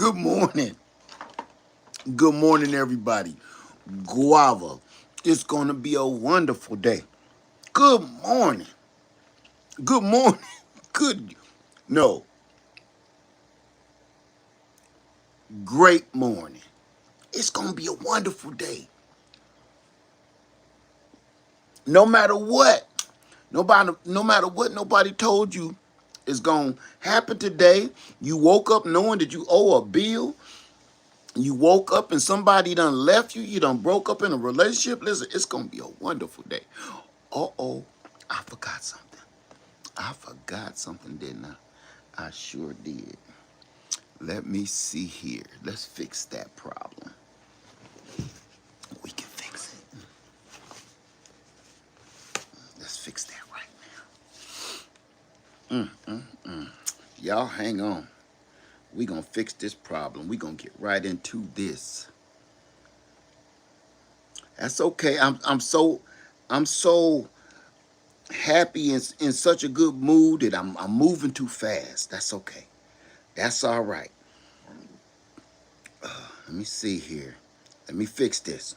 Good morning. Good morning, everybody. Guava. It's going to be a wonderful day. Good morning. Good morning. Good. No. Great morning. It's going to be a wonderful day. No matter what. No matter what nobody told you is going to happen today. You woke up knowing that you owe a bill. You woke up and somebody done left you. You done broke up in a relationship. Listen, it's going to be a wonderful day. Uh-oh, I forgot something. I forgot something, didn't I? I sure did. Let me see here. Let's fix that problem. We can fix it. Let's fix that right now. Y'all hang on. We gonna fix this problem. We gonna get right into this. That's okay. I'm so happy and in such a good mood that I'm moving too fast. That's okay. That's all right. Let me see here. Let me fix this.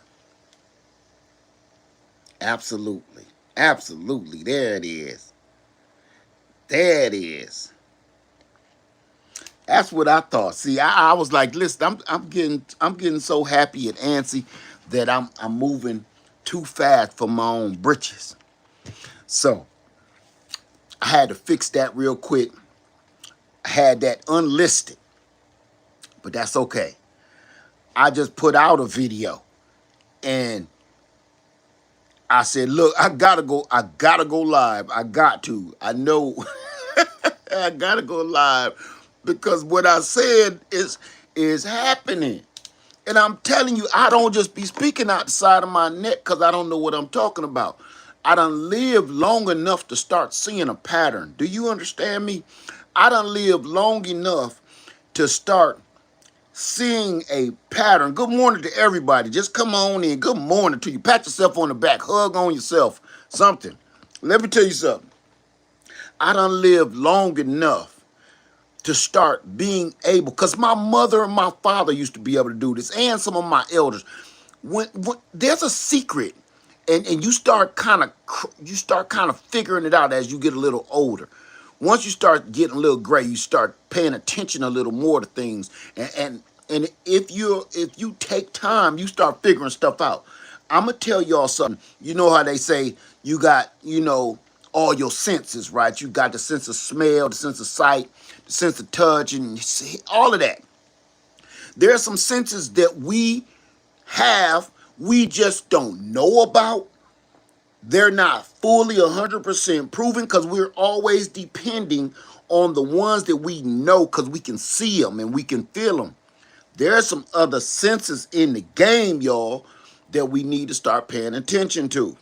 Absolutely. Absolutely. There it is. There it is. That's what I thought. See, I was like, listen, I'm getting so happy and antsy that I'm moving too fast for my own britches. So I had to fix that real quick. I had that unlisted, but that's okay. I just put out a video and I said, look, I gotta go live. I got to. I know I gotta go live because what I said is happening. And I'm telling you, I don't just be speaking out the side of my neck because I don't know what I'm talking about. I done lived long enough to start seeing a pattern. Do you understand me? I done lived long enough to start seeing a pattern. Good morning to everybody. Just come on in. Good morning to you. Pat yourself on the back. Hug on yourself. Something. Let me tell you something. I done lived long enough to start being able, because my mother and my father used to be able to do this, and some of my elders. When there's a secret, and you start kind of figuring it out as you get a little older. Once you start getting a little gray, you start paying attention a little more to things, and if you take time, you start figuring stuff out. I'm gonna tell y'all something. You know how they say you got, all your senses, right? You got the sense of smell, the sense of sight, the sense of touch, and all of that. There are some senses that we have, we just don't know about. They're not fully 100% proven because we're always depending on the ones that we know because we can see them and we can feel them. There are some other senses in the game, y'all, that we need to start paying attention to.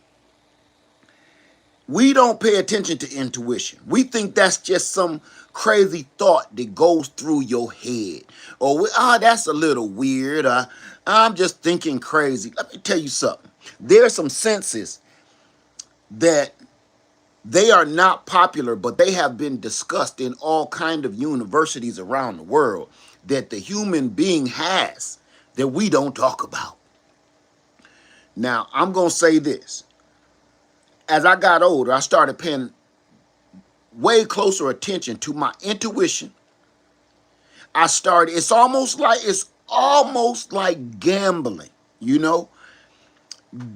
We don't pay attention to intuition. We think that's just some crazy thought that goes through your head. Or, that's a little weird. I'm just thinking crazy. Let me tell you something. There are some senses that they are not popular, but they have been discussed in all kind of universities around the world that the human being has that we don't talk about. Now, I'm going to say this. As I got older, I started paying way closer attention to my intuition. It's almost like gambling, you know?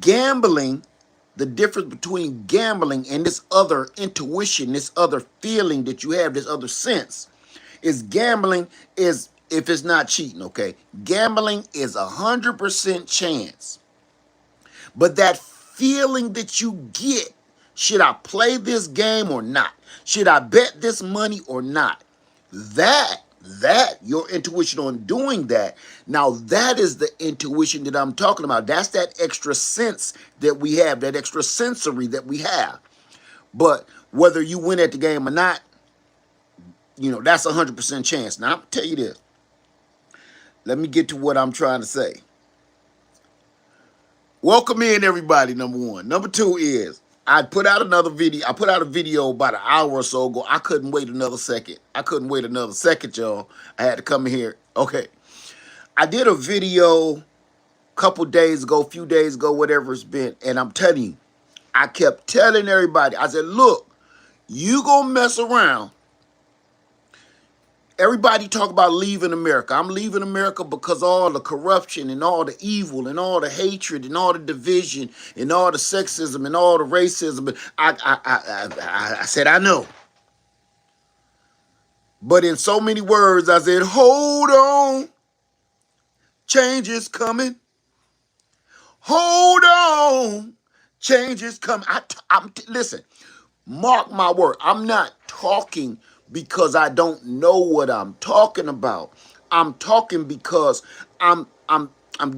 Gambling, the difference between gambling and this other intuition, this other feeling that you have, this other sense, is gambling is, if it's not cheating, okay? Gambling is 100% chance. But that feeling that you get, should I play this game or not? Should I bet this money or not? That your intuition on doing that, now that is the intuition that I'm talking about. That's that extra sense that we have, that extra sensory that we have. But whether you win at the game or not, that's 100% chance. Now, I'll tell you this. Let me get to what I'm trying to say. Welcome in, everybody, number one. Number two is, I put out another video. I put out a video about an hour or so ago. I couldn't wait another second. I couldn't wait another second, y'all. I had to come in here. Okay. I did a video a couple days ago, few days ago, whatever it's been. And I'm telling you, I kept telling everybody, I said, look, you gonna mess around. Everybody talk about leaving America. I'm leaving America because all the corruption and all the evil and all the hatred and all the division and all the sexism and all the racism. I said, I know. But in so many words, I said, hold on. Change is coming. Hold on. Change is coming. Listen, mark my word. I'm not talking because I don't know what I'm talking about. I'm talking because I'm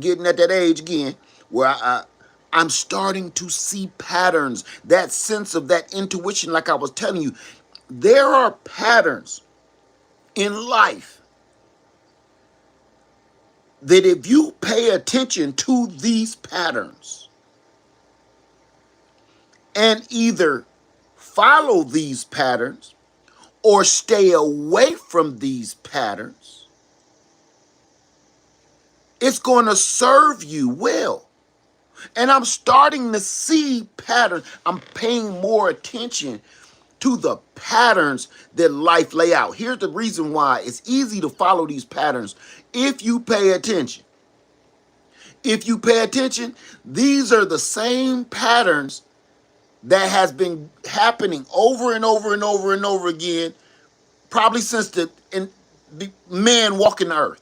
getting at that age again where I'm starting to see patterns, that sense of that intuition, like I was telling you. There are patterns in life that if you pay attention to these patterns and either follow these patterns or stay away from these patterns, it's going to serve you well. And I'm starting to see patterns. I'm paying more attention to the patterns that life lay out. Here's the reason why it's easy to follow these patterns if you pay attention. If you pay attention, these are the same patterns that has been happening over and over and over and over again, probably since the man walking the earth.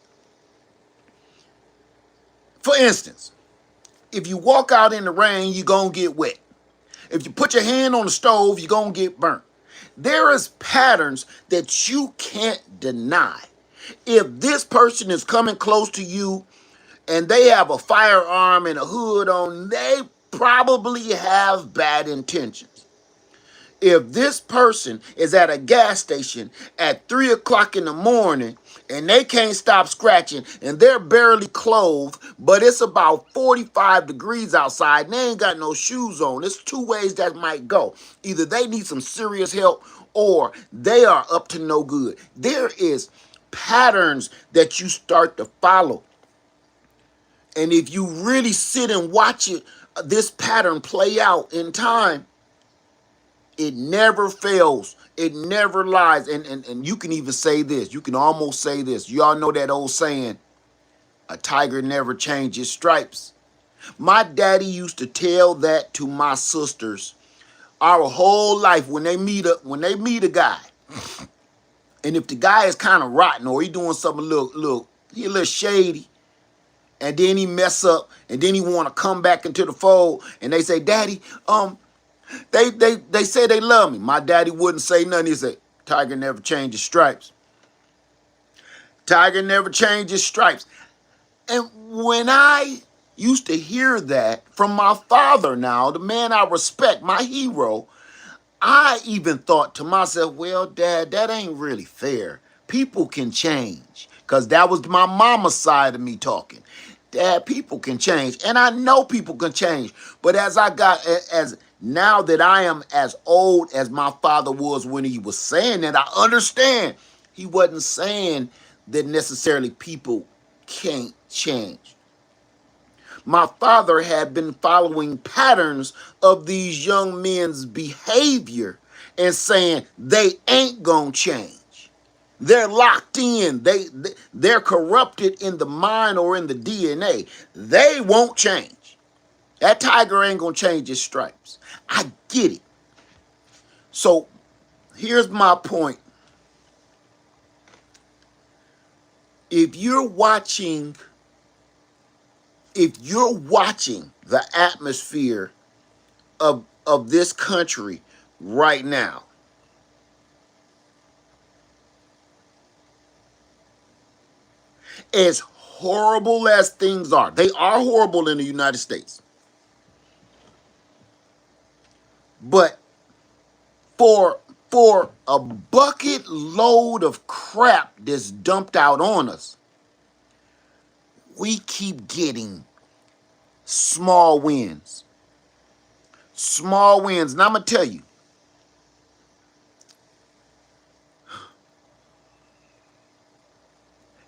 For instance, if you walk out in the rain, you're going to get wet. If you put your hand on the stove, you're going to get burnt. There is patterns that you can't deny. If this person is coming close to you and they have a firearm and a hood on, they probably have bad intentions. If this person is at a gas station at 3 o'clock in the morning and they can't stop scratching and they're barely clothed, but it's about 45 degrees outside and they ain't got no shoes on, there's two ways that might go. Either they need some serious help or they are up to no good. There is patterns that you start to follow. And if you really sit and watch it, this pattern play out in time, it never fails. It never lies. And you can even say this. You can almost say this. You all know that old saying, a tiger never changes stripes. My daddy used to tell that to my sisters our whole life when they meet a guy. And if the guy is kind of rotten or he doing something a little shady, and then he mess up, and then he want to come back into the fold, and they say, Daddy, They say they love me. My daddy wouldn't say nothing. He'd say, Tiger never changes stripes. Tiger never changes stripes. And when I used to hear that from my father now, the man I respect, my hero, I even thought to myself, well, Dad, that ain't really fair. People can change. Because that was my mama's side of me talking. Dad, people can change. And I know people can change. But now that I am as old as my father was when he was saying that, I understand he wasn't saying that necessarily people can't change. My father had been following patterns of these young men's behavior and saying they ain't gonna change. They're locked in. They're corrupted in the mind or in the DNA. They won't change. That tiger ain't gonna change his stripes. I get it. So here's my point. If you're watching the atmosphere of this country right now, as horrible as things are, they are horrible in the United States. But for a bucket load of crap that's dumped out on us, we keep getting small wins. Small wins. And I'm going to tell you,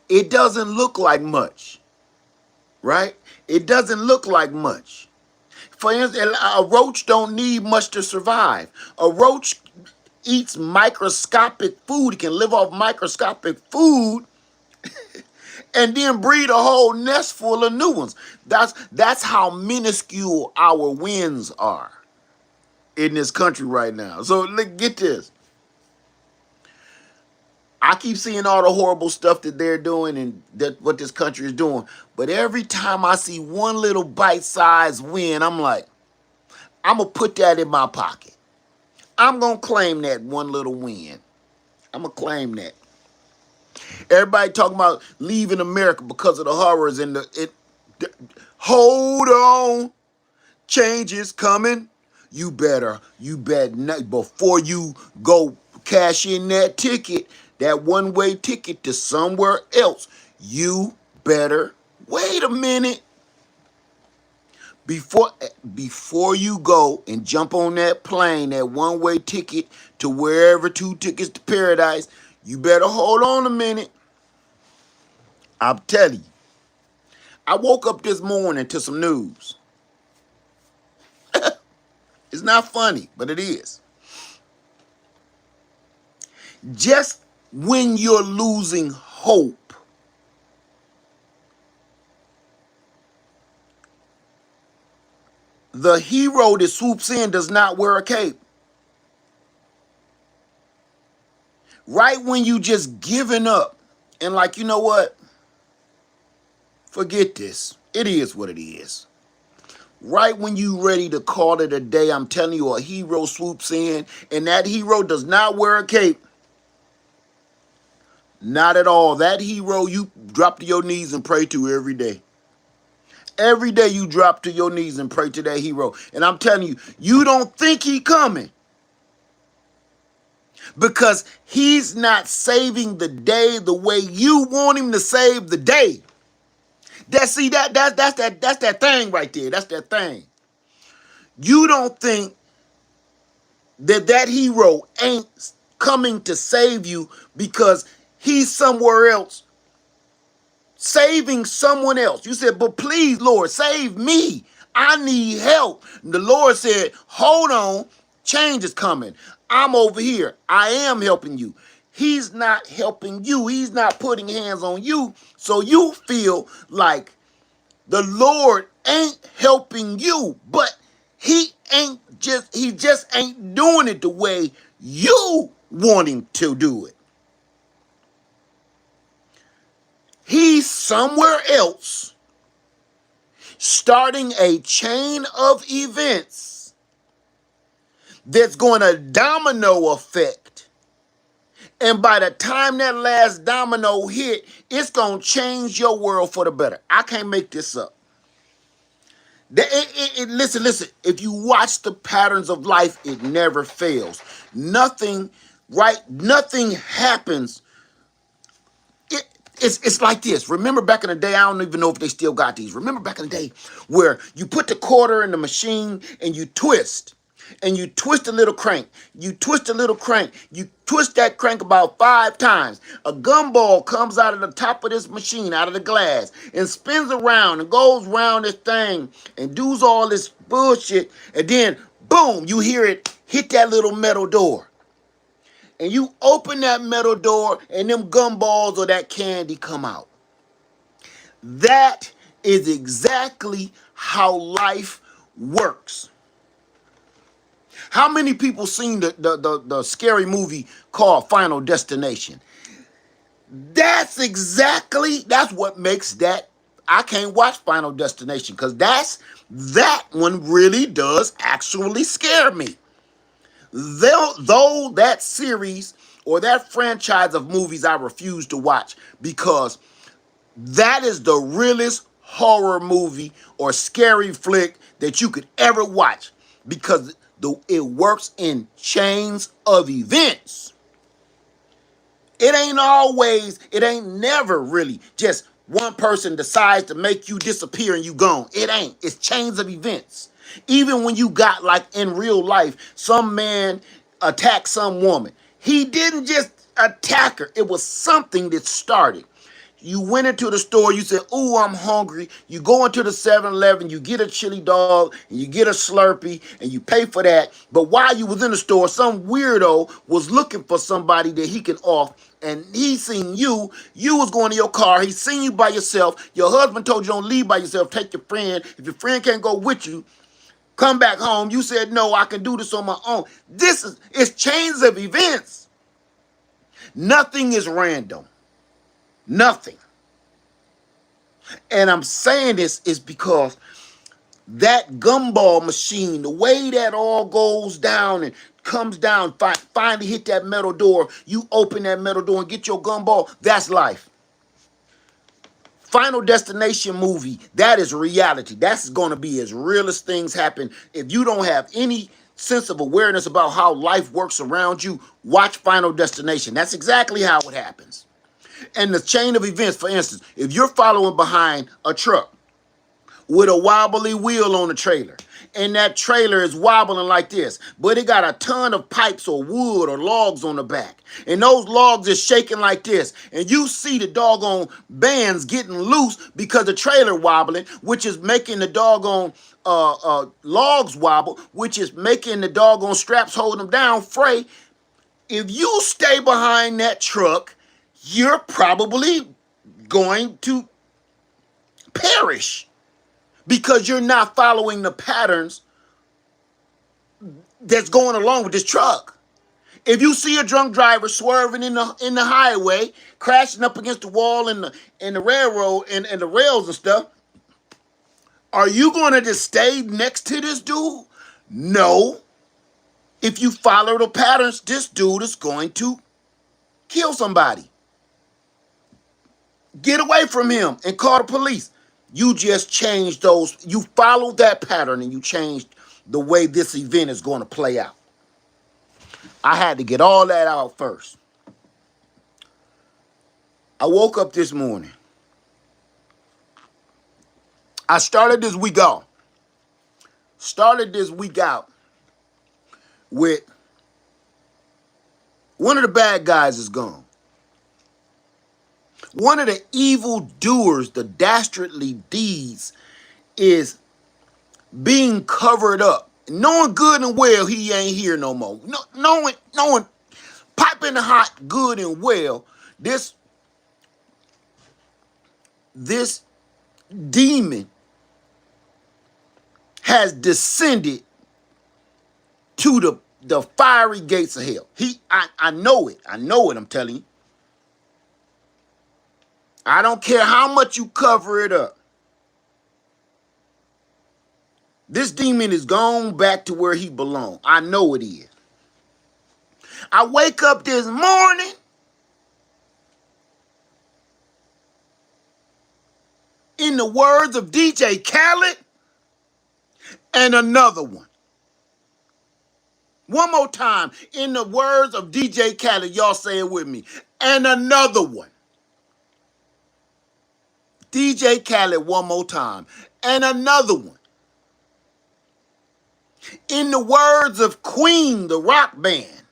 it doesn't look like much, right? It doesn't look like much. For instance, a roach don't need much to survive. A roach eats microscopic food. It can live off microscopic food and then breed a whole nest full of new ones. That's how minuscule our wins are in this country right now. So look, get this. I keep seeing all the horrible stuff that they're doing and that what this country is doing. But every time I see one little bite-sized win, I'm like, I'm going to put that in my pocket. I'm going to claim that one little win. I'm going to claim that. Everybody talking about leaving America because of the horrors and hold on. Change is coming. You better not, before you go cash in that ticket, that one-way ticket to somewhere else, you better wait a minute. Before you go and jump on that plane, that one-way ticket to wherever, 2 tickets to paradise, you better hold on a minute. I'm telling you. I woke up this morning to some news. It's not funny, but it is. Just when you're losing hope, the hero that swoops in does not wear a cape. Right when you just giving up and like, you know what? Forget this. It is what it is. Right when you ready to call it a day, I'm telling you, a hero swoops in, and that hero does not wear a cape. Not at all. That hero you drop to your knees and pray to every day. Every day you drop to your knees and pray to that hero. And I'm telling you, you don't think he coming. Because he's not saving the day the way you want him to save the day. That's that thing right there. That's that thing. You don't think that hero ain't coming to save you because he's somewhere else saving someone else. You said, but please, Lord, save me. I need help. The Lord said, hold on, change is coming. I'm over here. I am helping you. He's not helping you. He's not putting hands on you. So you feel like the Lord ain't helping you, but he just ain't doing it the way you want him to do it. He's somewhere else starting a chain of events that's going to domino effect. And by the time that last domino hit, it's going to change your world for the better. I can't make this up. Listen. If you watch the patterns of life, it never fails. Nothing happens. It's like this. Remember back in the day, I don't even know if they still got these. Remember back in the day where you put the quarter in the machine and you twist. And you twist a little crank. You twist a little crank. You twist that crank about 5 times. A gumball comes out of the top of this machine, out of the glass, and spins around and goes around this thing and does all this bullshit. And then, boom, you hear it hit that little metal door. And you open that metal door and them gumballs or that candy come out. That is exactly how life works. How many people seen the scary movie called Final Destination? That's what makes that. I can't watch Final Destination because that one really does actually scare me. Though that series or that franchise of movies I refuse to watch because that is the realest horror movie or scary flick that you could ever watch because it works in chains of events. It ain't never really just one person decides to make you disappear and you gone. It ain't. It's chains of events. Even when you got, like, in real life, some man attacked some woman. He didn't just attack her. It was something that started. You went into the store, you said, "Ooh, I'm hungry." You go into the 7-Eleven, you get a chili dog, and you get a Slurpee, and you pay for that. But while you was in the store, some weirdo was looking for somebody that he can off, and he seen you. You was going to your car. He seen you by yourself. Your husband told you don't leave by yourself. Take your friend. If your friend can't go with you, come back home. You said, "No, I can do this on my own." It's chains of events. Nothing is random. Nothing. And I'm saying this is because that gumball machine, the way that all goes down and comes down, finally hit that metal door, you open that metal door and get your gumball, that's life. Final Destination movie, that is reality. That's going to be as real as things happen. If you don't have any sense of awareness about how life works around you, watch Final Destination. That's exactly how it happens. And the chain of events, for instance, if you're following behind a truck with a wobbly wheel on the trailer, and that trailer is wobbling like this, but it got a ton of pipes or wood or logs on the back, and those logs is shaking like this, and you see the doggone bands getting loose because the trailer wobbling, which is making the doggone logs wobble, which is making the doggone straps holding them down fray. If you stay behind that truck, you're probably going to perish because you're not following the patterns that's going along with this truck. If you see a drunk driver swerving in the highway, crashing up against the wall in the railroad and the rails and stuff, are you going to just stay next to this dude? No. If you follow the patterns, this dude is going to kill somebody. Get away from him and call the police. You just changed those. You followed that pattern and you changed the way this event is going to play out. I had to get all that out first. I woke up this morning. I started this week out. With one of the bad guys is gone. One of the evil doers, the dastardly deeds, is being covered up. Knowing good and well he ain't here no more. Knowing piping hot good and well, this demon has descended to the fiery gates of hell. I know it. I know it, I'm telling you. I don't care how much you cover it up. This demon is gone back to where he belongs. I know it is. I wake up this morning, in the words of DJ Khaled, and another one. One more time, in the words of DJ Khaled, y'all say it with me, and another one. DJ Khaled one more time, and another one. In the words of Queen, the rock band,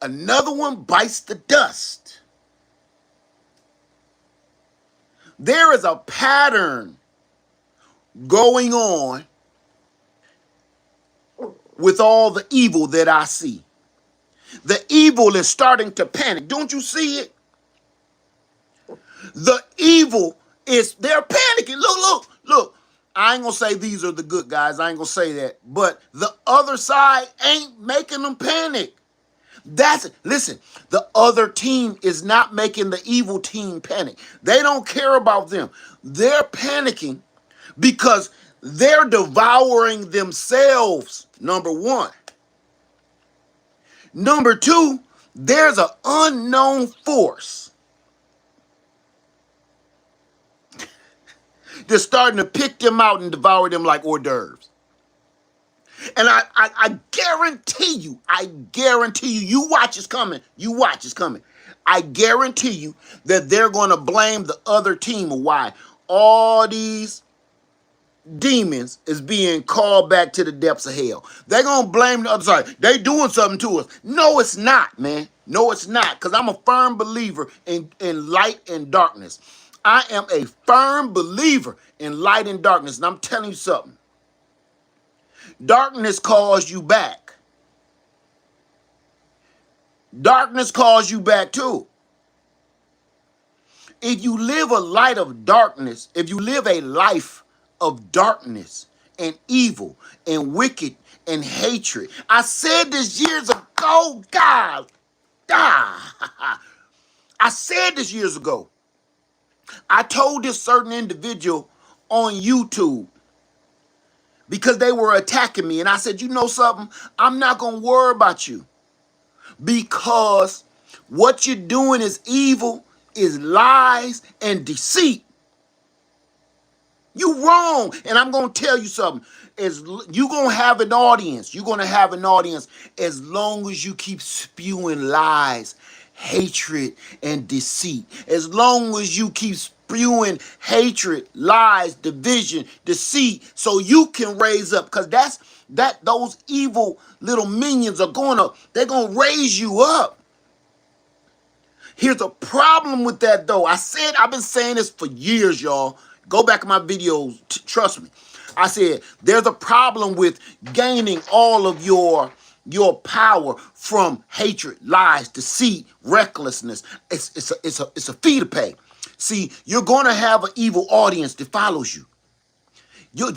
another one bites the dust. There is a pattern going on with all the evil that I see. The evil is starting to panic. Don't you see it? The evil they're panicking. Look. I ain't gonna say these are the good guys. I ain't gonna say that. But the other side ain't making them panic. Listen, the other team is not making the evil team panic. They don't care about them. They're panicking because they're devouring themselves, number one. Number two, there's an unknown force that's starting to pick them out and devour them like hors d'oeuvres. And I guarantee you, you watch it's coming. I guarantee you that they're going to blame the other team of why all these demons is being called back to the depths of hell. They're going to blame the other side. They doing something to us. No, it's not, man. No, it's not. Because I'm a firm believer in light and darkness. I am a firm believer in light and darkness. And I'm telling you something. Darkness calls you back. Darkness calls you back too. If you live a light of darkness, if you live a life of darkness and evil and wicked and hatred, I said this years ago, God. I said this years ago. I told this certain individual on YouTube because they were attacking me. And I said, you know something? I'm not going to worry about you because what you're doing is evil, is lies and deceit. You wrong. And I'm going to tell you something. You're going to have an audience. You're going to have an audience as long as you keep spewing lies, hatred, and deceit. As long as you keep spewing hatred, lies, division, deceit, so you can raise up. Because those evil little minions they're going to raise you up. Here's a problem with that, though. I've been saying this for years, y'all. Go back in my videos. Trust me. I said there's a problem with gaining all of your power from hatred, lies, deceit, recklessness. It's a fee to pay. See, you're going to have an evil audience that follows you.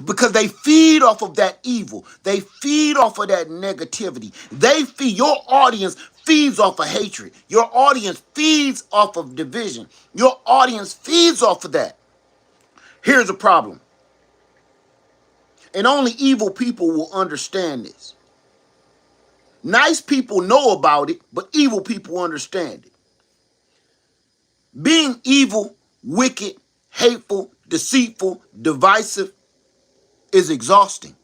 Because they feed off of that evil. They feed off of that negativity. Your audience feeds off of hatred. Your audience feeds off of division. Your audience feeds off of that. Here's a problem. And only evil people will understand this. Nice people know about it, but evil people understand it. Being evil, wicked, hateful, deceitful, divisive is exhausting.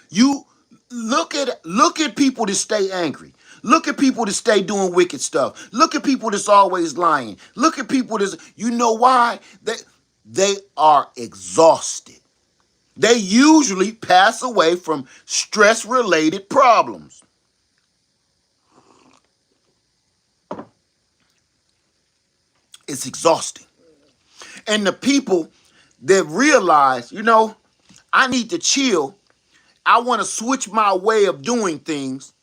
You look at people that stay angry. Look at people that stay doing wicked stuff. Look at people that's always lying. Look at people that's, you know why? They are exhausted. They usually pass away from stress-related problems. It's exhausting. And the people that realize, I need to chill. I want to switch my way of doing things.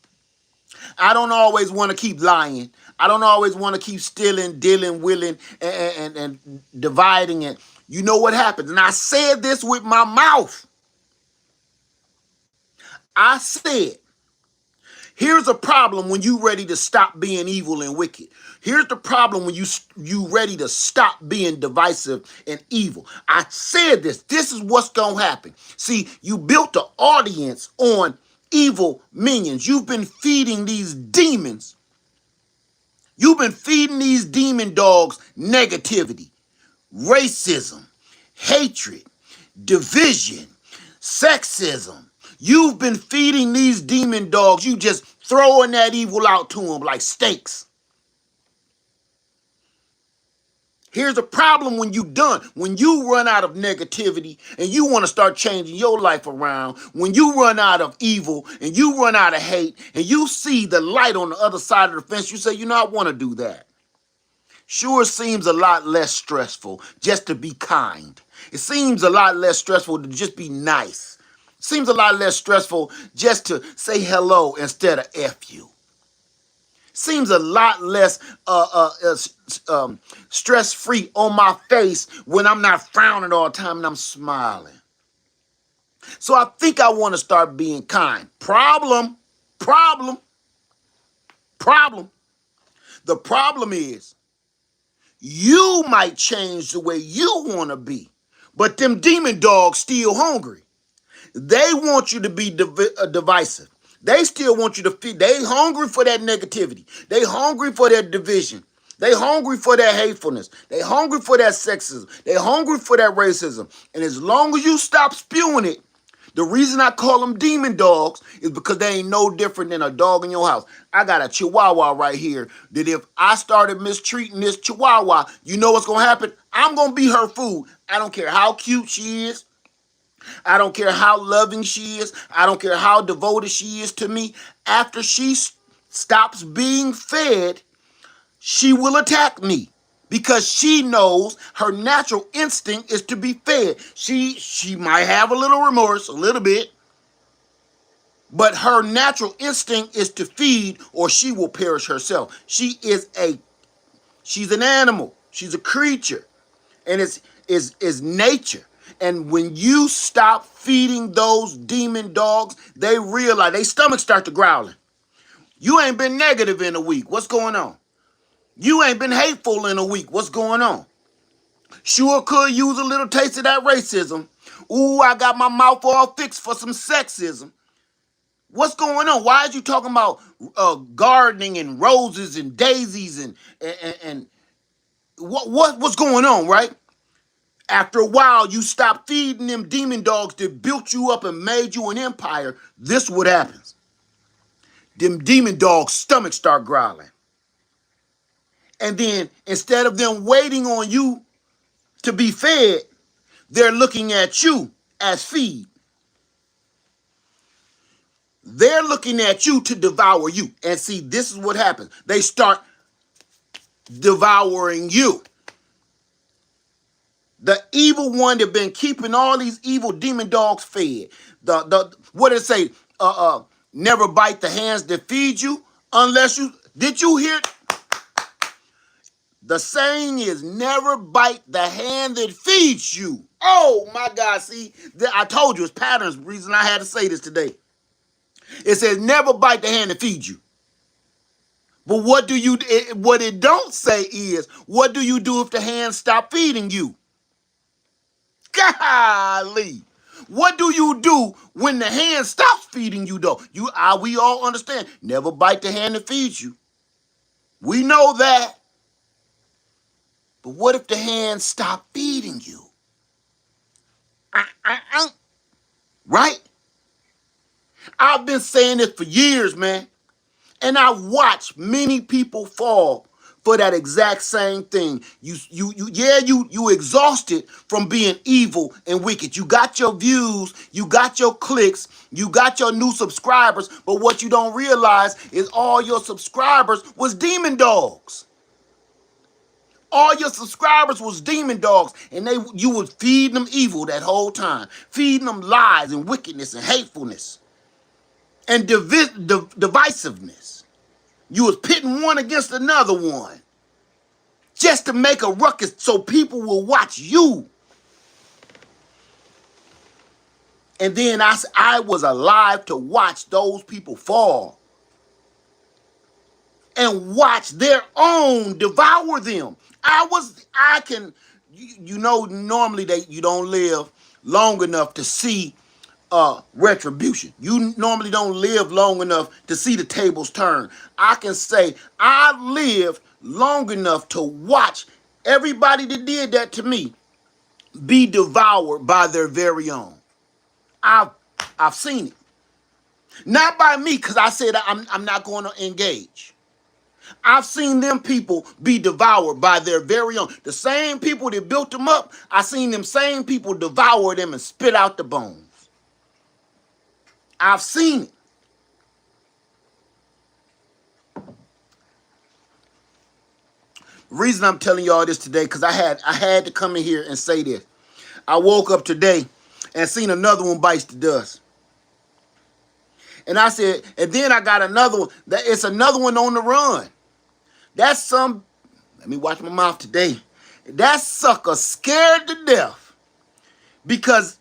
I don't always want to keep lying. I don't always want to keep stealing, dealing, willing, and dividing it. You know what happens? And I said this with my mouth. I said, here's a problem when you ready to stop being evil and wicked. Here's the problem when you ready to stop being divisive and evil. I said this. This is what's going to happen. See, you built an audience on evil minions. You've been feeding these demons. You've been feeding these demon dogs negativity, racism, hatred, division, sexism. You've been feeding these demon dogs. You just throwing that evil out to them like steaks. Here's a problem when you done. When you run out of negativity and you want to start changing your life around, when you run out of evil and you run out of hate and you see the light on the other side of the fence, you say, I want to do that. Sure seems a lot less stressful just to be kind. It seems a lot less stressful to just be nice. It seems a lot less stressful just to say hello instead of F you. Seems a lot less stress-free on my face when I'm not frowning all the time and I'm smiling. So I think I want to start being kind. Problem. The problem is you might change the way you want to be, but them demon dogs still hungry. They want you to be divisive. They still want you to feed. They hungry for that negativity. They hungry for that division. They hungry for that hatefulness. They hungry for that sexism. They hungry for that racism. And as long as you stop spewing it, the reason I call them demon dogs is because they ain't no different than a dog in your house. I got a chihuahua right here that if I started mistreating this chihuahua, you know what's going to happen? I'm going to be her food. I don't care how cute she is. I don't care how loving she is. I don't care how devoted she is to me. After she stops being fed, she will attack me because she knows her natural instinct is to be fed. She might have a little remorse, a little bit, but her natural instinct is to feed or she will perish herself. She's an animal. She's a creature. And it's is nature. And when you stop feeding those demon dogs, they realize their stomachs start to growling. You ain't been negative in a week. What's going on? You ain't been hateful in a week. What's going on? Sure could use a little taste of that racism. Ooh, I got my mouth all fixed for some sexism. What's going on? Why is you talking about gardening and roses and daisies and what's going on, right? After a while, you stop feeding them demon dogs that built you up and made you an empire. This is what happens. Them demon dogs' stomachs start growling. And then instead of them waiting on you to be fed, they're looking at you as feed. They're looking at you to devour you. And see, this is what happens. They start devouring you. The evil one that been keeping all these evil demon dogs fed. What did it say? Never bite the hands that feed you unless you. Did you hear? The saying is never bite the hand that feeds you. Oh my God! See, I told you it's patterns. Reason I had to say this today. It says never bite the hand that feeds you. But what it don't say is what do you do if the hand stop feeding you? Golly. What do you do when the hand stops feeding you though? We all understand. Never bite the hand that feeds you. We know that. But what if the hand stop feeding you? Right? I've been saying this for years, man. And I watch many people fall for that exact same thing. You exhausted from being evil and wicked. You got your views, you got your clicks, you got your new subscribers, but what you don't realize is all your subscribers was demon dogs. All your subscribers was demon dogs, and you was feeding them evil that whole time, feeding them lies and wickedness and hatefulness and divisiveness. You was pitting one against another one just to make a ruckus so people will watch you. And then I was alive to watch those people fall and watch their own devour them. Normally you don't live long enough to see retribution. You normally don't live long enough to see the tables turn. I can say I lived long enough to watch everybody that did that to me be devoured by their very own. I've seen it. Not by me, because I said I'm not going to engage. I've seen them people be devoured by their very own. The same people that built them up, I seen them same people devour them and spit out the bones. I've seen it. The reason I'm telling y'all this today, because I had to come in here and say this. I woke up today and seen another one bites the dust. And I said, and then I got another one. It's another one on the run. Let me watch my mouth today. That sucker scared to death because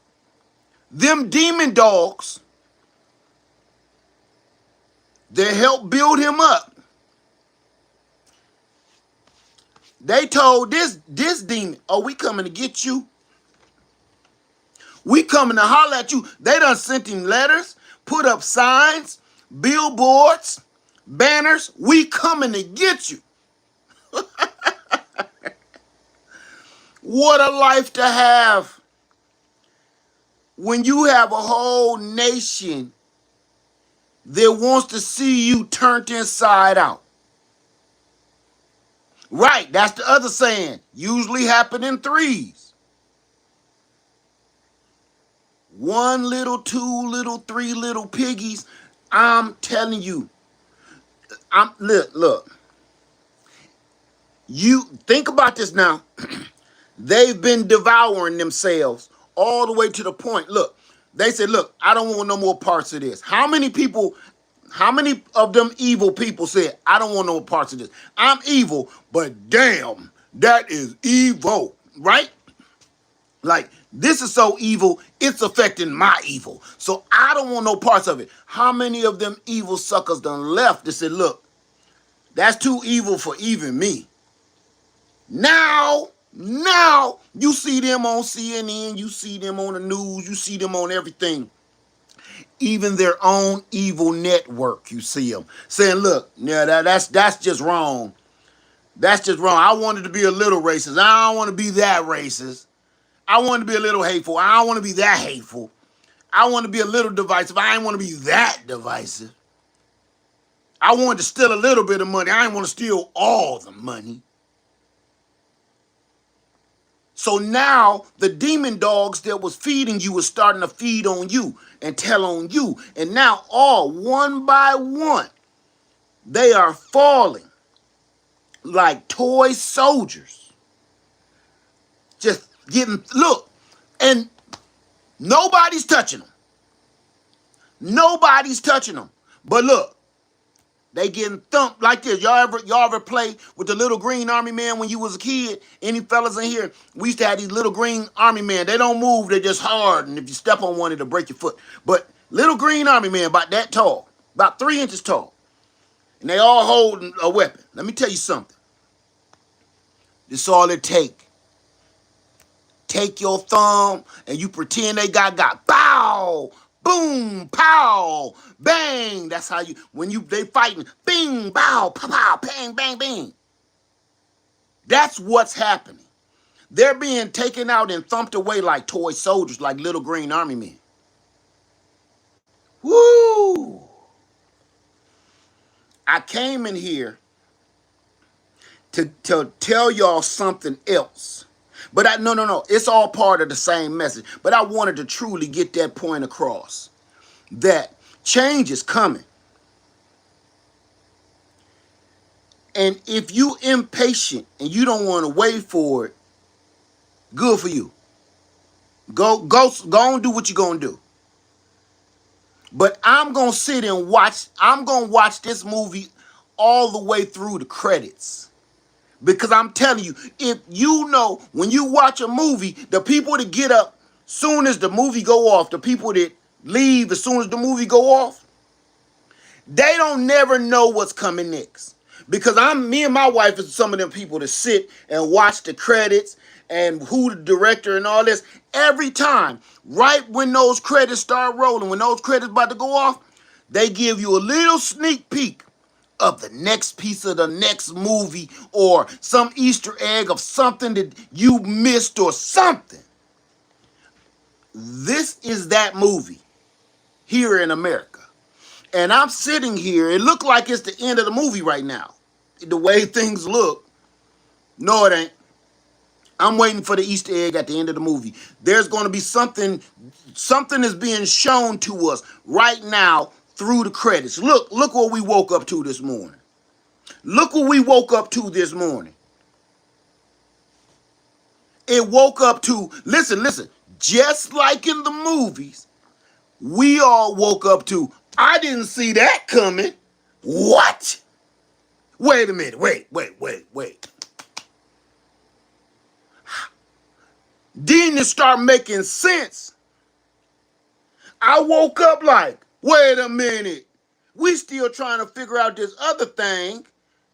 them demon dogs that helped build him up, they told this demon, oh, we coming to get you. We coming to holler at you. They done sent him letters, put up signs, billboards, banners. We coming to get you. What a life to have when you have a whole nation that wants to see you turned inside out. Right, that's the other saying. Usually happen in threes. One little, two little, three little piggies. I'm telling you, look. You think about this now. They've been devouring themselves all the way to the point. Look, they said, look, I don't want no more parts of this. How many of them evil people said, I don't want no more parts of this? I'm evil, but damn, that is evil, right? Like, this is so evil, it's affecting my evil. So I don't want no parts of it. How many of them evil suckers done left that said, look, that's too evil for even me? Now, you see them on CNN, you see them on the news, you see them on everything. Even their own evil network, you see them saying, look, yeah, that's just wrong. That's just wrong. I wanted to be a little racist. I don't want to be that racist. I want to be a little hateful. I don't want to be that hateful. I want to be a little divisive. I ain't want to be that divisive. I wanted to steal a little bit of money. I ain't want to steal all the money. So now the demon dogs that was feeding you is starting to feed on you and tell on you. And now all one by one, they are falling like toy soldiers. Just getting, look, and nobody's touching them. Nobody's touching them. But look, they getting thumped like this. Y'all ever play with the little green army man when you was a kid? Any fellas in here? We used to have these little green army men. They don't move, they're just hard. And if you step on one, it'll break your foot. But little green army man about that tall, about 3 inches tall. And they all holding a weapon. Let me tell you something. This is all it take. Take your thumb and you pretend they got bow, boom, pow, bang. That's how you, when they fighting, bing, bow, pow, pow, bang, bang, bang. That's what's happening. They're being taken out and thumped away like toy soldiers, like little green army men. Woo! I came in here to tell y'all something else. But no. It's all part of the same message. But I wanted to truly get that point across. That change is coming. And if you impatient and you don't want to wait for it, good for you. Go and do what you're gonna do. But I'm gonna sit and watch. I'm gonna watch this movie all the way through the credits. Because I'm telling you, if you know, when you watch a movie, the people that get up soon as the movie go off, the people that leave as soon as the movie go off, they don't never know what's coming next. Because me and my wife is some of them people that sit and watch the credits and who the director and all this. Every time, right when those credits start rolling, when those credits about to go off, they give you a little sneak peek of the next piece of the next movie or some Easter egg of something that you missed or something. This is that movie here in America. And I'm sitting here, it looked like it's the end of the movie right now. The way things look. No, it ain't. I'm waiting for the Easter egg at the end of the movie. There's going to be something is being shown to us right now through the credits. Look what we woke up to this morning. Look what we woke up to this morning. It woke up to, listen, just like in the movies, we all woke up to, I didn't see that coming. What? Wait a minute, wait. Didn't it start making sense? I woke up like, wait a minute. We still trying to figure out this other thing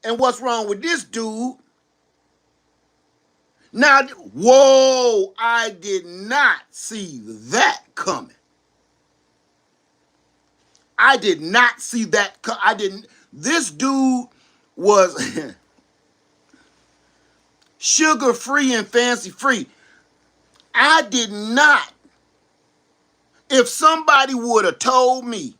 and what's wrong with this dude. Now, whoa, I did not see that coming. I did not see that. This dude was sugar-free and fancy-free. I did not. If somebody would have told me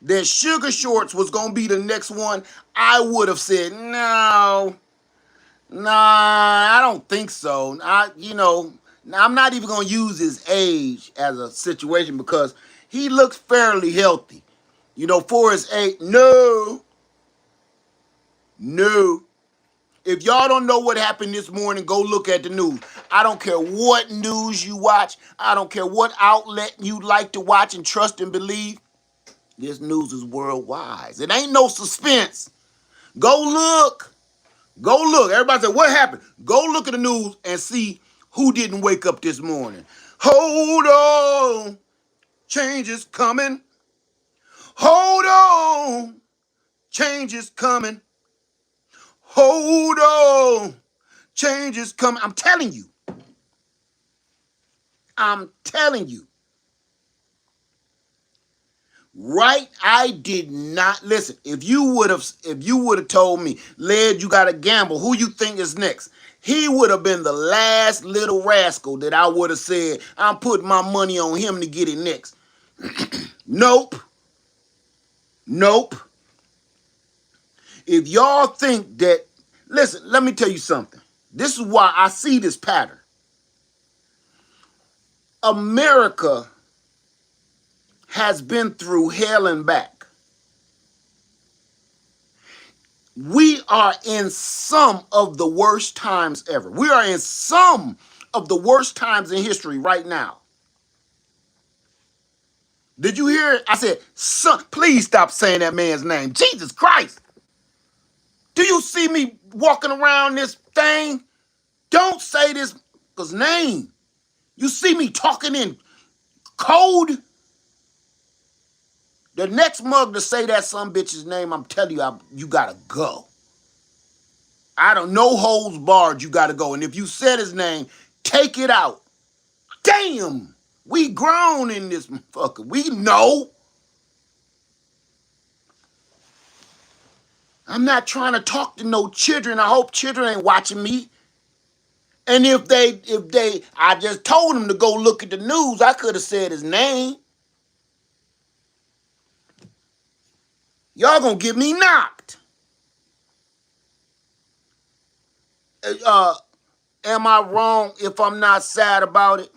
that Sugar Shorts was gonna be the next one, I would have said no, nah, I don't think so. I'm not even gonna use his age as a situation because he looks fairly healthy. For his age, no, no. If y'all don't know what happened this morning, go look at the news. I don't care what news you watch. I don't care what outlet you like to watch and trust and believe. This news is worldwide. It ain't no suspense. Go look. Go look. Everybody said, what happened? Go look at the news and see who didn't wake up this morning. Hold on. Change is coming. Hold on. Change is coming. Hold on. Change is coming. I'm telling you. I'm telling you. Right? I did not listen. If you would have told me, Led, you gotta gamble, who you think is next? He would have been the last little rascal that I would have said, I'm putting my money on him to get it next. Nope. Nope. If y'all think that, listen, let me tell you something. This is why I see this pattern. America has been through hell and back. We are in some of the worst times ever. We are in some of the worst times in history right now. Did you hear it? I said, son, please stop saying that man's name. Jesus Christ. Do you see me walking around this thing? Don't say this because name. You see me talking in code? The next mug to say that some bitch's name, I'm telling you, you gotta go. I don't know holds barred, you gotta go. And if you said his name, take it out. Damn, we grown in this motherfucker. We know. I'm not trying to talk to no children. I hope children ain't watching me. And if I just told them to go look at the news, I could have said his name. Y'all gonna get me knocked. Am I wrong if I'm not sad about it?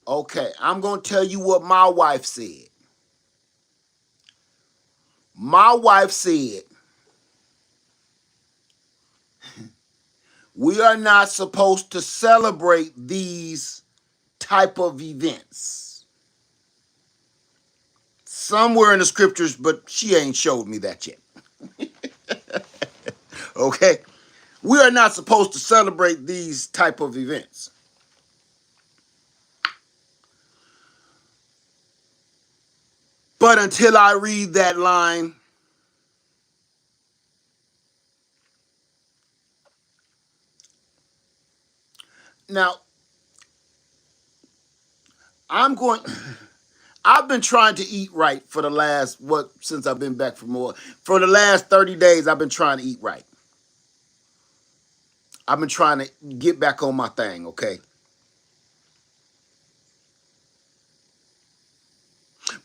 Okay, I'm gonna tell you what my wife said. My wife said, we are not supposed to celebrate these type of events. Somewhere in the scriptures, but she ain't showed me that yet. Okay? We are not supposed to celebrate these type of events. But until I read that line, now, I've been trying to eat right for the last, since I've been back from war. For the last 30 days, I've been trying to eat right. I've been trying to get back on my thing, okay?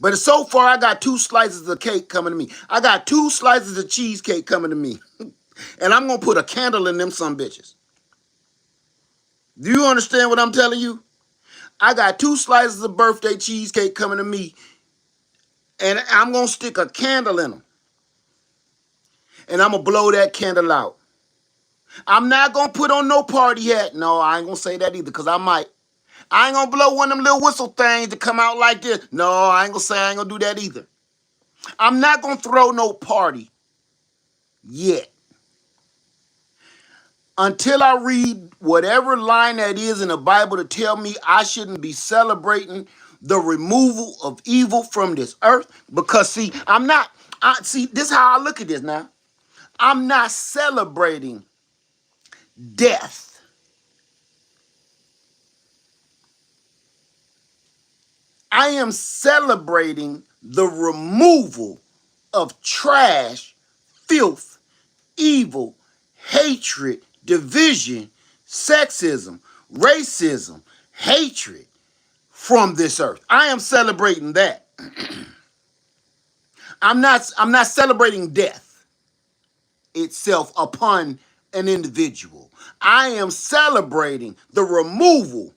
But so far, I got 2 slices of cake coming to me. I got 2 slices of cheesecake coming to me. And I'm going to put a candle in them some bitches. Do you understand what I'm telling you? I got 2 slices of birthday cheesecake coming to me. And I'm going to stick a candle in them. And I'm going to blow that candle out. I'm not going to put on no party hat. No, I ain't going to say that either because I might. I ain't going to blow one of them little whistle things to come out like this. No, I ain't going to say I ain't going to do that either. I'm not going to throw no party yet. Until I read whatever line that is in the Bible to tell me I shouldn't be celebrating the removal of evil from this earth. Because see, this is how I look at this now. I'm not celebrating death. I am celebrating the removal of trash, filth, evil, hatred, division, sexism, racism, hatred, from this earth. I am celebrating that. I'm not celebrating death itself upon an individual. I am celebrating the removal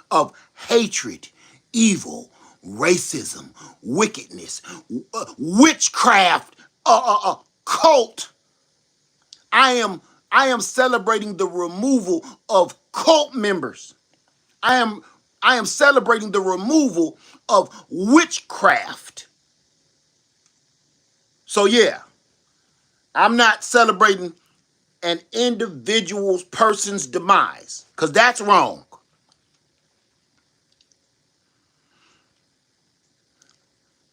of hatred, evil, racism, wickedness, witchcraft, cult. I am celebrating the removal of cult members. I am celebrating the removal of witchcraft. So yeah, I'm not celebrating an individual's person's demise, because that's wrong.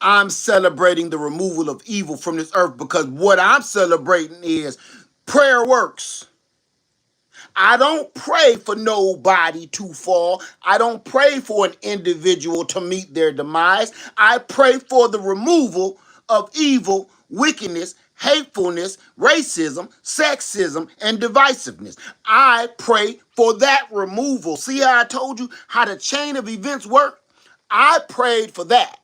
I'm celebrating the removal of evil from this earth, because what I'm celebrating is prayer works. I don't pray for nobody to fall. I don't pray for an individual to meet their demise. I pray for the removal of evil, wickedness, hatefulness, racism, sexism, and divisiveness. I pray for that removal. See how I told you how the chain of events work? I prayed for that.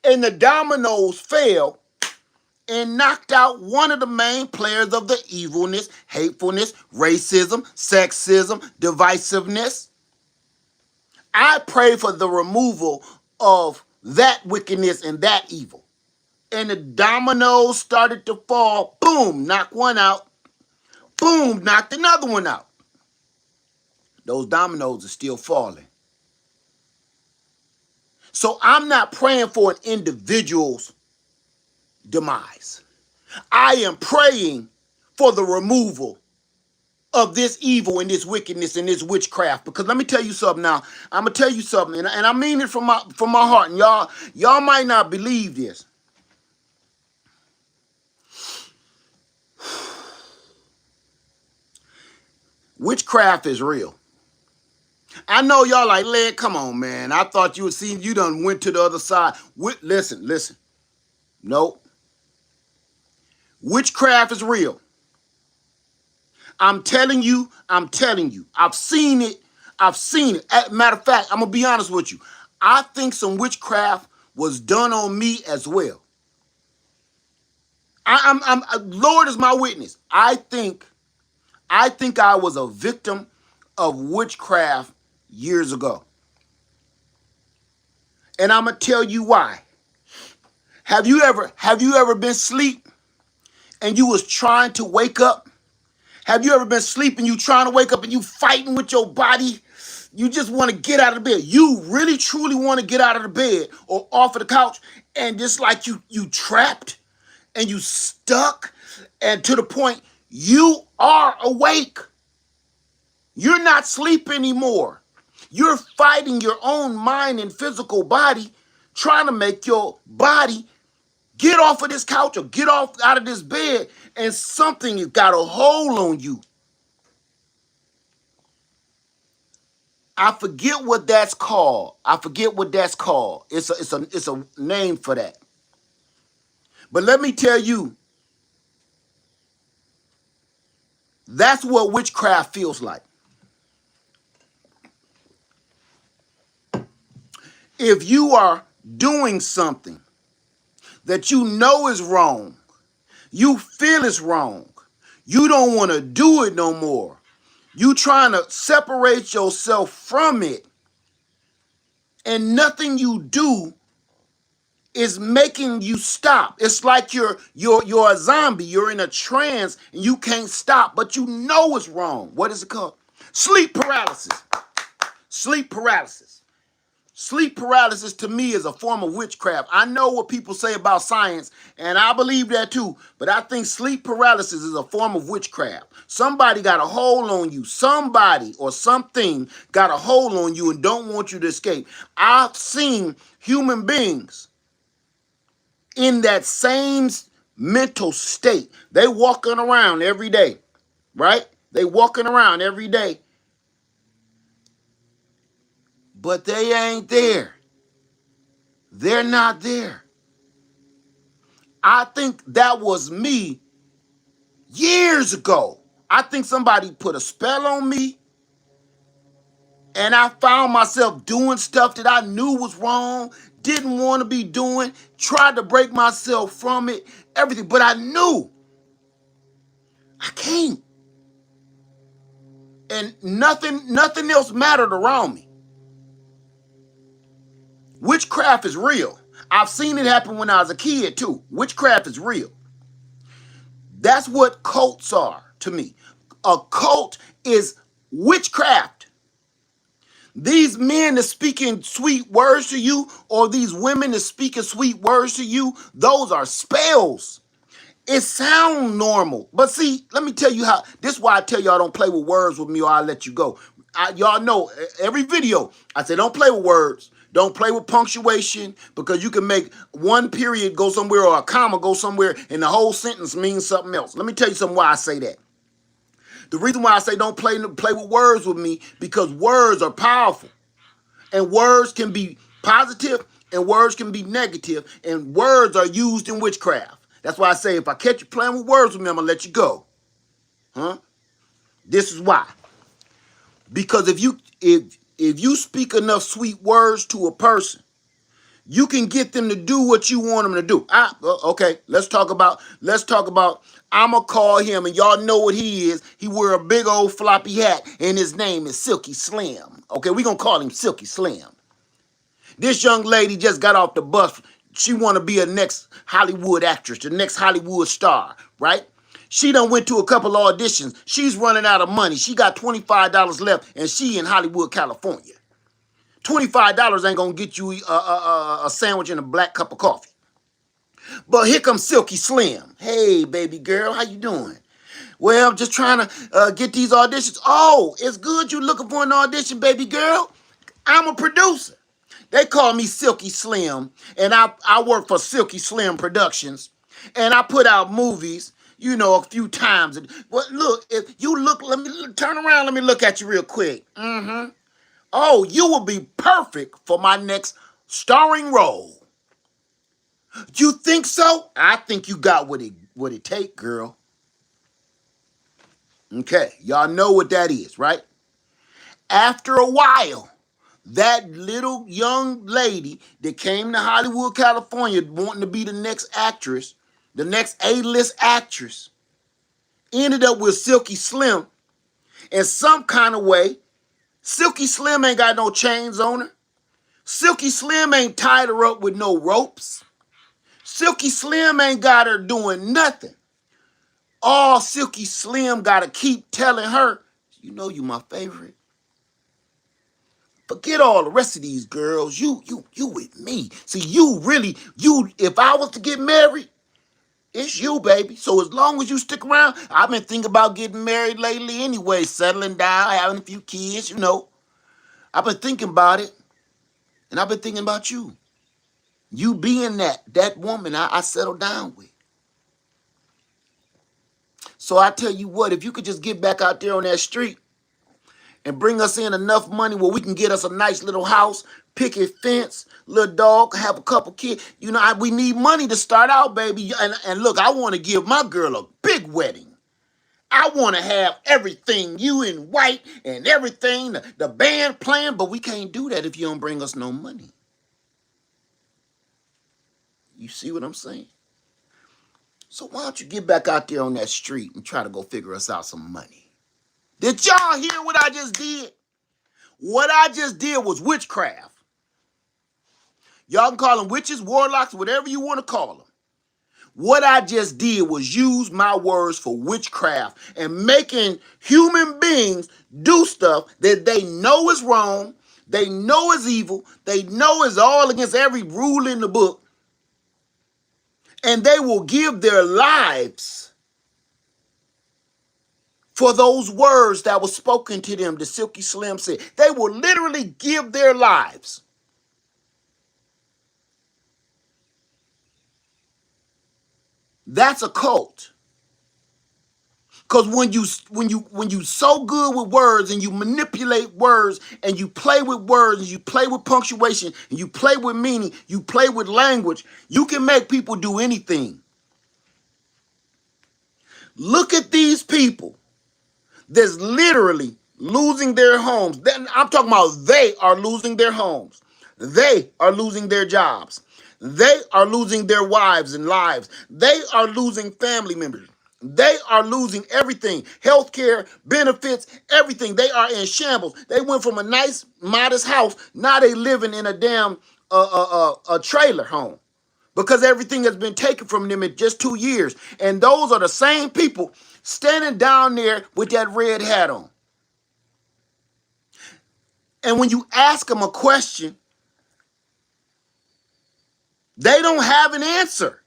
And the dominoes fell and knocked out one of the main players of the evilness, hatefulness, racism, sexism, divisiveness. I pray for the removal of that wickedness and that evil. And the dominoes started to fall. Boom, knocked one out. Boom, knocked another one out. Those dominoes are still falling. So I'm not praying for an individual's demise. I am praying for the removal of this evil and this wickedness and this witchcraft. Because let me tell you something now. I'm gonna tell you something, and I mean it from my heart. And y'all might not believe this. Witchcraft is real. I know y'all like, Led, come on, man. I thought you done went to the other side. Listen. Nope. Witchcraft is real. I'm telling you. I've seen it. Matter of fact, I'm gonna be honest with you. I think some witchcraft was done on me as well. Lord is my witness. I think I was a victim of witchcraft years ago. And I'm gonna tell you why. Have you ever been asleep and you was trying to wake up? Have you ever been sleeping, you trying to wake up and you fighting with your body? You just want to get out of the bed. You really truly want to get out of the bed or off of the couch, and just like you trapped and you stuck, and to the point you are awake. You're not asleep anymore. You're fighting your own mind and physical body, trying to make your body get off of this couch or get off out of this bed, and something has got a hold on you. I forget what that's called. It's a name for that. But let me tell you, that's what witchcraft feels like. If you are doing something that you know is wrong, you feel it's wrong, you don't want to do it no more, you trying to separate yourself from it, and nothing you do is making you stop. It's like you're a zombie. You're in a trance and you can't stop, but you know it's wrong. What is it called? Sleep paralysis. Sleep paralysis. Sleep paralysis to me is a form of witchcraft. I know what people say about science, and I believe that too, but I think sleep paralysis is a form of witchcraft. Somebody got a hold on you. Somebody or something got a hold on you and don't want you to escape. I've seen human beings in that same mental state. They walking around every day, right? They walking around every day, but they ain't there. They're not there. I think that was me years ago. I think somebody put a spell on me, And I found myself doing stuff that I knew was wrong, didn't want to be doing, tried to break myself from it, everything. But I knew I can't. And nothing else mattered around me. Witchcraft is real. I've seen it happen when I was a kid too. Witchcraft is real. That's what cults are to me. A cult is witchcraft. These men that speaking sweet words to you, or these women that speaking sweet words to you, those are spells. It sounds normal. But see, let me tell you how, this is why I tell y'all don't play with words with me or I'll let you go. Y'all know, every video, I say don't play with words. Don't play with punctuation, because you can make one period go somewhere or a comma go somewhere and the whole sentence means something else. Let me tell you something why I say that. The reason why I say don't play with words with me, because words are powerful. And words can be positive and words can be negative, and words are used in witchcraft. That's why I say if I catch you playing with words with me, I'm gonna let you go. Huh? This is why. Because if you speak enough sweet words to a person, you can get them to do what you want them to do. Okay, let's talk about I'ma call him, and y'all know what he is. He wear a big old floppy hat, and his name is Silky Slim. Okay, we gonna call him Silky Slim. This young lady just got off the bus. She want to be a next Hollywood actress, the next Hollywood star, right? She done went to a couple auditions. She's running out of money. She got $25 left, and she in Hollywood, California. $25 ain't gonna get you a sandwich and a black cup of coffee. But here comes Silky Slim. Hey, baby girl, how you doing? Well, I'm just trying to get these auditions. Oh, it's good you looking for an audition, baby girl. I'm a producer. They call me Silky Slim, and I work for Silky Slim Productions, and I put out movies, a few times. Well, look, if you look, let me turn around, let me look at you real quick. Oh, you will be perfect for my next starring role. You think so? I think you got what it take, girl. Okay, y'all know what that is, right? After a while, that little young lady that came to Hollywood, California, wanting to be the next actress, the next A-list actress, ended up with Silky Slim. In some kind of way, Silky Slim ain't got no chains on her. Silky Slim ain't tied her up with no ropes. Silky Slim ain't got her doing nothing. All Silky Slim got to keep telling her, you my favorite. Forget all the rest of these girls. You with me. See, if I was to get married, it's you, baby. So as long as you stick around, I've been thinking about getting married lately anyway, settling down, having a few kids, I've been thinking about it, and I've been thinking about you. You being that woman I settled down with. So I tell you what, if you could just get back out there on that street and bring us in enough money where we can get us a nice little house, picket fence, little dog, have a couple kids. We need money to start out, baby. And look, I want to give my girl a big wedding. I want to have everything, you in white and everything, the band playing, but we can't do that if you don't bring us no money. You see what I'm saying? So why don't you get back out there on that street and try to go figure us out some money? Did y'all hear what I just did? What I just did was witchcraft. Y'all can call them witches, warlocks, whatever you want to call them. What I just did was use my words for witchcraft and making human beings do stuff that they know is wrong, they know is evil, they know is all against every rule in the book, and they will give their lives for those words that were spoken to them, the Silky Slim said. They will literally give their lives. That's a cult. Because when you so good with words and you manipulate words and you play with words and you play with punctuation and you play with meaning, you play with language, you can make people do anything. Look at these people that's literally losing their homes. Then I'm talking about they are losing their homes. They are losing their jobs. They are losing their wives and lives. They are losing family members. They are losing everything. Healthcare, benefits, everything. They are in shambles. They went from a nice, modest house. Now they living in a damn a trailer home because everything has been taken from them in just 2 years. And those are the same people standing down there with that red hat on. And when you ask them a question, they don't have an answer.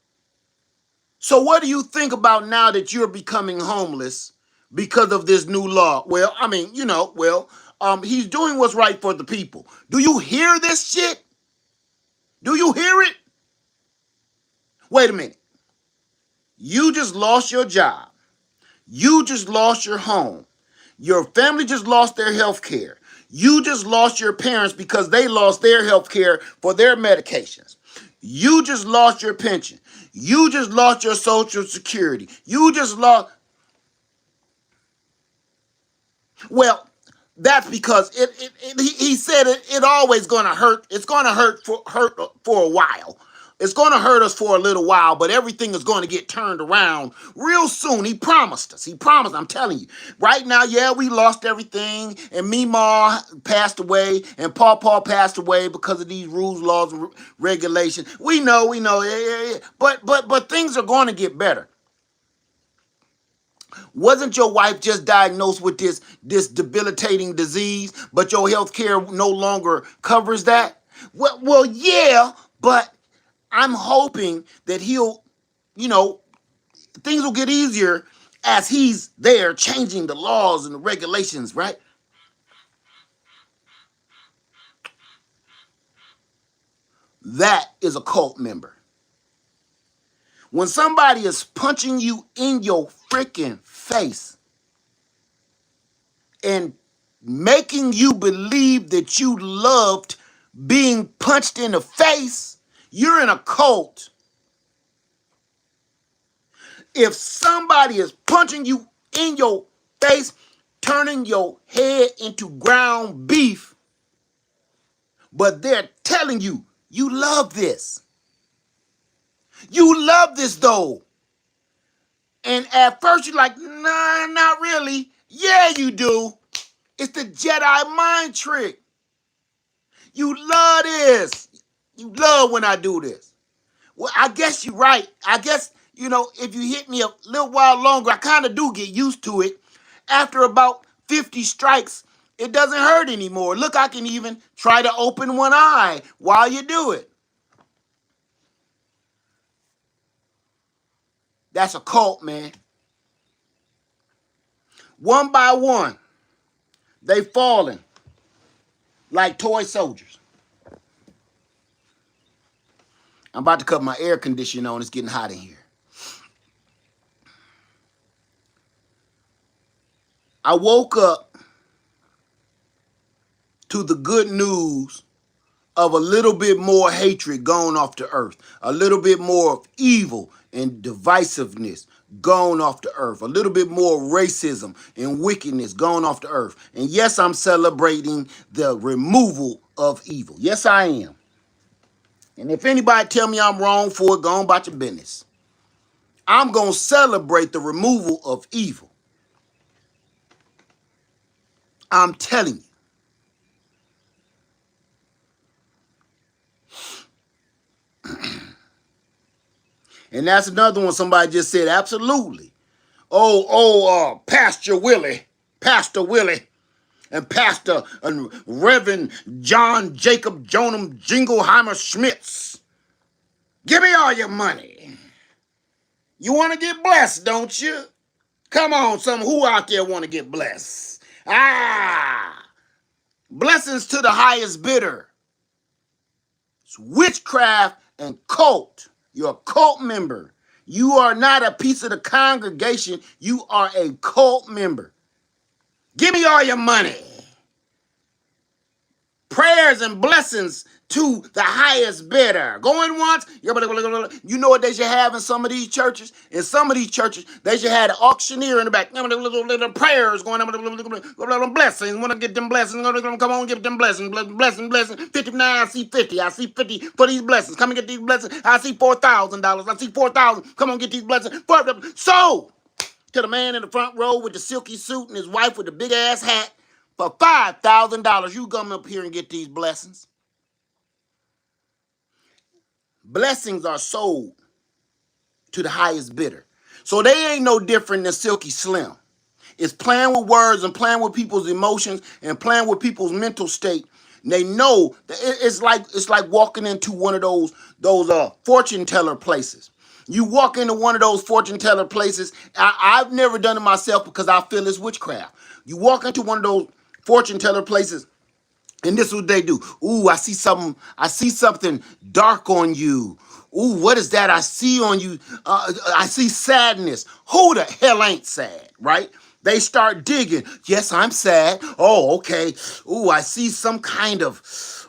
So what do you think about now that you're becoming homeless because of this new law? Well, I mean, he's doing what's right for the people. Do you hear this shit? Do you hear it? Wait a minute. You just lost your job. You just lost your home. Your family just lost their health care. You just lost your parents because they lost their health care for their medications. You just lost your pension. You just lost your social security. You just lost. Well, that's because he said it always gonna hurt. It's gonna hurt for a while. It's gonna hurt us for a little while, but everything is going to get turned around real soon. He promised us. He promised. I'm telling you. Right now, yeah, we lost everything, and Meemaw passed away, and Paw passed away because of these rules, laws, and regulations. We know. Yeah. But things are going to get better. Wasn't your wife just diagnosed with this debilitating disease, but your health care no longer covers that? Well, yeah, but I'm hoping that you know, things will get easier as he's there changing the laws and the regulations, right? That is a cult member. When somebody is punching you in your freaking face and making you believe that you loved being punched in the face, you're in a cult. If somebody is punching you in your face, turning your head into ground beef, but they're telling you, you love this. You love this though. And at first you're like, nah, not really. Yeah, you do. It's the Jedi mind trick. You love this. You love when I do this. Well, I guess you're right. I guess, if you hit me a little while longer, I kind of do get used to it. After about 50 strikes, it doesn't hurt anymore. Look, I can even try to open one eye while you do it. That's a cult, man. One by one, they falling like toy soldiers. I'm about to cut my air conditioning on. It's getting hot in here. I woke up to the good news of a little bit more hatred gone off the earth, a little bit more of evil and divisiveness gone off the earth, a little bit more racism and wickedness gone off the earth. And yes, I'm celebrating the removal of evil. Yes, I am. And if anybody tell me I'm wrong for it, go on about your business. I'm going to celebrate the removal of evil. I'm telling you. And that's another one somebody just said, absolutely. Pastor Willie, and Pastor and Reverend John Jacob Jonam Jingleheimer Schmitz. Give me all your money. You want to get blessed, don't you? Come on, who out there want to get blessed? Blessings to the highest bidder. It's witchcraft and cult. You're a cult member. You are not a piece of the congregation. You are a cult member. Give me all your money. Prayers and blessings to the highest bidder. Going once, you know what they should have in some of these churches? In some of these churches, they should have an auctioneer in the back. Prayers going on, blessings. Want to get them blessings? Come on, give them blessings. Blessing. 59, I see 50. I see 50 for these blessings. Come and get these blessings. I see $4,000. I see 4,000. Come on, get these blessings. So, to the man in the front row with the silky suit and his wife with the big ass hat, for $5,000, you come up here and get these blessings. Blessings are sold to the highest bidder. So they ain't no different than Silky Slim. It's playing with words and playing with people's emotions and playing with people's mental state. And they know that it's like walking into one of those fortune teller places. You walk into one of those fortune teller places. I've never done it myself because I feel it's witchcraft. You walk into one of those fortune teller places, and this is what they do. Ooh, I see something dark on you. Ooh, what is that I see on you? I see sadness. Who the hell ain't sad, right? They start digging. Yes, I'm sad. Oh, okay. Ooh, I see some kind of,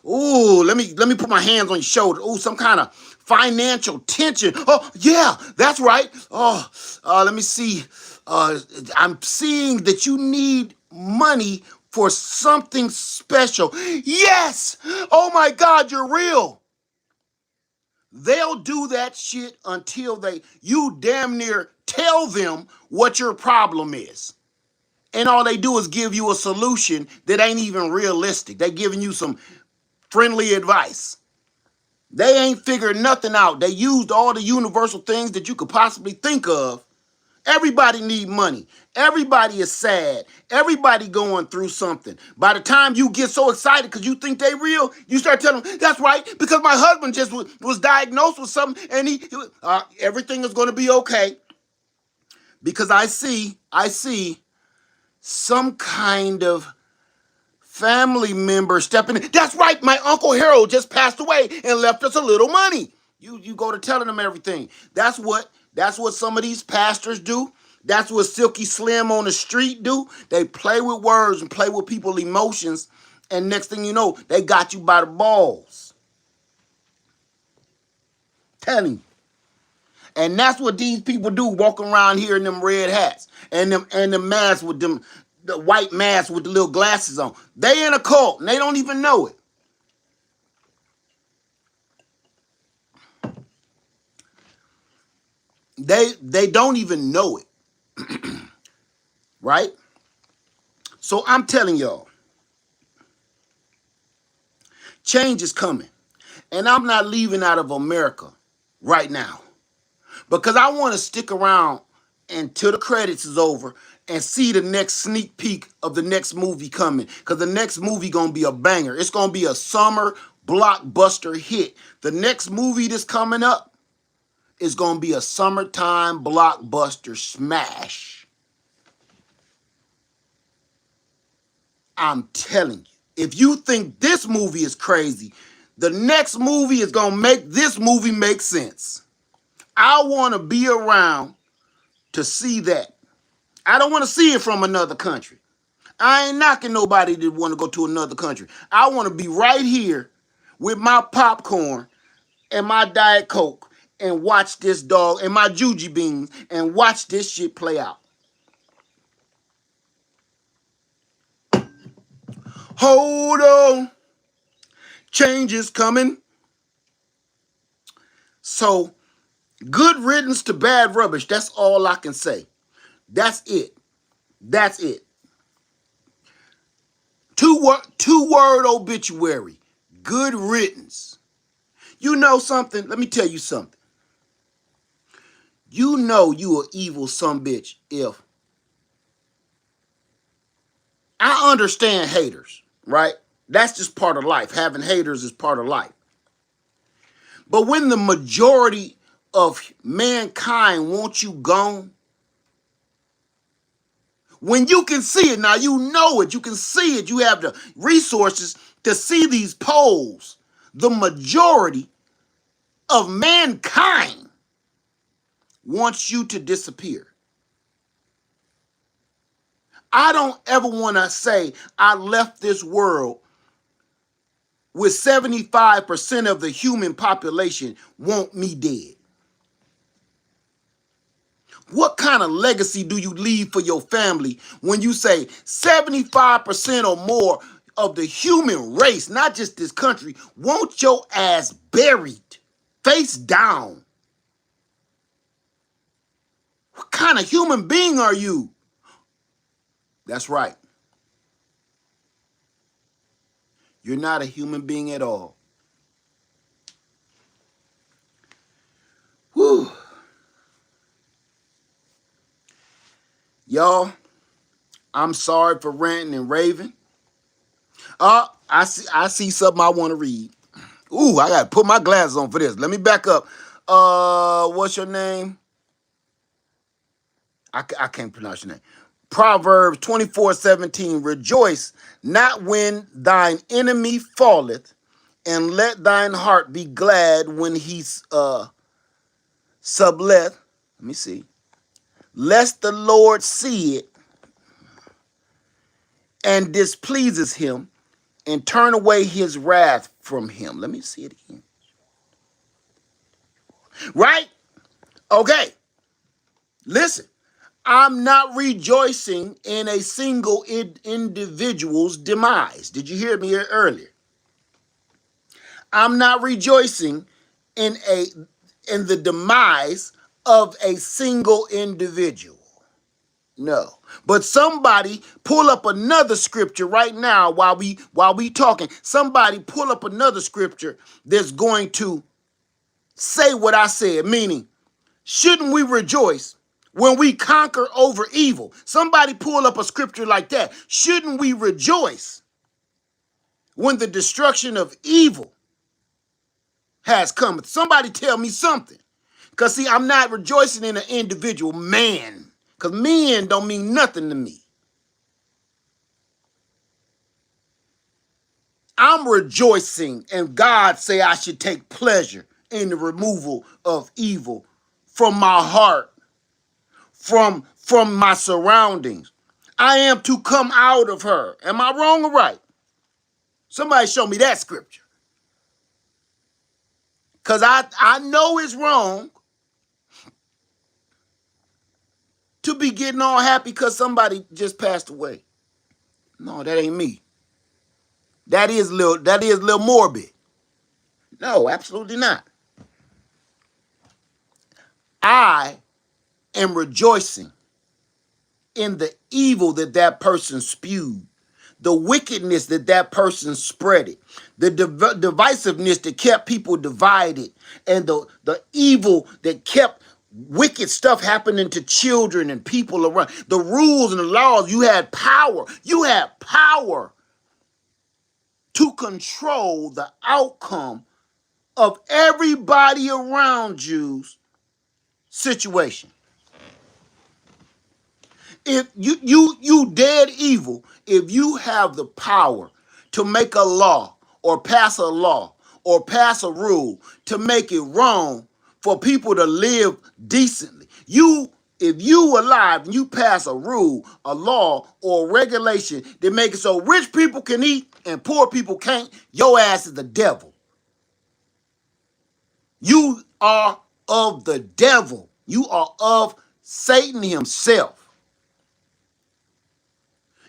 ooh, let me put my hands on your shoulder. Ooh, some kind of financial tension. Oh, yeah, that's right. Oh, let me see. I'm seeing that you need money for something special. Yes! Oh my God, you're real. They'll do that shit until you damn near tell them what your problem is. And all they do is give you a solution that ain't even realistic. They giving you some friendly advice. They ain't figured nothing out. They used all the universal things that you could possibly think of. Everybody need money. Everybody is sad. Everybody going through something. By the time you get so excited because you think they real, you start telling them, that's right, because my husband just was diagnosed with something and everything is going to be okay. Because I see some kind of family member stepping in. That's right, my Uncle Harold just passed away and left us a little money. You go to telling them everything. That's what some of these pastors do. That's what Silky Slim on the street do. They play with words and play with people's emotions, and next thing you know, they got you by the balls. Telling you. And that's what these people do, walking around here in them red hats and the masks with them, the white masks with the little glasses on. They in a cult and they don't even know it. They don't even know it. Right? So I'm telling y'all, change is coming. And I'm not leaving out of America right now. Because I want to stick around until the credits is over and see the next sneak peek of the next movie coming. Because the next movie going to be a banger. It's going to be a summer blockbuster hit. The next movie that's coming up is going to be a summertime blockbuster smash. I'm telling you. If you think this movie is crazy, the next movie is going to make this movie make sense. I want to be around to see that. I don't want to see it from another country. I ain't knocking nobody that want to go to another country. I want to be right here with my popcorn and my Diet Coke and watch this dog and my Juji beans and watch this shit play out. Hold on. Change is coming. So, good riddance to bad rubbish. That's all I can say. That's it. That's it. Two-word obituary. Good riddance. You know something? Let me tell you something. You know you an evil sumbitch if... I understand haters, right? That's just part of life. Having haters is part of life. But when the majority of mankind wants you gone, when you can see it, now you know it, you can see it, you have the resources to see these polls, the majority of mankind wants you to disappear. I don't ever want to say I left this world with 75% of the human population want me dead? What kind of legacy do you leave for your family when you say 75% or more of the human race, not just this country, want your ass buried, face down? What kind of human being are you? That's right. You're not a human being at all. Whew. Y'all, I'm sorry for ranting and raving. I see something I want to read. Ooh, I gotta put my glasses on for this. Let me back up. What's your name? I can't pronounce your name. Proverbs 24:17. Rejoice not when thine enemy falleth, and let thine heart be glad when he subleth. Let me see. Lest the Lord see it and displeases him, and turn away his wrath from him. Let me see it again. Right? Okay. Listen. I'm not rejoicing in a single individual's demise. Did you hear me earlier? I'm not rejoicing in the demise of a single individual. No. But somebody pull up another scripture right now while we talking. Somebody pull up another scripture that's going to say what I said, meaning, shouldn't we rejoice when we conquer over evil? Somebody pull up a scripture like that. Shouldn't we rejoice when the destruction of evil has come? Somebody tell me something. Because, see, I'm not rejoicing in an individual man. Because men don't mean nothing to me. I'm rejoicing, and God say I should take pleasure in the removal of evil from my heart, from my surroundings. I am to come out of her. Am I wrong or right? Somebody show me that scripture. Because I know it's wrong to be getting all happy because somebody just passed away. No, that ain't me. That is little morbid. No, absolutely not. I am rejoicing in the evil that person spewed, the wickedness that person spread it, the divisiveness that kept people divided, and the evil that kept wicked stuff happening to children and people around. The rules and the laws, you had power. You had power to control the outcome of everybody around you's situation. If you dead evil, if you have the power to make a law or pass a rule to make it wrong for people to live decently, if you alive and you pass a rule, a law, or a regulation that make it so rich people can eat and poor people can't, your ass is the devil. You are of the devil. You are of Satan himself.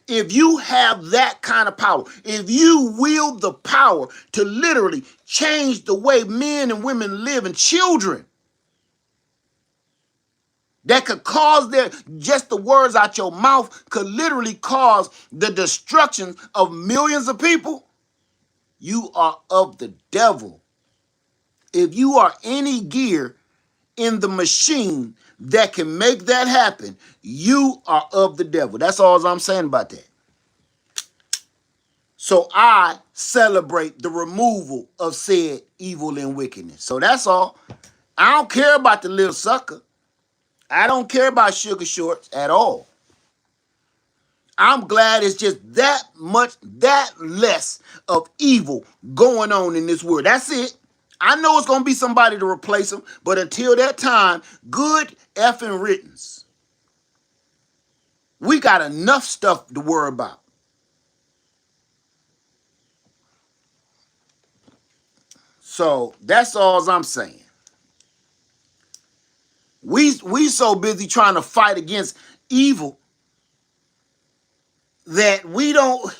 If you have that kind of power, if you wield the power to literally change the way men and women live, and children that could cause just the words out your mouth could literally cause the destruction of millions of people, you are of the devil. If you are any gear in the machine that can make that happen, you are of the devil. That's all I'm saying about that. So I celebrate the removal of said evil and wickedness. So that's all. I don't care about the little sucker. I don't care about sugar shorts at all. I'm glad it's just that less of evil going on in this world. That's it. I know it's going to be somebody to replace them, but until that time, good effing riddance. We got enough stuff to worry about. So that's all I'm saying. We so busy trying to fight against evil that we don't.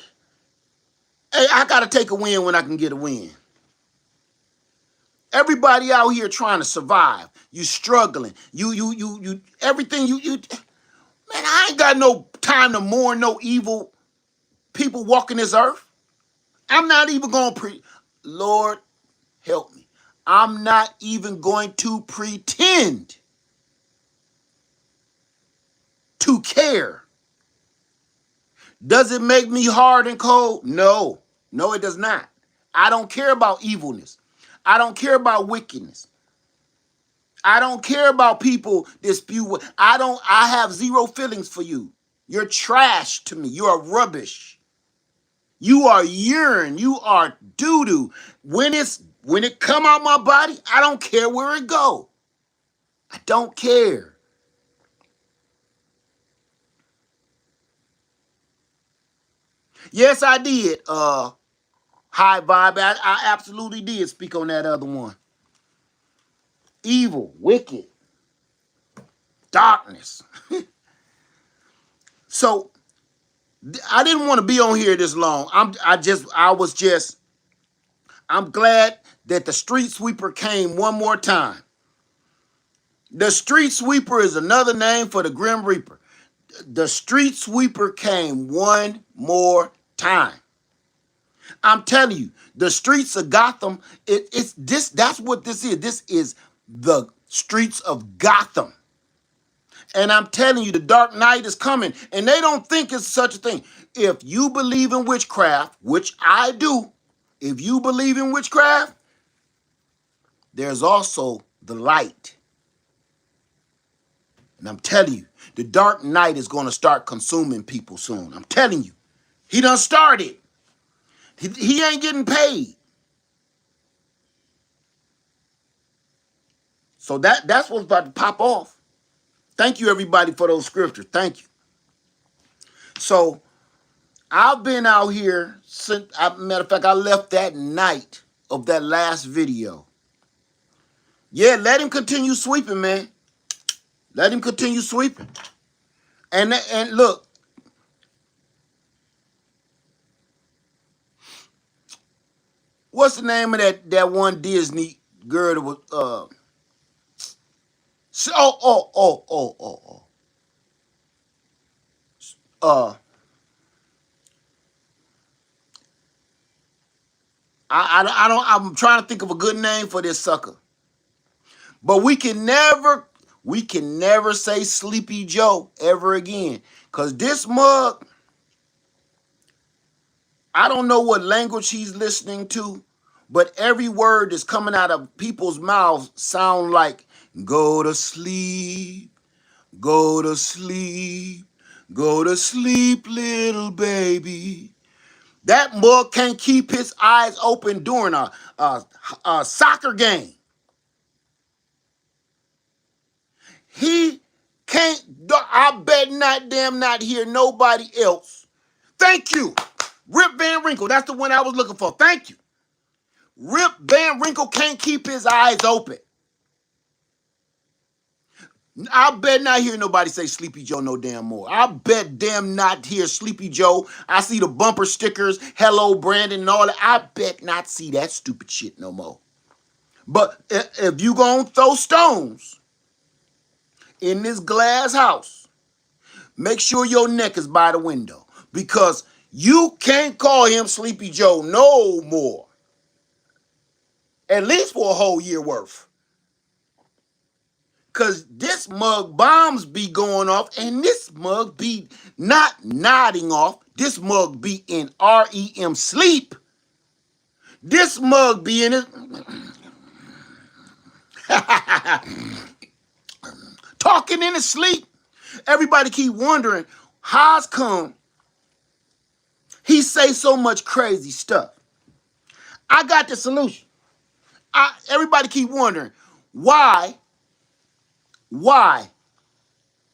Hey, I gotta take a win when I can get a win. Everybody out here trying to survive. You struggling. You everything you man, I ain't got no time to mourn no evil people walking this earth. I'm not even gonna Lord help me. I'm not even going to pretend to care. Does it make me hard and cold? No. No, it does not. I don't care about evilness. I don't care about wickedness. I don't care about people dispute. I have zero feelings for you. You're trash to me. You are rubbish. You are urine. You are doo-doo. When it come out my body, I don't care where it go. I don't care. Yes, I did. High vibe. I absolutely did speak on that other one. Evil, wicked, darkness. So I didn't want to be on here this long. I'm glad that the street sweeper came one more time. The street sweeper is another name for the Grim Reaper. The street sweeper came one more time. I'm telling you, the streets of Gotham, it's this, that's what this is. This is the streets of Gotham. And I'm telling you, the Dark Knight is coming. And they don't think it's such a thing. If you believe in witchcraft, which I do, if you believe in witchcraft, there's also the light. And I'm telling you, the Dark Knight is going to start consuming people soon. I'm telling you. He done started. He ain't getting paid. So that's what's about to pop off. Thank you, everybody, for those scriptures. Thank you. So I've been out here since, matter of fact, I left that night of that last video. Yeah, let him continue sweeping, man. Let him continue sweeping. And look, what's the name of that one Disney girl that was uh I don't, I'm trying to think of a good name for this sucker. But we can never say Sleepy Joe ever again. Cause this mug, I don't know what language he's listening to, but every word that's coming out of people's mouths sound like go to sleep, go to sleep, go to sleep, little baby. That mug can't keep his eyes open during a soccer game. He can't, I bet not hear nobody else. Thank you. Rip Van Winkle, that's the one I was looking for. Thank you. Rip Van Winkle can't keep his eyes open. I bet not hear nobody say Sleepy Joe no damn more. I bet damn not hear Sleepy Joe. I see the bumper stickers, hello Brandon and all that. I bet not see that stupid shit no more. But if you gonna throw stones in this glass house, make sure your neck is by the window. Because you can't call him Sleepy Joe no more. At least for a whole year worth. Because this mug bombs be going off and this mug be not nodding off. This mug be in REM sleep. This mug be in it. Talking in his sleep. Everybody keep wondering, how's come he say so much crazy stuff? I got the solution. Everybody keep wondering, why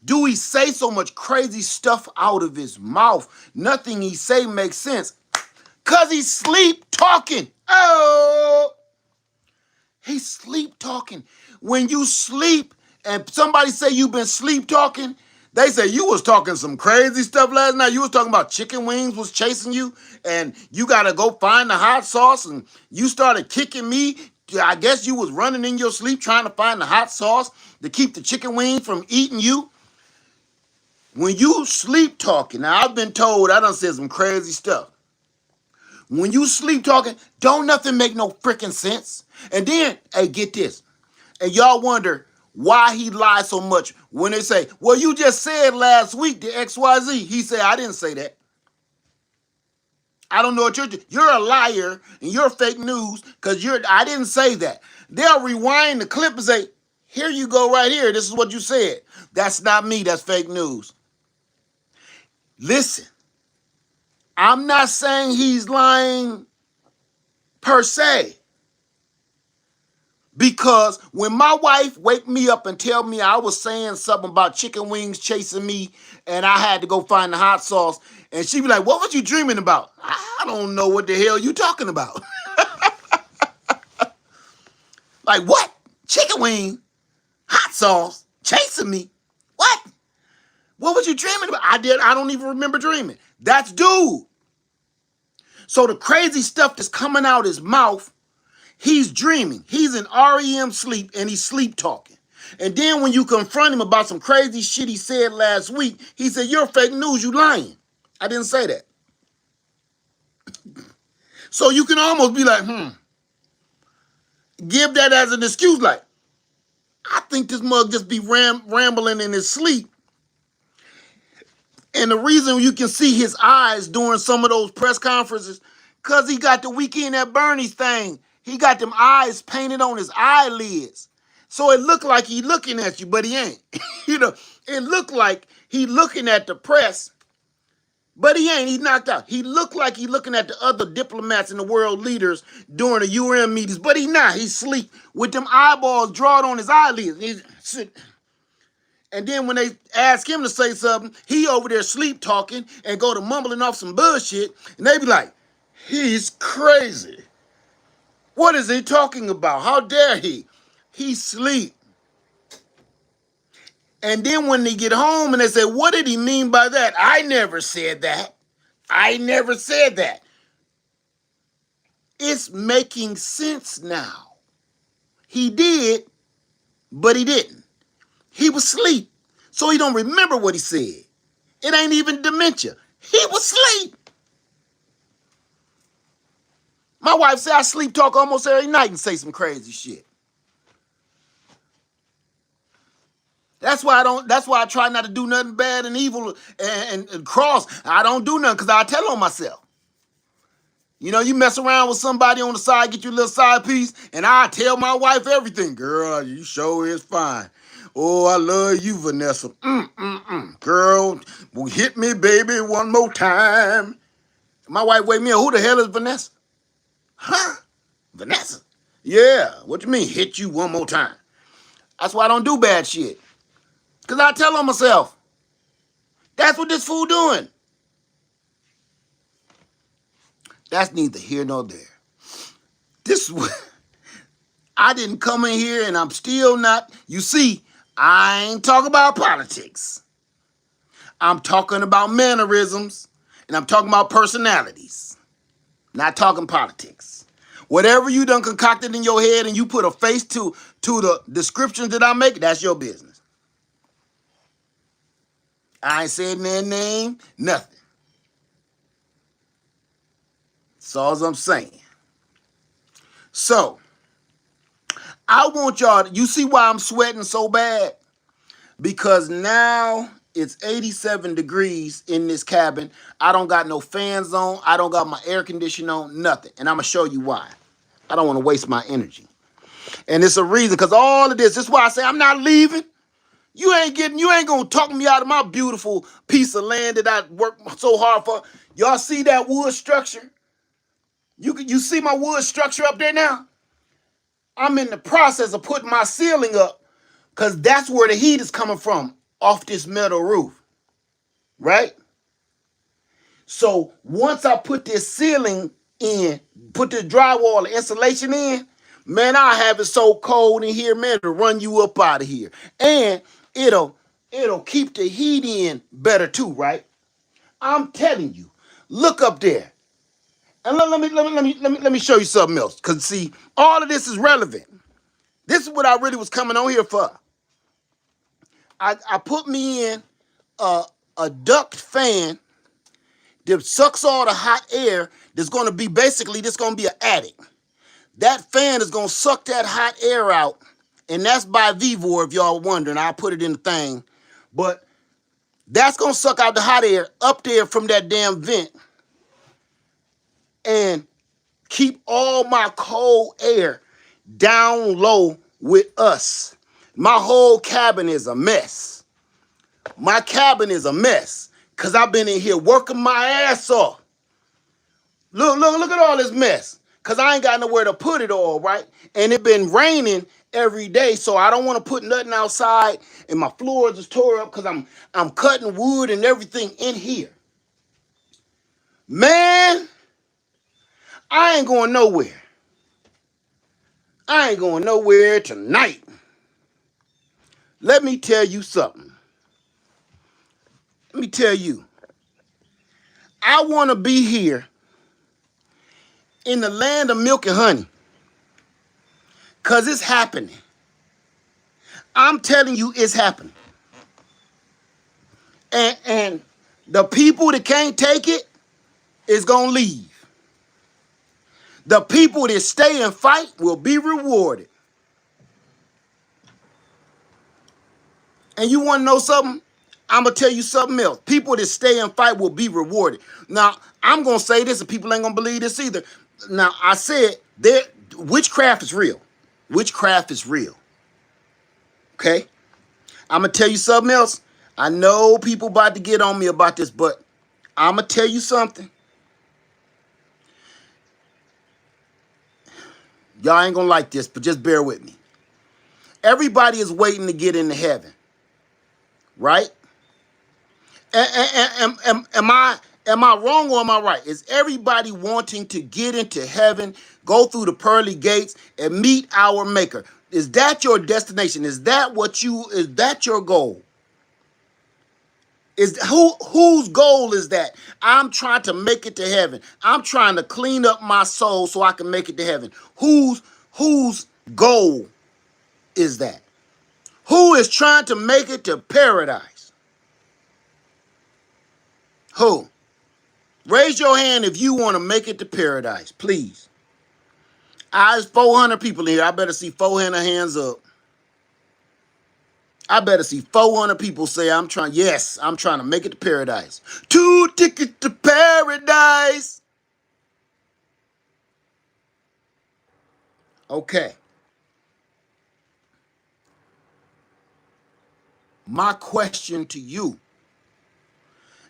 do he say so much crazy stuff out of his mouth? Nothing he say makes sense. Because he's sleep talking. Oh, He's sleep talking. When you sleep and somebody say you've been sleep talking, they say you was talking some crazy stuff last night. You was talking about chicken wings was chasing you and you got to go find the hot sauce and you started kicking me. I guess you was running in your sleep trying to find the hot sauce to keep the chicken wings from eating you. When you sleep talking, now I've been told I done said some crazy stuff. When you sleep talking, don't nothing make no freaking sense. And then, hey, get this. And y'all wonder why he lies so much when they say, well, you just said last week the XYZ. He said, I didn't say that. I don't know what you're a liar and you're fake news because I didn't say that. They'll rewind the clip and say, here you go right here. This is what you said. That's not me. That's fake news. Listen, I'm not saying he's lying per se. Because when my wife wake me up and tell me I was saying something about chicken wings chasing me and I had to go find the hot sauce, and she be like, what was you dreaming about? I don't know what the hell you talking about. Like, what? Chicken wing, hot sauce, chasing me? What? What was you dreaming about? I don't even remember dreaming. That's dude. So the crazy stuff that's coming out his mouth, he's dreaming. He's in REM sleep and he's sleep talking. And then when you confront him about some crazy shit he said last week, he said, you're fake news, you lying. I didn't say that. So you can almost be like, give that as an excuse, like, I think this mug just be rambling in his sleep. And the reason you can see his eyes during some of those press conferences, because he got the Weekend at Bernie's thing. He got them eyes painted on his eyelids. So it looked like he looking at you, but he ain't. It looked like he looking at the press, but he ain't. He knocked out. He looked like he looking at the other diplomats and the world leaders during the UN meetings, but he not. He sleep with them eyeballs drawn on his eyelids. And then when they ask him to say something, he over there sleep talking and go to mumbling off some bullshit, and they be like, he's crazy. What is he talking about? How dare he? He sleep. And then when they get home and they say, what did he mean by that? I never said that. I never said that. It's making sense now. He did, but he didn't. He was asleep, so he don't remember what he said. It ain't even dementia. He was asleep. My wife said I sleep talk almost every night and say some crazy shit. That's why I try not to do nothing bad and evil and cross. I don't do nothing because I tell on myself. You mess around with somebody on the side, get you a little side piece, and I tell my wife everything. Girl, you sure is fine. Oh, I love you, Vanessa. Girl, hit me, baby, one more time. My wife wake me up. Who the hell is Vanessa? Huh? Vanessa? Yeah, what you mean, hit you one more time? That's why I don't do bad shit. Because I tell on myself. That's what this fool doing. That's neither here nor there. This I didn't come in here and I'm still not. You see, I ain't talking about politics. I'm talking about mannerisms and I'm talking about personalities. Not talking politics. Whatever you done concocted in your head and you put a face to the descriptions that I make, that's your business. I ain't said their name, nothing. That's all I'm saying. So, I want y'all, you see why I'm sweating so bad? Because now it's 87 degrees in this cabin. I don't got no fans on. I don't got my air conditioning on, nothing. And I'm going to show you why. I don't want to waste my energy. And it's a reason, because all of this is why I say I'm not leaving. You ain't going to talk me out of my beautiful piece of land that I worked so hard for. Y'all see that wood structure? You see my wood structure up there now? I'm in the process of putting my ceiling up because that's where the heat is coming from, off this metal roof, right? So once I put this ceiling in, put the drywall, the insulation in, Man, I have it so cold in here, man, to run you up out of here. And it'll keep the heat in better too, right? I'm telling you. Look up there. And let me show you something else. Cause see, all of this is relevant. This is what I really was coming on here for. I put me in a duct fan that sucks all the hot air. That's gonna be basically this gonna be an attic. That fan is gonna suck that hot air out, and that's by Vevor. If y'all wondering, I put it in the thing, but that's gonna suck out the hot air up there from that damn vent, and keep all my cold air down low with us. My whole cabin is a mess. My cabin is a mess because I've been in here working my ass off. Look at all this mess. Because I ain't got nowhere to put it all, right? And it been raining every day, so I don't want to put nothing outside. And my floors is tore up because I'm cutting wood and everything in here. Man, I ain't going nowhere. I ain't going nowhere tonight. Let me tell you something. Let me tell you. I want to be here in the land of milk and honey. Because it's happening. I'm telling you, it's happening. And the people that can't take it is going to leave. The people that stay and fight will be rewarded. And you want to know something? I'm going to tell you something else. People that stay and fight will be rewarded. Now, I'm going to say this, and people ain't going to believe this either. Now, I said, witchcraft is real. Witchcraft is real. Okay? I'm going to tell you something else. I know people about to get on me about this, but I'm going to tell you something. Y'all ain't going to like this, but just bear with me. Everybody is waiting to get into heaven. Right? Am I wrong or am I right? Is everybody wanting to get into heaven, go through the pearly gates, and meet our Maker? Is that your destination? Is that your goal? Whose goal is that? I'm trying to make it to heaven. I'm trying to clean up my soul so I can make it to heaven. Whose goal is that? Who is trying to make it to paradise? Who? Raise your hand if you want to make it to paradise, please. There's 400 people here. I better see 400 hands up. I better see 400 people say, I'm trying to make it to paradise. 2 tickets to paradise. Okay. My question to you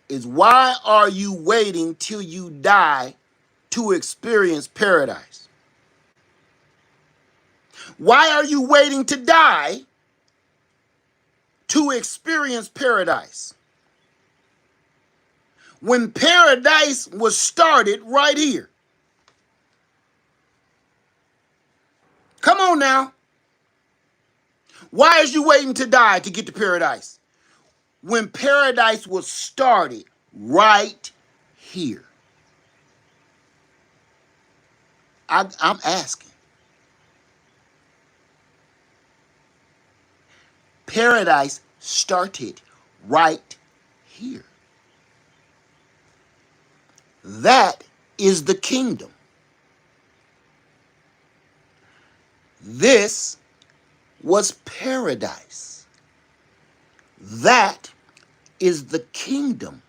is, why are you waiting till you die to experience paradise? Why are you waiting to die to experience paradise? When paradise was started right here. Come on now. Why is you waiting to die to get to paradise? When paradise was started right here. I'm asking. Paradise started right here. That is the kingdom. This was paradise. That is the kingdom.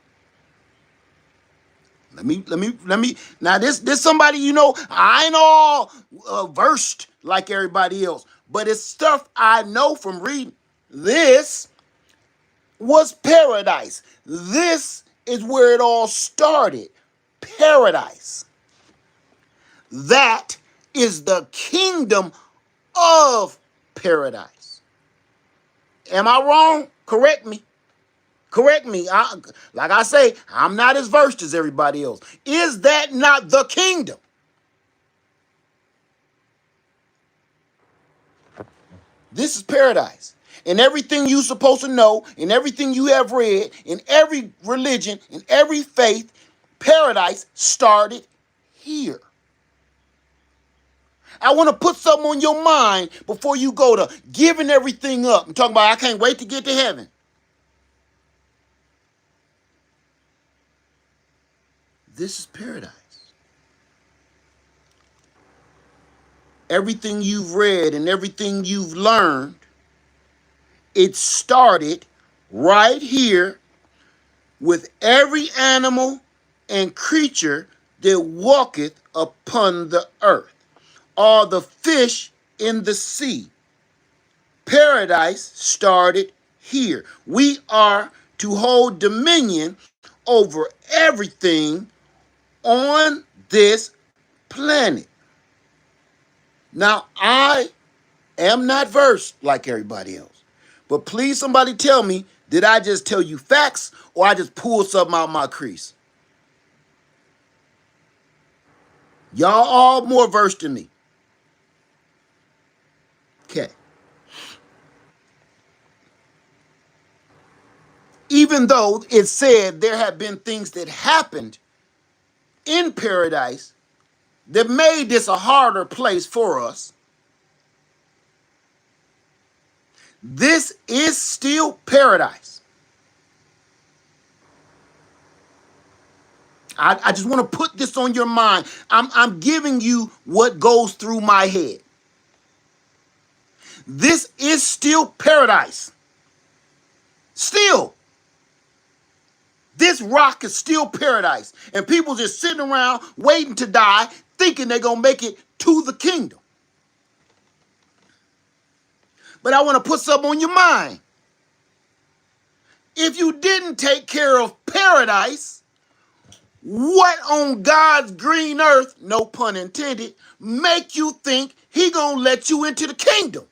Let me. Now this somebody, I ain't all versed like everybody else, but it's stuff I know from reading. This was paradise. This is where it all started. Paradise. That is the kingdom of paradise. Am I wrong? Correct me. Correct me. Like I say, I'm not as versed as everybody else. Is that not the kingdom? This is paradise. And everything you're supposed to know, and everything you have read, in every religion, in every faith, paradise started here. I want to put something on your mind before you go to giving everything up and talking about, I can't wait to get to heaven. This is paradise. Everything you've read and everything you've learned, it started right here with every animal and creature that walketh upon the earth, all the fish in the sea. Paradise started here. We are to hold dominion over everything on this planet. Now, I am not versed like everybody else, but please somebody tell me, did I just tell you facts or I just pulled something out my crease? Y'all all more versed than me. Okay. Even though it said there have been things that happened in paradise that made this a harder place for us, this is still paradise. I just want to put this on your mind. I'm giving you what goes through my head. This is still paradise. Still. This rock is still paradise. And people just sitting around waiting to die, thinking they're going to make it to the kingdom. But I want to put something on your mind. If you didn't take care of paradise, what on God's green earth, no pun intended, make you think he gonna let you into the kingdom?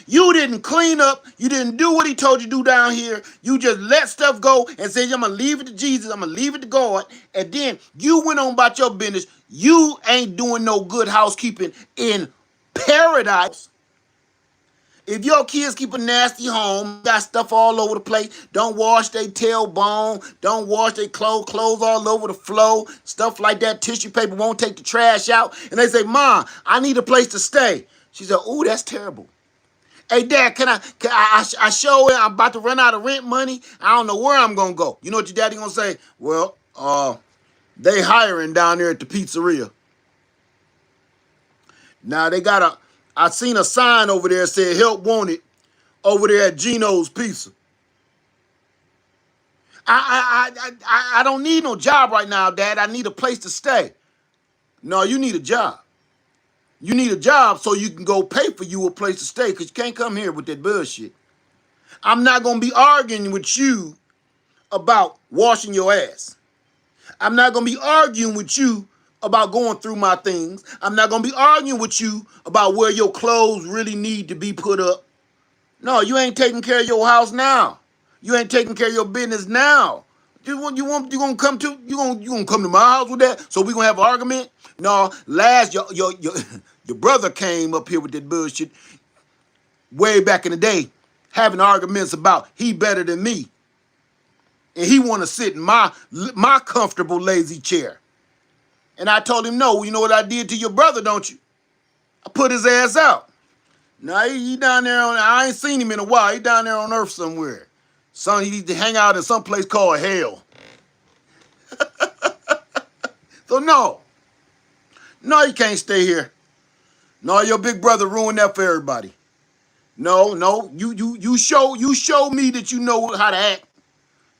You didn't clean up. You didn't do what he told you to do down here. You just let stuff go and said, I'm going to leave it to Jesus. I'm going to leave it to God. And then you went on about your business. You ain't doing no good housekeeping in paradise. If your kids keep a nasty home, got stuff all over the place, don't wash their tailbone, don't wash their clothes all over the floor, stuff like that, tissue paper won't take the trash out, and they say, Mom, I need a place to stay. She said, ooh, that's terrible. Hey, Dad, I show it, I'm about to run out of rent money, I don't know where I'm going to go. You know what your daddy going to say? Well, they hiring down there at the pizzeria. Now, I seen a sign over there that said, help wanted, over there at Gino's Pizza. I don't need no job right now, Dad. I need a place to stay. No, you need a job. You need a job so you can go pay for you a place to stay, because you can't come here with that bullshit. I'm not going to be arguing with you about washing your ass. I'm not going to be arguing with you about going through my things. I'm not going to be arguing with you about where your clothes really need to be put up. No, you ain't taking care of your house now. You ain't taking care of your business now. You gonna come to my house with that? So we gonna have an argument? No, your brother came up here with that bullshit way back in the day, having arguments about he better than me, and he want to sit in my comfortable lazy chair. And I told him, no. You know what I did to your brother, don't you? I put his ass out. Now he down there I ain't seen him in a while. He down there on earth somewhere. Son, he needs to hang out in some place called hell. So no, you can't stay here. No, your big brother ruined that for everybody. No, you show me that you know how to act.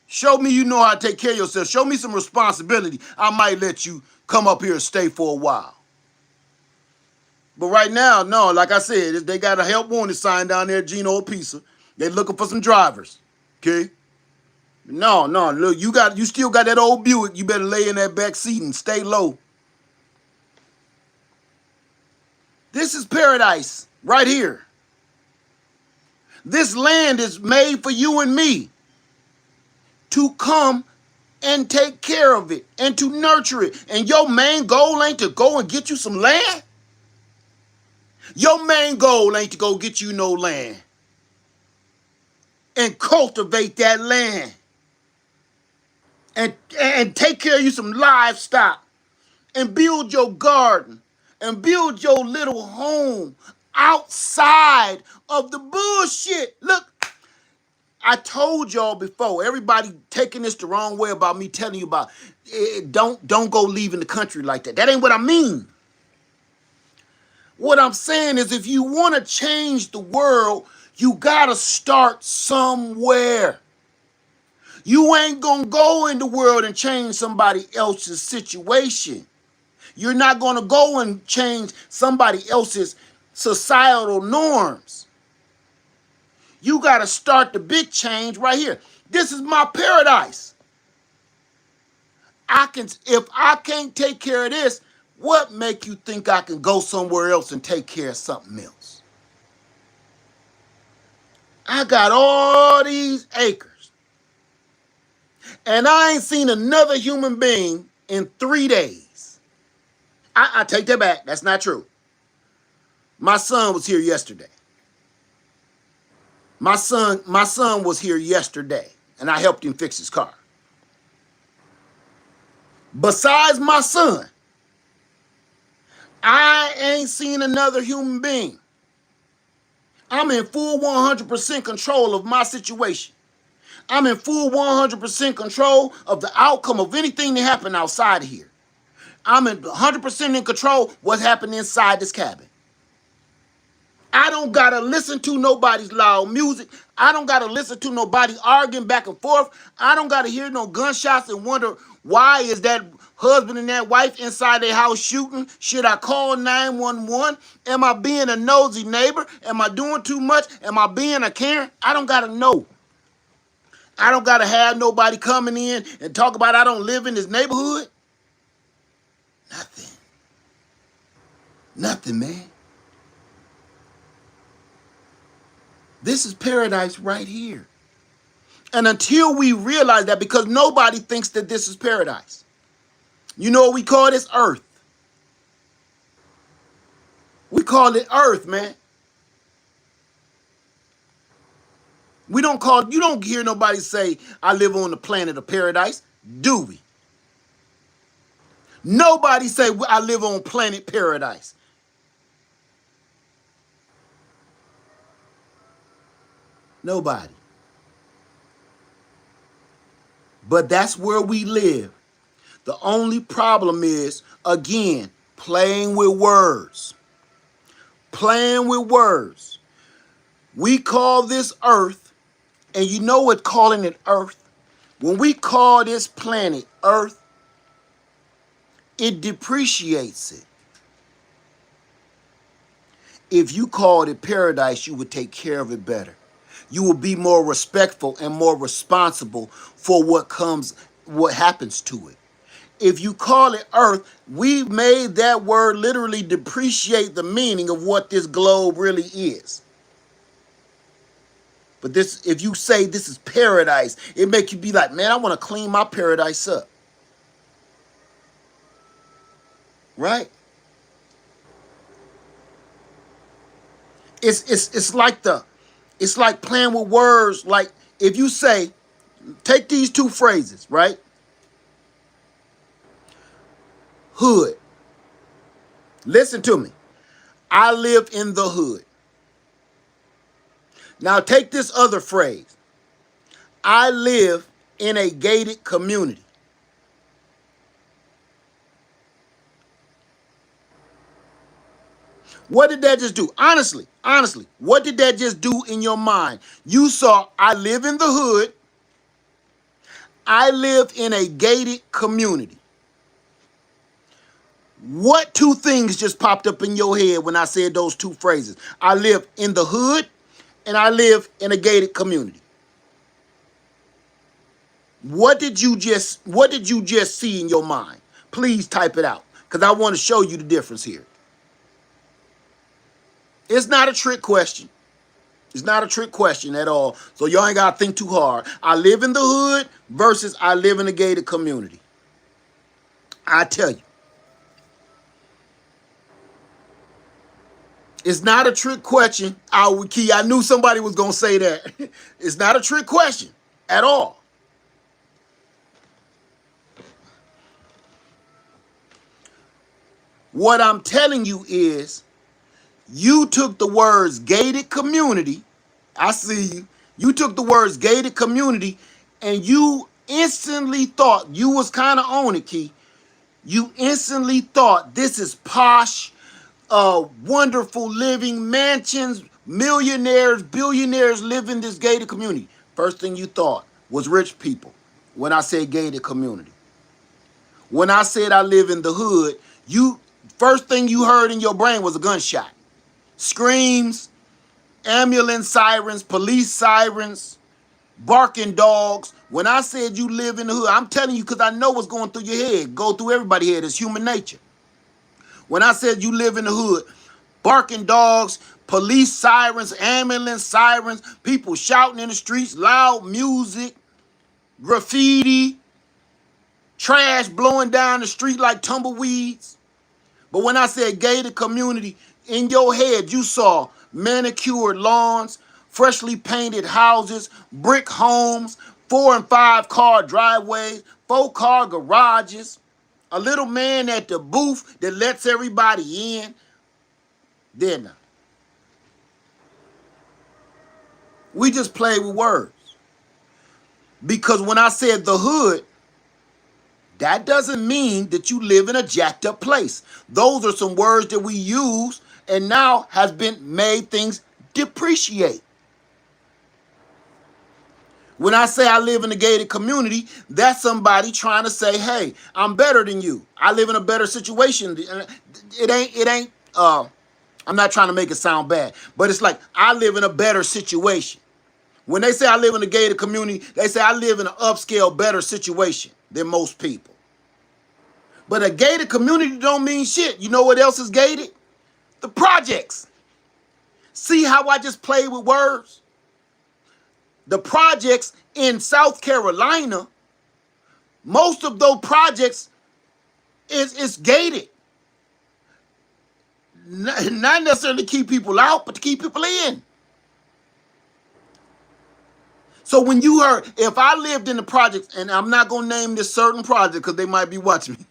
Show me you know how to take care of yourself. Show me some responsibility. I might let you come up here and stay for a while. But right now, no, like I said, they got a help wanted sign down there at Gino Pizza. They looking for some drivers. Okay? No, look, you still got that old Buick. You better lay in that back seat and stay low. This is paradise right here. This land is made for you and me to come and take care of it and to nurture it. And your main goal ain't to go and get you some land. Your main goal ain't to go get you no land and cultivate that land and take care of you some livestock and build your garden and build your little home outside of the bullshit. Look, I told y'all before, everybody taking this the wrong way about me telling you about don't go leaving the country like that. That ain't what I mean. What I'm saying is if you want to change the world, you got to start somewhere. You ain't going to go in the world and change somebody else's situation. You're not going to go and change somebody else's societal norms. You got to start the big change right here. This is my paradise. If I can't take care of this, what make you think I can go somewhere else and take care of something else? I got all these acres, and I ain't seen another human being in 3 days. I take that back. That's not true. My son was here yesterday. My son was here yesterday, and I helped him fix his car. Besides my son, I ain't seen another human being. I'm in full 100% control of my situation. I'm in full 100% control of the outcome of anything that happened outside of here. I'm in 100% in control what's happening inside this cabin. I don't gotta listen to nobody's loud music. I don't gotta listen to nobody arguing back and forth. I don't gotta hear no gunshots and wonder why is that husband and that wife inside their house shooting. Should I call 911? Am I being a nosy neighbor? Am I doing too much? Am I being a Karen? I don't gotta know. I don't gotta have nobody coming in and talk about I don't live in this neighborhood. Nothing. Nothing, man. This is paradise right here. And until we realize that, because nobody thinks that this is paradise. You know what we call this? Earth. We call it Earth, man. You don't hear nobody say, I live on the planet of paradise, do we? Nobody say, I live on planet paradise. Nobody. But that's where we live. The only problem is, again, playing with words. Playing with words. We call this Earth, and you know what calling it Earth? When we call this planet Earth, it depreciates it. If you called it paradise, you would take care of it better. You will be more respectful and more responsible for what happens to it. If you call it Earth, we've made that word literally depreciate the meaning of what this globe really is. But if you say this is paradise, it makes you be like, man, I want to clean my paradise up. Right? It's like playing with words. Like if you say, take these two phrases, right? Hood. Listen to me. I live in the hood. Now take this other phrase. I live in a gated community. What did that just do? Honestly, what did that just do in your mind? You saw, I live in the hood. I live in a gated community. What two things just popped up in your head when I said those two phrases? I live in the hood and I live in a gated community. What did you just see in your mind? Please type it out because I want to show you the difference here. It's not a trick question. It's not a trick question at all. So y'all ain't got to think too hard. I live in the hood versus I live in a gated community. I tell you. It's not a trick question. Key, I knew somebody was going to say that. It's not a trick question at all. What I'm telling you is you took the words gated community. I see you. You took the words gated community and you instantly thought, you was kind of on it, Key. You instantly thought this is posh, wonderful living, mansions, millionaires, billionaires live in this gated community. First thing you thought was rich people when I said gated community. When I said I live in the hood, you first thing you heard in your brain was a gunshot. Screams, ambulance sirens, police sirens, barking dogs. When I said you live in the hood, I'm telling you because I know what's going through your head. Go through everybody's head. It's human nature. When I said you live in the hood, barking dogs, police sirens, ambulance sirens, people shouting in the streets, loud music, graffiti, trash blowing down the street like tumbleweeds. But when I said gated community, in your head you saw manicured lawns, freshly painted houses, brick homes, 4 and 5 car driveways, 4-car garages, a little man at the booth that lets everybody in. Then we just played with words. Because when I said the hood, that doesn't mean that you live in a jacked up place. Those are some words that we use and now has been made things depreciate. When I say I live in a gated community, that's somebody trying to say, hey, I'm better than you. I live in a better situation. I'm not trying to make it sound bad, but it's like I live in a better situation. When they say I live in a gated community, they say I live in an upscale, better situation than most people. But a gated community don't mean shit. You know what else is gated? The projects. See how I just played with words? The projects in South Carolina, most of those projects is gated. Not necessarily to keep people out, but to keep people in. So when you heard, if I lived in the projects, and I'm not going to name this certain project because they might be watching me,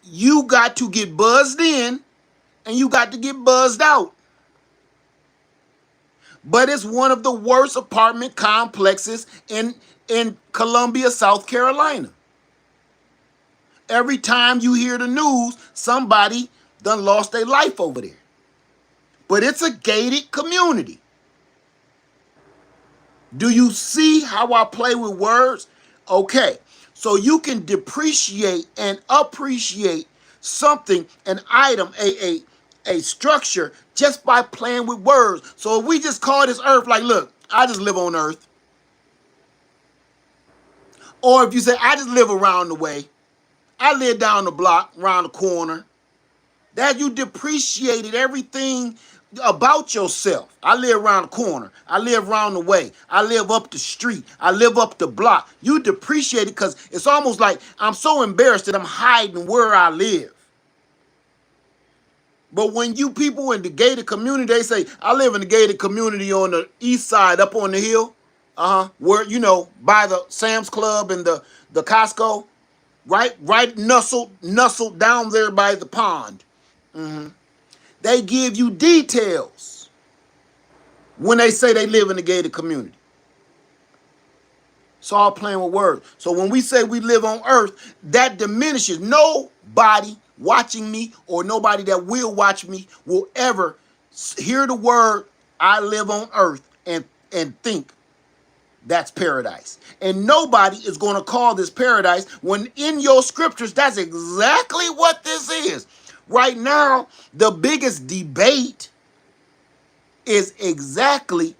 you got to get buzzed in and you got to get buzzed out. But it's one of the worst apartment complexes in Columbia, South Carolina. Every time you hear the news, somebody done lost their life over there. But it's a gated community. Do you see how I play with words? Okay, so you can depreciate and appreciate something, an item, a structure, just by playing with words. So if we just call this earth, like, look, I just live on earth. Or if you say, I just live around the way, I live down the block, around the corner, that you depreciated everything about yourself. I live around the corner. I live around the way. I live up the street. I live up the block. You depreciate it because it's almost like I'm so embarrassed that I'm hiding where I live. But when you people in the gated community, they say, I live in the gated community on the east side, up on the hill, where, you know, by the Sam's Club and the Costco, right nestled down there by the pond. They give you details when they say they live in a gated community. It's all playing with words. So when we say we live on earth, that diminishes. Nobody watching me or nobody that will watch me will ever hear the word I live on earth and think that's paradise. And nobody is going to call this paradise when in your scriptures, that's exactly what this is. Right now, the biggest debate is exactly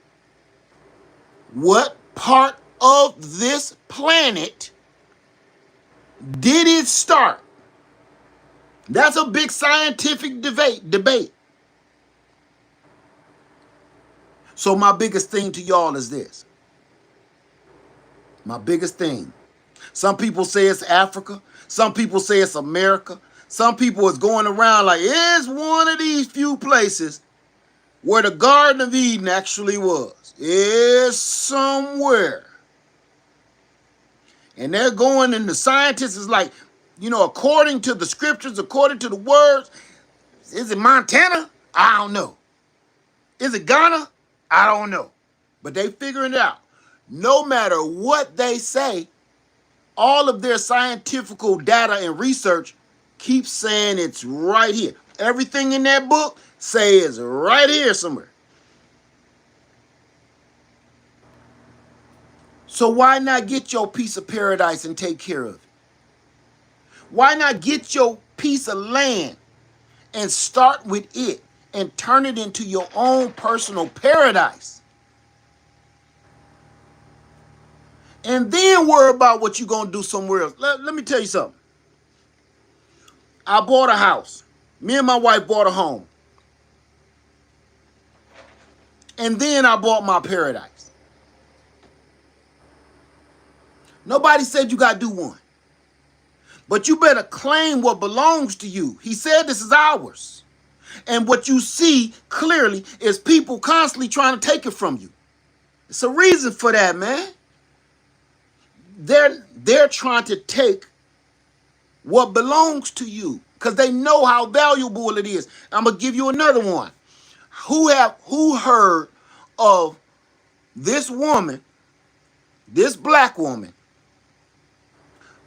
what part of this planet did it start. That's a big scientific debate. So my biggest thing to y'all is this. My biggest thing. Some people say it's Africa. Some people say it's America. Some people was going around like, it's one of these few places where the Garden of Eden actually was. It's somewhere. And they're going, and the scientists is like, according to the scriptures, according to the words, is it Montana? I don't know. Is it Ghana? I don't know. But they figuring it out. No matter what they say, all of their scientific data and research keeps saying it's right here. Everything in that book say it's right here somewhere. So why not get your piece of paradise and take care of it? Why not get your piece of land and start with it and turn it into your own personal paradise? And then worry about what you're going to do somewhere else. Let me tell you something. I bought a house. Me and my wife bought a home. And then I bought my paradise. Nobody said you got to do one. But you better claim what belongs to you. He said this is ours. And what you see clearly is people constantly trying to take it from you. It's a reason for that, man. They're trying to take what belongs to you because they know how valuable it is. I'm gonna give you another one. Who heard of this woman, this black woman,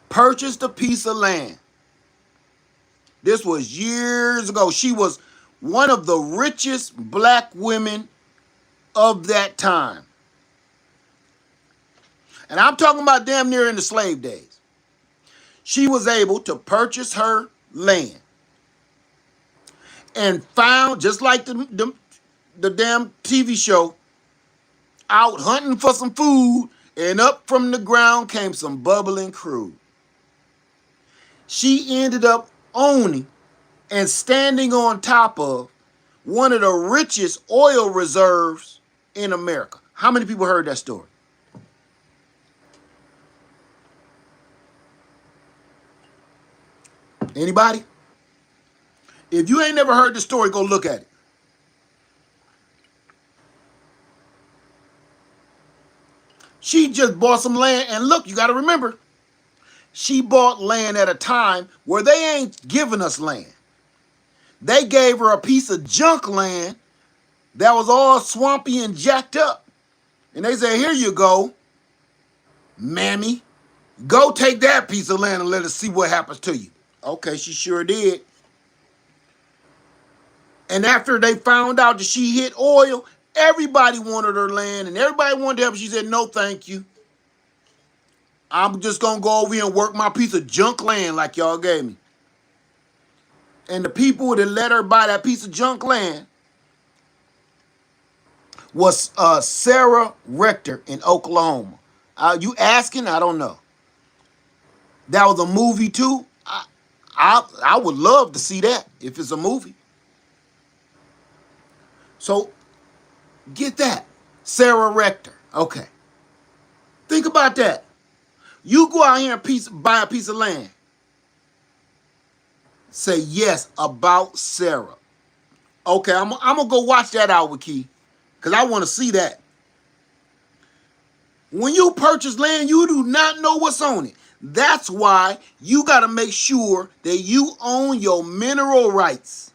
purchased a piece of land? This was years ago. She was one of the richest black women of that time. And I'm talking about damn near in the slave days. She was able to purchase her land and found, just like the damn TV show, out hunting for some food, and up from the ground came some bubbling crude. She ended up owning and standing on top of one of the richest oil reserves in America. How many people heard that story? Anybody? If you ain't never heard the story, go look at it. She just bought some land, and look, you got to remember, she bought land at a time where they ain't giving us land. They gave her a piece of junk land that was all swampy and jacked up. And they said, here you go, mammy. Go take that piece of land and let us see what happens to you. Okay, she sure did. And after they found out that she hit oil, everybody wanted her land and everybody wanted to help. She said, no, thank you. I'm just going to go over here and work my piece of junk land like y'all gave me. And the people that let her buy that piece of junk land was Sarah Rector in Oklahoma. You asking? I don't know. That was a movie too. I would love to see that if it's a movie. So get that. Sarah Rector. Okay. Think about that. You go out here and buy a piece of land. Say yes about Sarah. Okay, I'm going to go watch that out with Key because I want to see that. When you purchase land, you do not know what's on it. That's why you got to make sure that you own your mineral rights.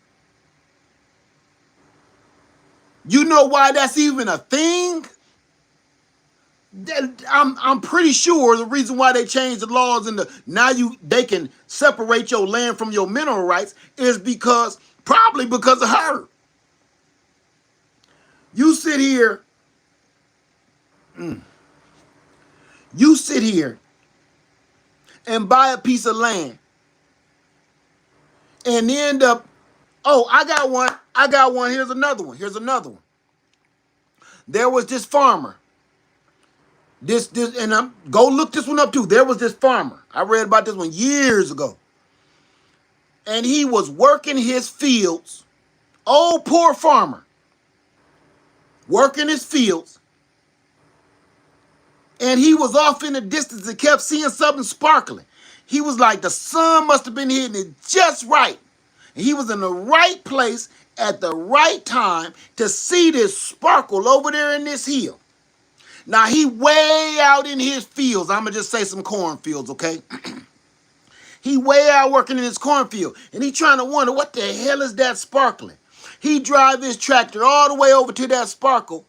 You know why that's even a thing? I'm pretty sure the reason why they changed the laws and they can separate your land from your mineral rights is probably because of her. You sit here and buy a piece of land and end up, oh, I got one. Here's another one. There was this farmer. And go look this one up too. There was this farmer. I read about this one years ago. And he was working his fields. Oh, poor farmer. Working his fields. And he was off in the distance and kept seeing something sparkling. He was like the sun must have been hitting it just right. And he was in the right place at the right time to see this sparkle over there in this hill. Now he way out in his fields. I'm gonna just say some cornfields, okay? He way out working in his cornfield, and he trying to wonder what the hell is that sparkling. He drive his tractor all the way over to that sparkle,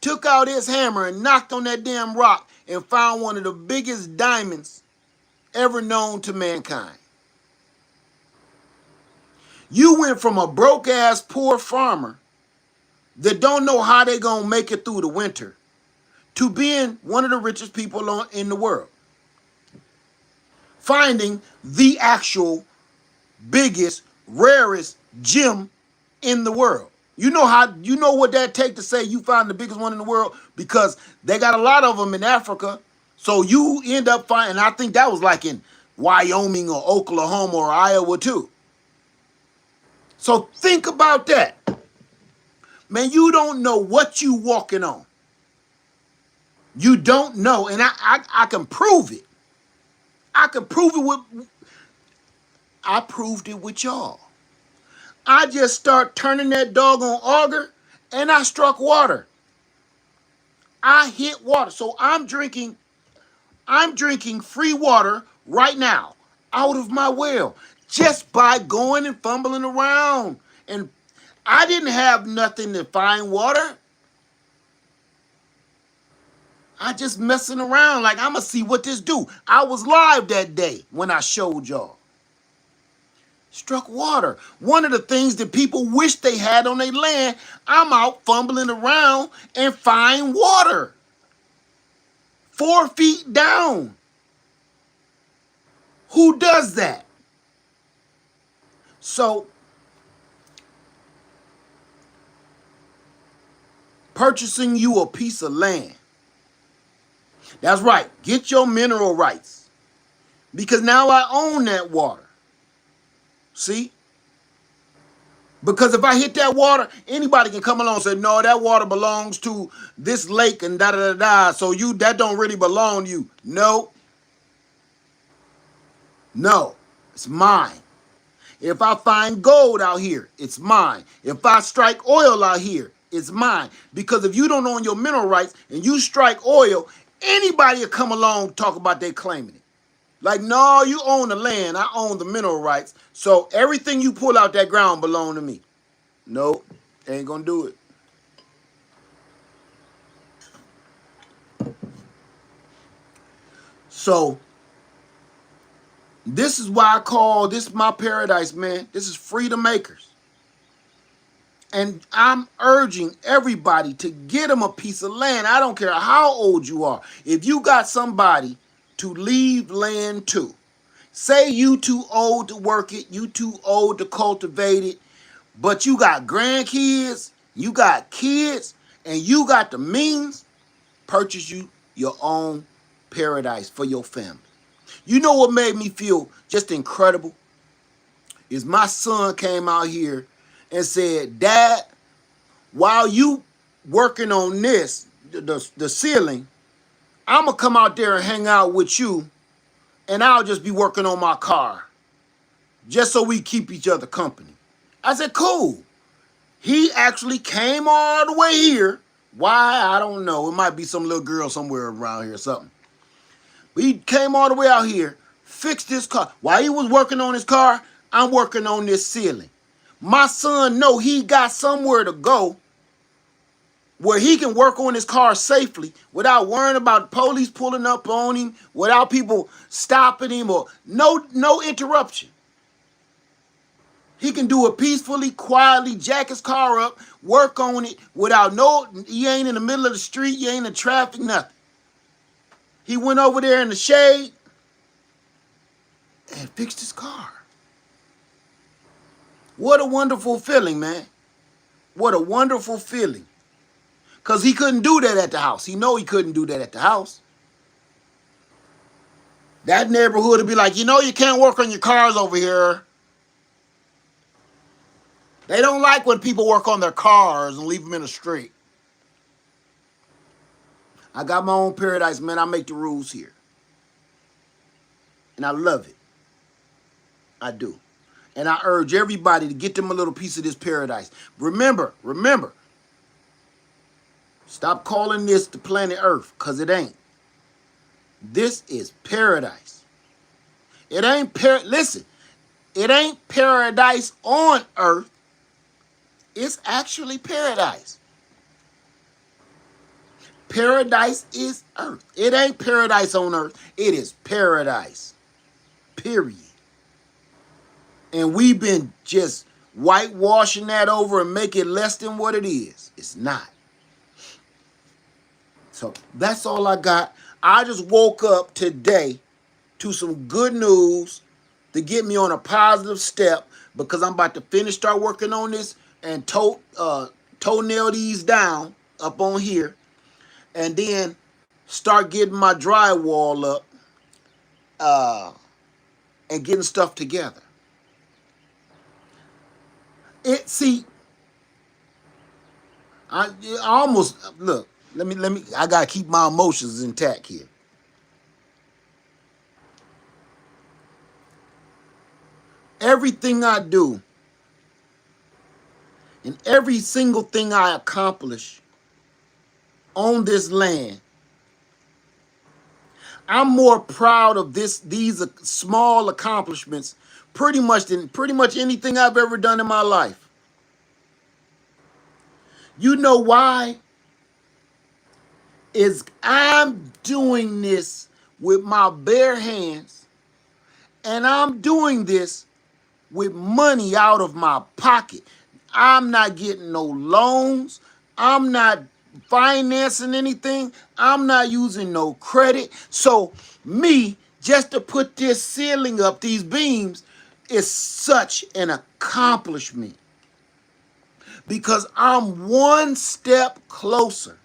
took out his hammer and knocked on that damn rock and found one of the biggest diamonds ever known to mankind. You went from a broke ass poor farmer that don't know how they gonna make it through the winter to being one of the richest people in the world. Finding the actual biggest, rarest gem in the world. You know what that take to say you found the biggest one in the world? Because they got a lot of them in Africa. So you end up finding, I think that was like in Wyoming or Oklahoma or Iowa too. So think about that. Man, you don't know what you walking on. You don't know. And I can prove it. I can prove it with, I proved it with y'all. I just start turning that doggone auger and I struck water. I hit water. So I'm drinking free water right now out of my well just by going and fumbling around. And I didn't have nothing to find water. I just messing around like I'm going to see what this do. I was live that day when I showed y'all. Struck water. One of the things that people wish they had on their land, I'm out fumbling around and find water. 4 feet down. Who does that? So, purchasing you a piece of land. That's right. Get your mineral rights. Because now I own that water. See? Because if I hit that water, anybody can come along and say, no, that water belongs to this lake and da-da-da-da. So that don't really belong to you. No. No. It's mine. If I find gold out here, it's mine. If I strike oil out here, it's mine. Because if you don't own your mineral rights and you strike oil, anybody will come along and talk about they claiming it. Like, no, you own the land. I own the mineral rights. So everything you pull out that ground belong to me. Nope, ain't gonna do it. So this is why I call this my paradise, man. This is freedom makers. And I'm urging everybody to get them a piece of land. I don't care how old you are. If you got somebody to leave land to, say you too old to work it, you too old to cultivate it, but you got grandkids, you got kids, and you got the means, purchase you your own paradise for your family. You know what made me feel just incredible? Is my son came out here and said, Dad, while you working on this, the ceiling, I'm going to come out there and hang out with you, and I'll just be working on my car, just so we keep each other company. I said, cool. He actually came all the way here. Why? I don't know. It might be some little girl somewhere around here or something. But he came all the way out here, fixed his car. While he was working on his car, I'm working on this ceiling. My son know he got somewhere to go where he can work on his car safely without worrying about police pulling up on him, without people stopping him, or no interruption. He can do it peacefully, quietly, jack his car up, work on it without he ain't in the middle of the street, you ain't in traffic, nothing. He went over there in the shade and fixed his car. What a wonderful feeling, man. What a wonderful feeling. Because he couldn't do that at the house. He know he couldn't do that at the house. That neighborhood would be like, you can't work on your cars over here. They don't like when people work on their cars and leave them in the street. I got my own paradise, man. I make the rules here. And I love it. I do. And I urge everybody to get them a little piece of this paradise. Remember, stop calling this the planet Earth, because it ain't. This is paradise. It ain't listen, it ain't paradise on Earth. It's actually paradise. Paradise is Earth. It ain't paradise on Earth. It is paradise. Period. And we've been just whitewashing that over and make it less than what it is. It's not. So that's all I got. I just woke up today to some good news to get me on a positive step, because I'm about to start working on this and toenail these down up on here, and then start getting my drywall up and getting stuff together. I almost look. Let me. I gotta keep my emotions intact here. Everything I do and every single thing I accomplish on this land, I'm more proud of these small accomplishments pretty much anything I've ever done in my life. You know why? Is I'm doing this with my bare hands, and I'm doing this with money out of my pocket. I'm not getting no loans. I'm not financing anything. I'm not using no credit. So me, just to put this ceiling up, these beams, is such an accomplishment, because I'm one step closer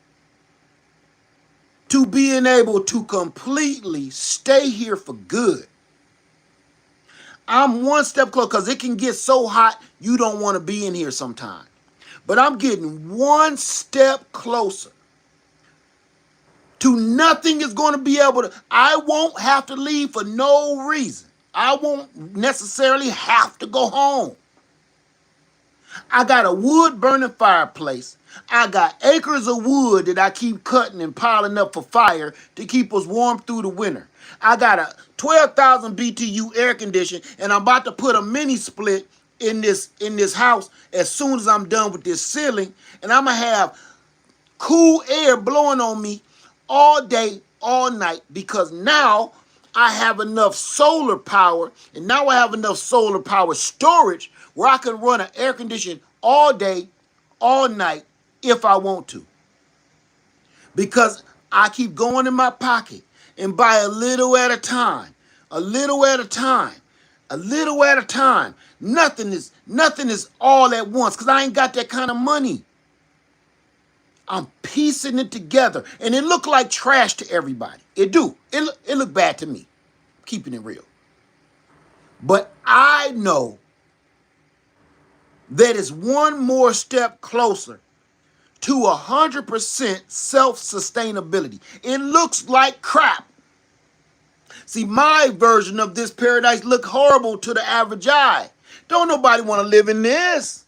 to being able to completely stay here for good. I'm one step closer, because it can get so hot you don't want to be in here sometime. But I'm getting one step closer to nothing is going to be able to, I won't have to leave for no reason. I won't necessarily have to go home. I got a wood burning fireplace. I got acres of wood that I keep cutting and piling up for fire to keep us warm through the winter. I got a 12,000 BTU air conditioner, and I'm about to put a mini split in this house as soon as I'm done with this ceiling, and I'm gonna have cool air blowing on me all day, all night, because now I have enough solar power, and now I have enough solar power storage where I can run an air conditioner all day, all night if I want to. Because I keep going in my pocket and buy a little at a time, a little at a time, a little at a time. Nothing is all at once, because I ain't got that kind of money. I'm piecing it together, and it look like trash to everybody. It do. It look bad to me, keeping it real. But I know that it's one more step closer to 100% self-sustainability. It looks like crap. See, my version of this paradise look horrible to the average eye. Don't nobody want to live in this.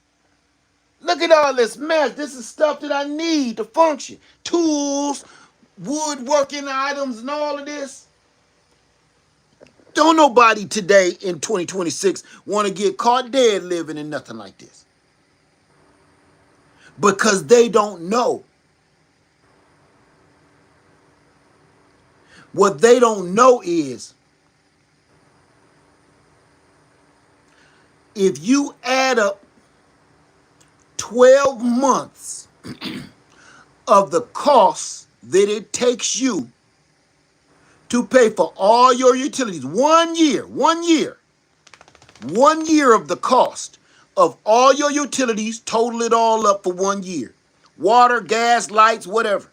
Look at all this mess. This is stuff that I need to function. Tools, woodworking items, and all of this. Don't nobody today in 2026 want to get caught dead living in nothing like this. Because they don't know. What they don't know is, if you add up 12 months of the costs that it takes you to pay for all your utilities, 1 year of the cost of all your utilities, total it all up for 1 year. Water, gas, lights, whatever.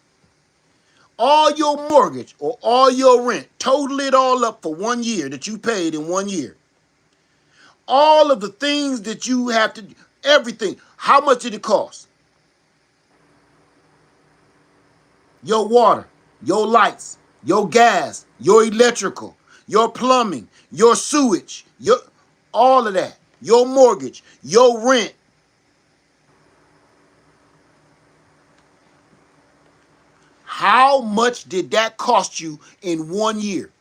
All your mortgage or all your rent, total it all up for 1 year that you paid in 1 year. All of the things that you have to, everything. How much did it cost? Your water, your lights, your gas, your electrical, your plumbing, your sewage, your all of that, your mortgage, your rent. How much did that cost you in 1 year?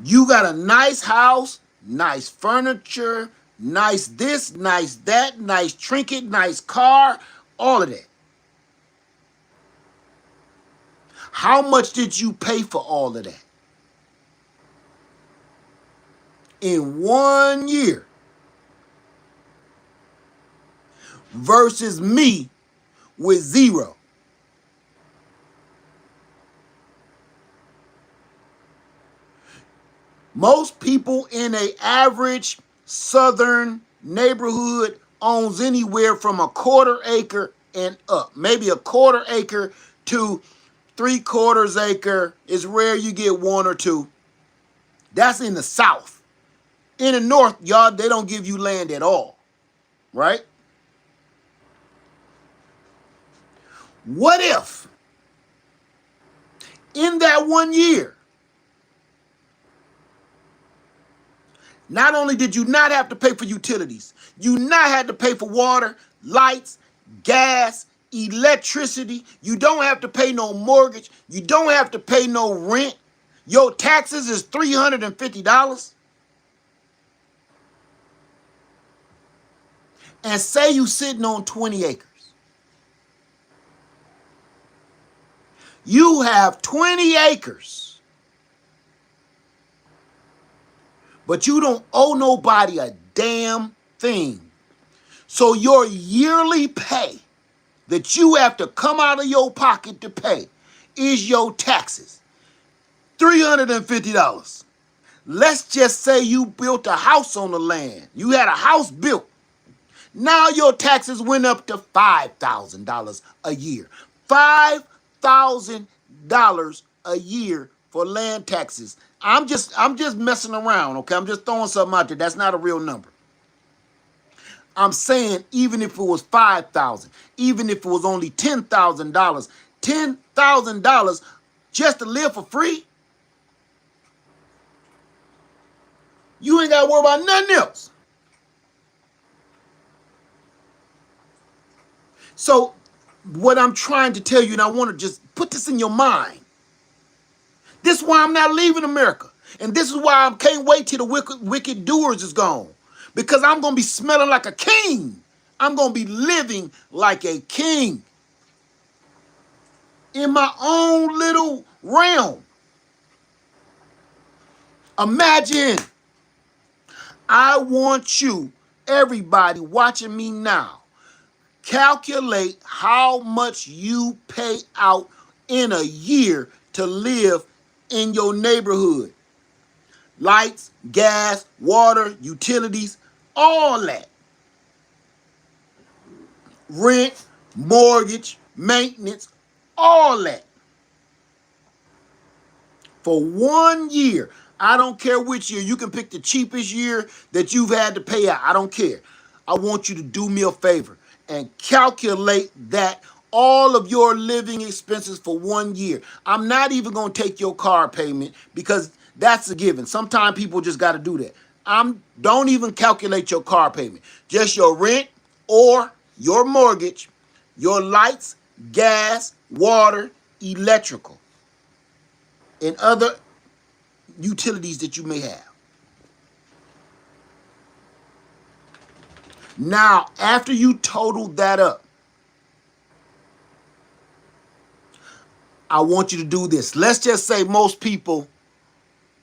You got a nice house, nice furniture, nice this, nice that, nice trinket, nice car, all of that. How much did you pay for all of that? In 1 year versus me with zero. Most people in a average southern neighborhood owns anywhere from a quarter acre and up. Maybe a quarter acre to 3/4 acre. It's rare you get one or two. That's in the south. In the north, y'all, they don't give you land at all, right? What if in that 1 year, not only did you not have to pay for utilities, you not had to pay for water, lights, gas, electricity. You don't have to pay no mortgage. You don't have to pay no rent. Your taxes is $350. And say you sitting on 20 acres. You have 20 acres, but you don't owe nobody a damn thing. So your yearly pay that you have to come out of your pocket to pay is your taxes. $350. Let's just say you built a house on the land. You had a house built. Now your taxes went up to $5,000 a year. $5,000 a year for land taxes. I'm just messing around, okay? I'm just throwing something out there. That's not a real number. I'm saying even if it was 5,000, even if it was only $10,000, $10,000 just to live for free, you ain't got to worry about nothing else. So what I'm trying to tell you, and I want to just put this in your mind, this is why I'm not leaving America. And this is why I can't wait till the wicked doers is gone. Because I'm going to be smelling like a king. I'm going to be living like a king in my own little realm. Imagine, I want you, everybody watching me now, calculate how much you pay out in a year to live in your neighborhood. Lights, gas, water, utilities, all that. Rent, mortgage, maintenance, all that. For 1 year. I don't care which year. You can pick the cheapest year that you've had to pay out. I don't care. I want you to do me a favor and calculate that all of your living expenses for 1 year. I'm not even going to take your car payment because that's a given. Sometimes people just got to do that. Don't even calculate your car payment. Just your rent or your mortgage, your lights, gas, water, electrical, and other utilities that you may have. Now, after you total that up, I want you to do this. Let's just say most people,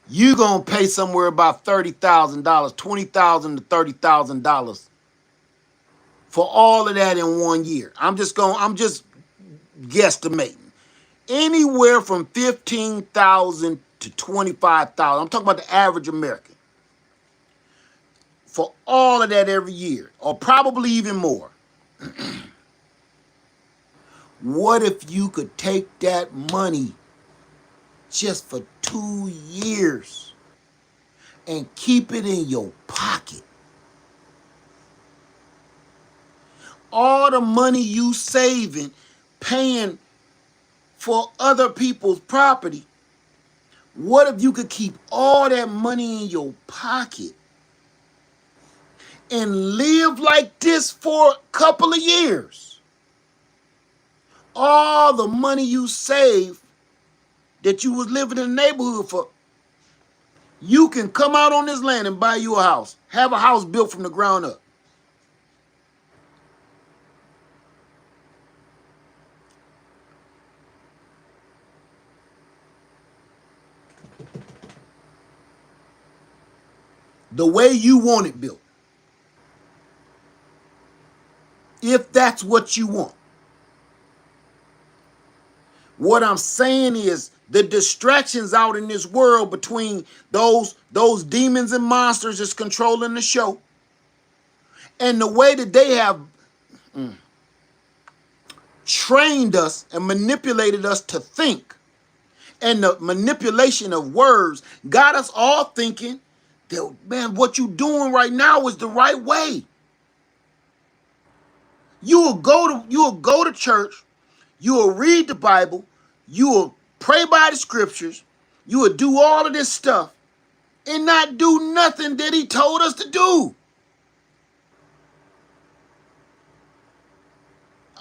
you're going to pay somewhere about $30,000, $20,000 to $30,000 for all of that in 1 year. I'm just guesstimating. Anywhere from $15,000 to $25,000. I'm talking about the average American. For all of that every year, or probably even more. What if you could take that money just for 2 years and keep it in your pocket? All the money you saving, paying for other people's property, What if you could keep all that money in your pocket and live like this for a couple of years? All the money you saved that you was living in the neighborhood for, you can come out on this land and buy you a house. Have a house built from the ground up. The way you want it built. If that's what you want. What I'm saying is the distractions out in this world between those demons and monsters that's controlling the show and the way that they have trained us and manipulated us to think, and the manipulation of words got us all thinking that, man, what you doing right now is the right way. You will go to church, you will read the Bible, you will pray by the scriptures, you will do all of this stuff and not do nothing that he told us to do.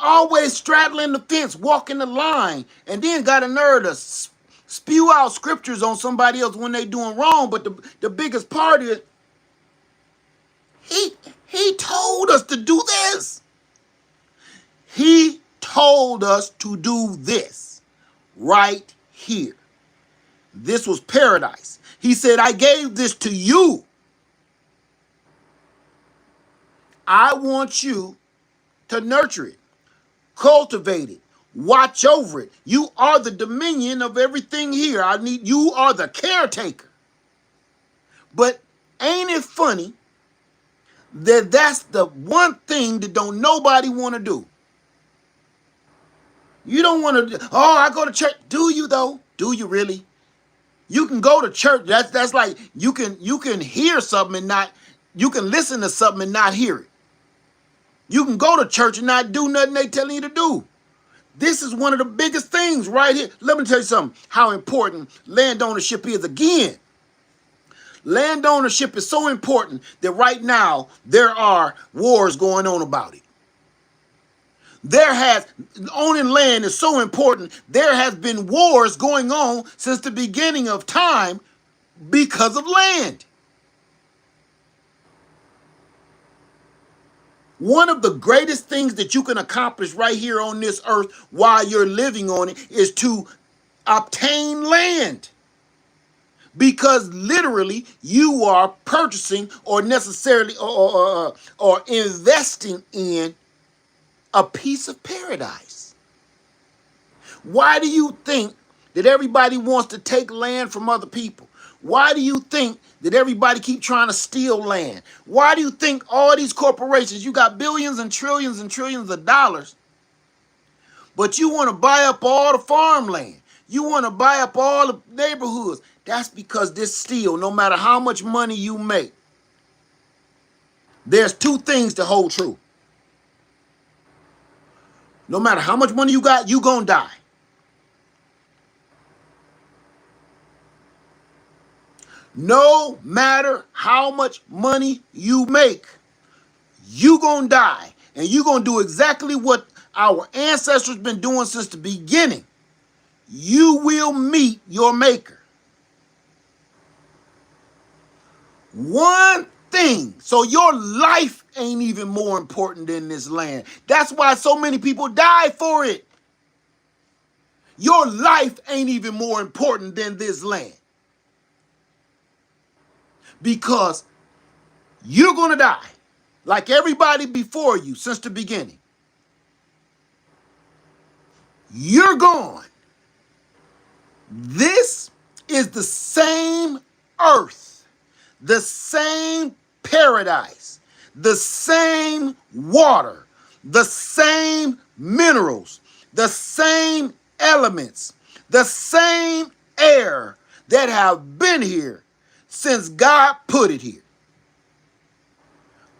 Always straddling the fence, walking the line, and then got a nerve to spew out scriptures on somebody else when they doing wrong. But the biggest part is he told us to do this. He told us to do this right here. This was paradise. He said, I gave this to you. I want you to nurture it, cultivate it, watch over it. You are the dominion of everything here. You are the caretaker. But ain't it funny that that's the one thing that don't nobody want to do? You don't want to, oh, I go to church. Do you though? Do you really? You can go to church. That's like you can hear something and not, you can listen to something and not hear it. You can go to church and not do nothing they telling you to do. This is one of the biggest things right here. Let me tell you something, how important land ownership is again. Land ownership is so important that right now there are wars going on about it. Owning land is so important. There has been wars going on since the beginning of time because of land. One of the greatest things that you can accomplish right here on this earth while you're living on it is to obtain land. Because literally you are purchasing or necessarily or investing in a piece of paradise. Why do you think that everybody wants to take land from other people? Why do you think that everybody keep trying to steal land? Why do you think all these corporations, you got billions and trillions of dollars, but you want to buy up all the farmland? You want to buy up all the neighborhoods. That's because this steal, no matter how much money you make, there's two things to hold true. No matter how much money you got, you gonna die. No matter how much money you make, you gonna die. And you gonna do exactly what our ancestors been doing since the beginning. You will meet your maker. One thing. So your life ain't even more important than this land. That's why so many people die for it. Your life ain't even more important than this land. Because you're going to die like everybody before you since the beginning. You're gone. This is the same earth, the same paradise, the same water, the same minerals, the same elements, the same air that have been here since God put it here.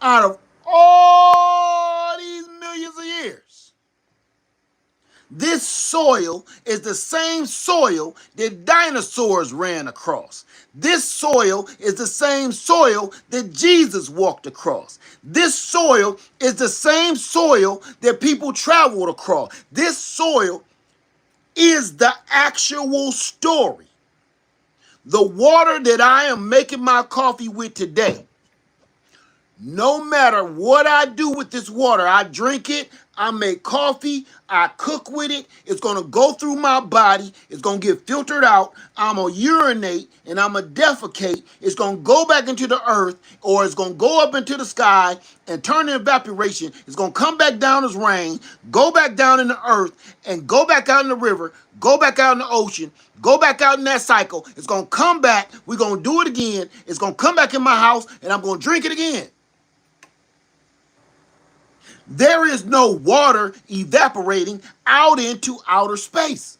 Out of all these millions of years, This soil is the same soil that dinosaurs ran across. This soil is the same soil that Jesus walked across. This soil is the same soil that people traveled across. This soil is the actual story. The water that I am making my coffee with today, no matter what I do with this water, I drink it, I make coffee, I cook with it, it's going to go through my body, it's going to get filtered out, I'm going to urinate, and I'm going to defecate, it's going to go back into the earth, or it's going to go up into the sky and turn to evaporation, it's going to come back down as rain, go back down in the earth, and go back out in the river, go back out in the ocean, go back out in that cycle, it's going to come back, we're going to do it again, it's going to come back in my house, and I'm going to drink it again. There is no water evaporating out into outer space.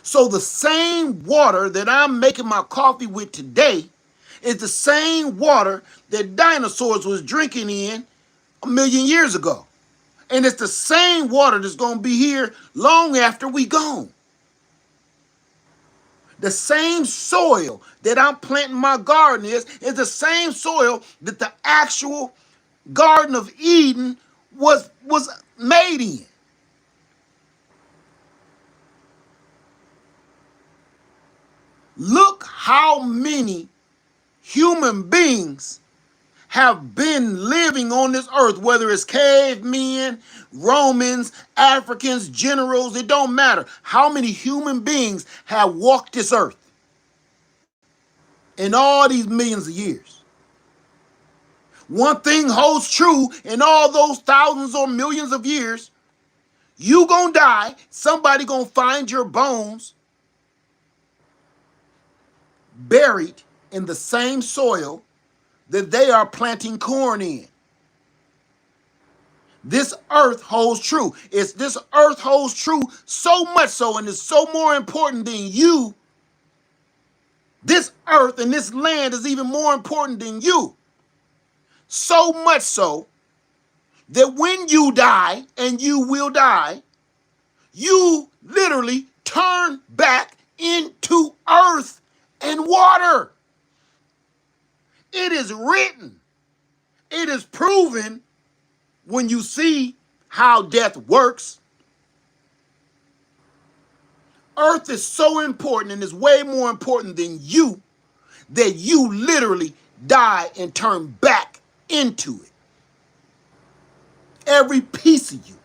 So the same water that I'm making my coffee with today is the same water that dinosaurs was drinking in 1,000,000 years ago. And it's the same water that's going to be here long after we gone. The same soil that I'm planting my garden is the same soil that the actual Garden of Eden was made in. Look how many human beings have been living on this earth, whether it's cavemen, Romans, Africans, generals, it don't matter. How many human beings have walked this earth in all these millions of years? One thing holds true in all those thousands or millions of years. You gonna die, somebody gonna find your bones buried in the same soil that they are planting corn in. This earth holds true. This earth holds true so much so, and is so more important than you. This earth and this land is even more important than you. So much so that when you die, and you will die, you literally turn back into earth and water. It is written. It is proven when you see how death works. Earth is so important and is way more important than you that you literally die and turn back into it. Every piece of you.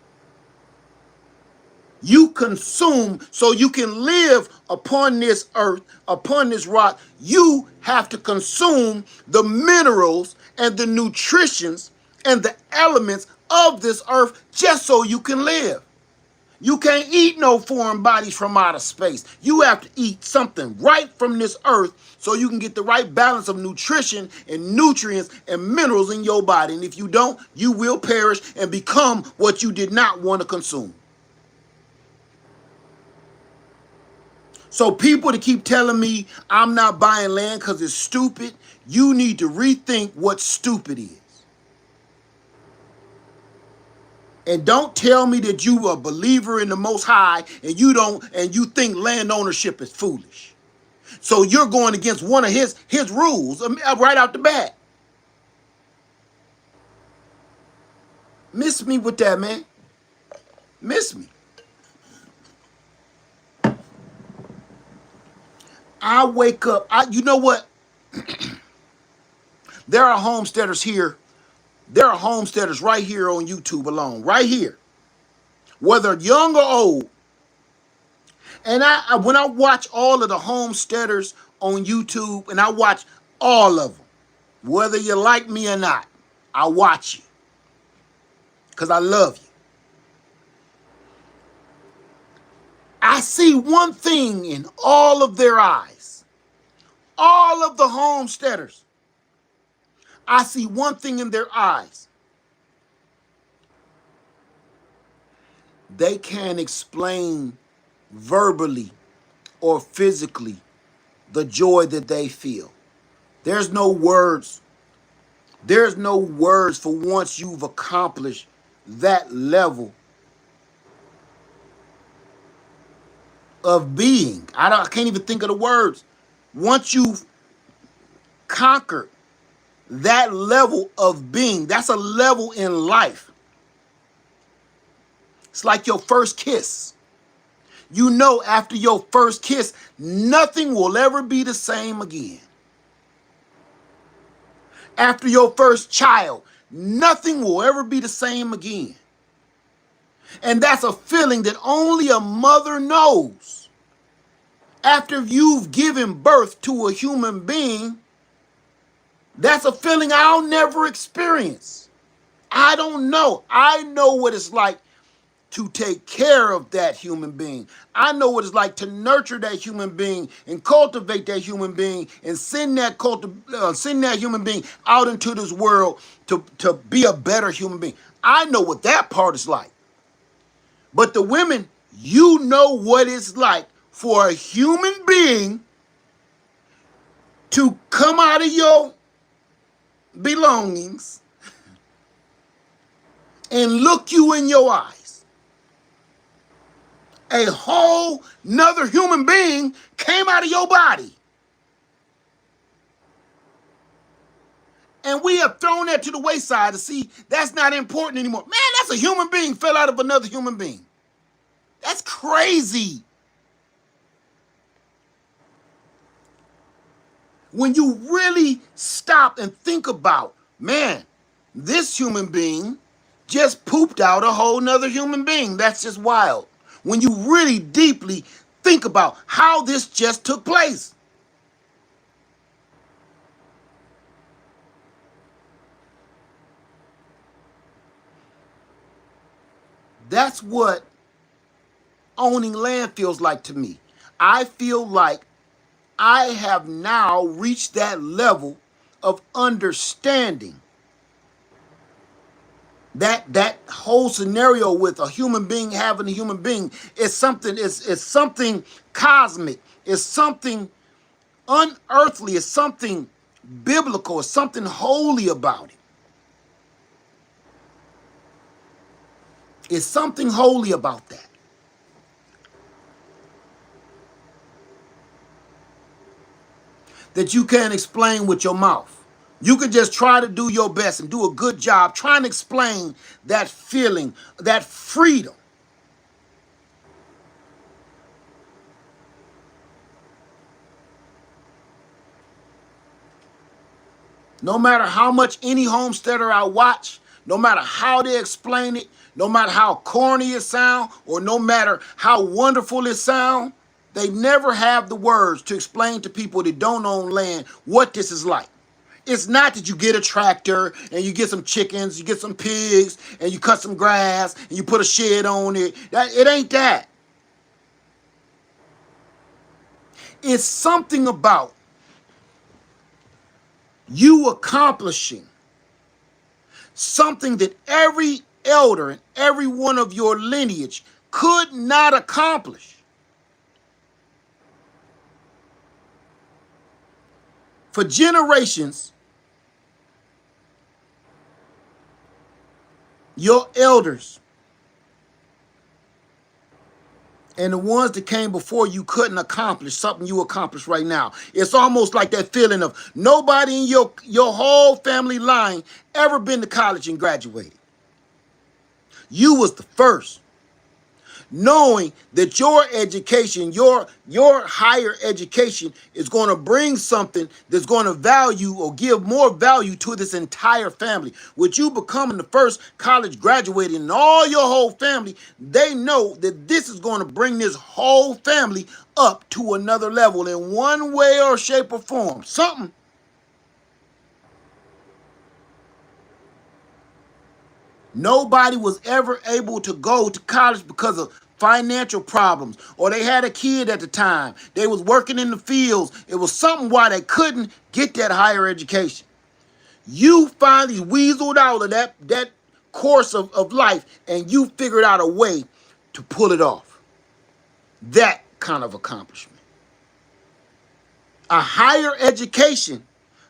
You consume so you can live upon this earth, upon this rock. You have to consume the minerals and the nutritions and the elements of this earth just so you can live. You can't eat no foreign bodies from outer space. You have to eat something right from this earth so you can get the right balance of nutrition and nutrients and minerals in your body. And if you don't, you will perish and become what you did not want to consume. So people that keep telling me I'm not buying land because it's stupid, you need to rethink what stupid is. And don't tell me that you are a believer in the Most High and you think land ownership is foolish. So you're going against one of his rules right out the bat. Miss me with that, man. Miss me. I wake up. You know what? There are homesteaders here. There are homesteaders right here on YouTube alone. Right here. Whether young or old. And when I watch all of the homesteaders on YouTube, and I watch all of them, whether you like me or not, I watch you. Because I love you. I see one thing in all of their eyes. All of the homesteaders. I see one thing in their eyes. They can't explain verbally or physically the joy that they feel. There's no words. There's no words for once you've accomplished that level of being. I can't even think of the words. Once you've conquered that level of being, that's a level in life. It's like your first kiss. You know, after your first kiss, nothing will ever be the same again. After your first child, nothing will ever be the same again. And that's a feeling that only a mother knows. After you've given birth to a human being, that's a feeling I'll never experience. I don't know. I know what it's like to take care of that human being. I know what it's like to nurture that human being and cultivate that human being and send that human being out into this world to be a better human being. I know what that part is like. But the women, you know what it's like for a human being to come out of your belongings and look you in your eyes. A whole nother human being came out of your body. And we have thrown that to the wayside to see that's not important anymore. Man, that's a human being fell out of another human being. That's crazy. When you really stop and think about, man, this human being just pooped out a whole nother human being. That's just wild. When you really deeply think about how this just took place. That's what owning land feels like to me. I feel like I have now reached that level of understanding that whole scenario with a human being having a human being is something, it's something cosmic, it's something unearthly, it's something biblical, it's something holy about it. It's something holy about that. That you can't explain with your mouth. You can just try to do your best and do a good job trying to explain that feeling, that freedom. No matter how much any homesteader I watch, no matter how they explain it, no matter how corny it sounds, or no matter how wonderful it sounds, they never have the words to explain to people that don't own land what this is like. It's not that you get a tractor and you get some chickens, you get some pigs, and you cut some grass and you put a shed on it. It ain't that. It's something about you accomplishing something that every elder and every one of your lineage could not accomplish. For generations, your elders and the ones that came before you couldn't accomplish something you accomplish right now. It's almost like that feeling of nobody in your whole family line ever been to college and graduated. You was the first. Knowing that your education, your higher education is going to bring something that's going to value or give more value to this entire family. With you becoming the first college graduating and all your whole family, they know that this is going to bring this whole family up to another level in one way or shape or form. Something. Nobody was ever able to go to college because of financial problems, or they had a kid at the time. They was working in the fields. It was something why they couldn't get that higher education. You finally weaseled out of that course of life, and you figured out a way to pull it off. That kind of accomplishment. A higher education,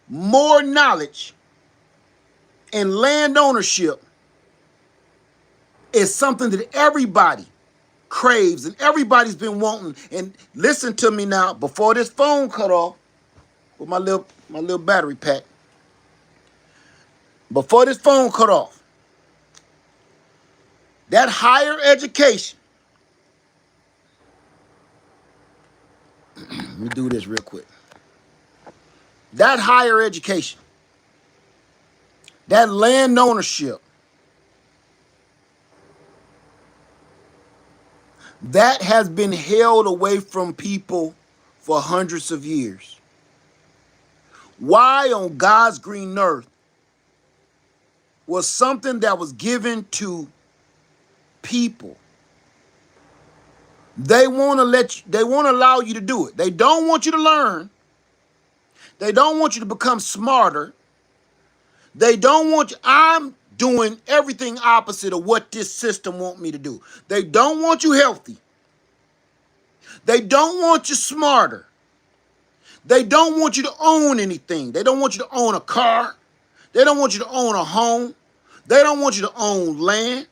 more knowledge, and land ownership is something that everybody craves, and everybody's been wanting. And listen to me now, before this phone cut off with my little battery pack. Before this phone cut off, that higher education. Let me do this real quick. That higher education, that land ownership, that has been held away from people for hundreds of years. Why on God's green earth was something that was given to people? They want to allow you to do it. They don't want you to learn. They don't want you to become smarter. They don't want you. I'm doing everything opposite of what this system want me to do. They don't want you healthy. They don't want you smarter. They don't want you to own anything. They don't want you to own a car. They don't want you to own a home. They don't want you to own land.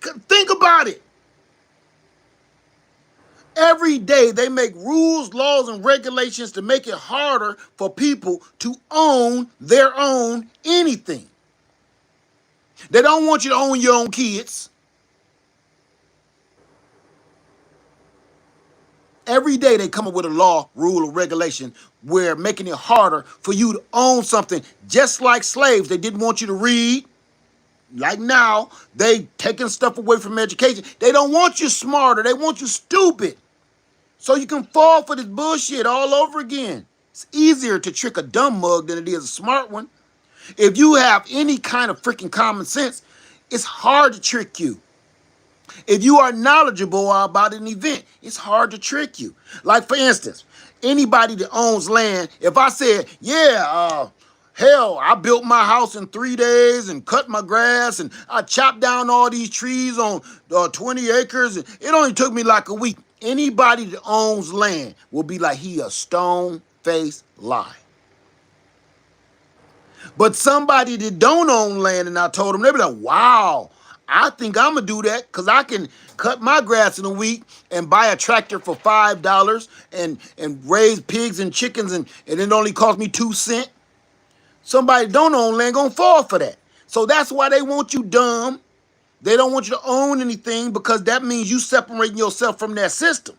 Think about it. Every day they make rules, laws, and regulations to make it harder for people to own their own anything. They don't want you to own your own kids. Every day they come up with a law, rule, or regulation where making it harder for you to own something. Just like slaves, they didn't want you to read. Like now, they taking stuff away from education. They don't want you smarter. They want you stupid. So you can fall for this bullshit all over again. It's easier to trick a dumb mug than it is a smart one. If you have any kind of freaking common sense, it's hard to trick you. If you are knowledgeable about an event, it's hard to trick you. Like, for instance, anybody that owns land, if I said, yeah, hell, I built my house in 3 days and cut my grass and I chopped down all these trees on 20 acres, and it only took me like a week. Anybody that owns land will be like, he a stone-faced lie. But somebody that don't own land, and I told them, they be like, wow, I think I'm going to do that because I can cut my grass in a week and buy a tractor for $5 and raise pigs and chickens, and it only cost me 2 cents. Somebody that don't own land going to fall for that. So that's why they want you dumb. They don't want you to own anything because that means you separating yourself from that system.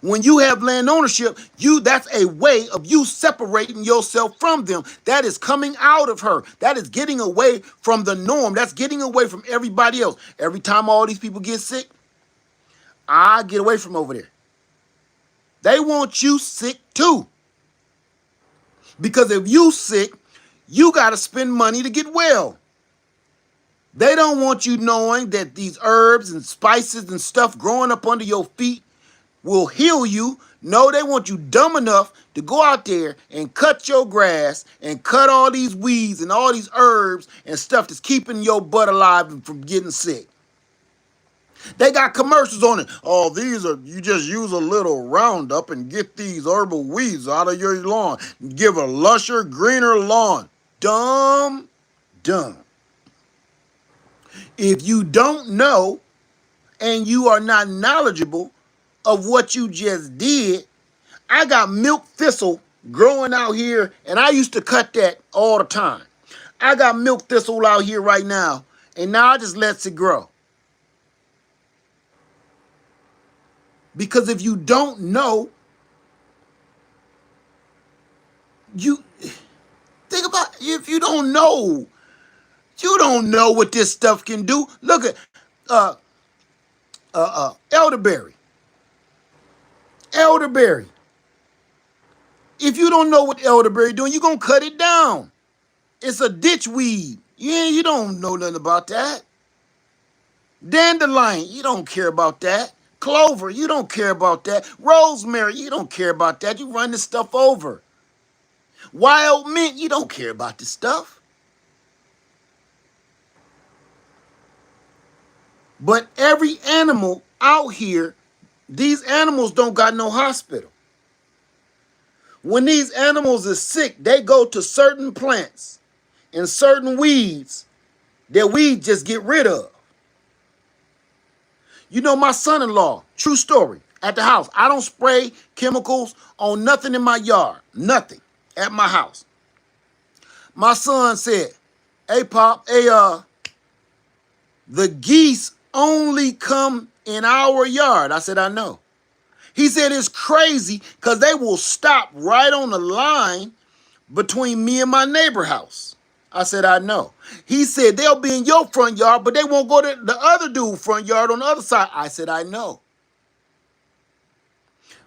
When you have land ownership, that's a way of you separating yourself from them. That is coming out of her. That is getting away from the norm. That's getting away from everybody else. Every time all these people get sick, I get away from over there. They want you sick too. Because if you sick, you got to spend money to get well. They don't want you knowing that these herbs and spices and stuff growing up under your feet will heal you. No, they want you dumb enough to go out there and cut your grass and cut all these weeds and all these herbs and stuff that's keeping your butt alive and from getting sick. They got commercials on it. Oh, you just use a little Roundup and get these herbal weeds out of your lawn. Give a lusher, greener lawn. Dumb. If you don't know and you are not knowledgeable of what you just did, I got milk thistle growing out here, and I used to cut that all the time. I got milk thistle out here right now, and now I just let it grow. Because if you don't know, think about it. If you don't know what this stuff can do. Look at elderberry. Elderberry. If you don't know what elderberry doing, you're going to cut it down. It's a ditch weed. Yeah, you don't know nothing about that. Dandelion, you don't care about that. Clover, you don't care about that. Rosemary, you don't care about that. You run this stuff over. Wild mint, you don't care about this stuff. But every animal out here, these animals don't got no hospital. When these animals are sick, they go to certain plants and certain weeds that we just get rid of. You know, my son-in-law, true story, at the house. I don't spray chemicals on nothing in my yard. Nothing at my house. My son said, hey, Pop, hey, the geese only come in our yard. I said, I know. He said, it's crazy because they will stop right on the line between me and my neighbor house. I said, I know. He said, they'll be in your front yard, but they won't go to the other dude's front yard on the other side. I said, I know.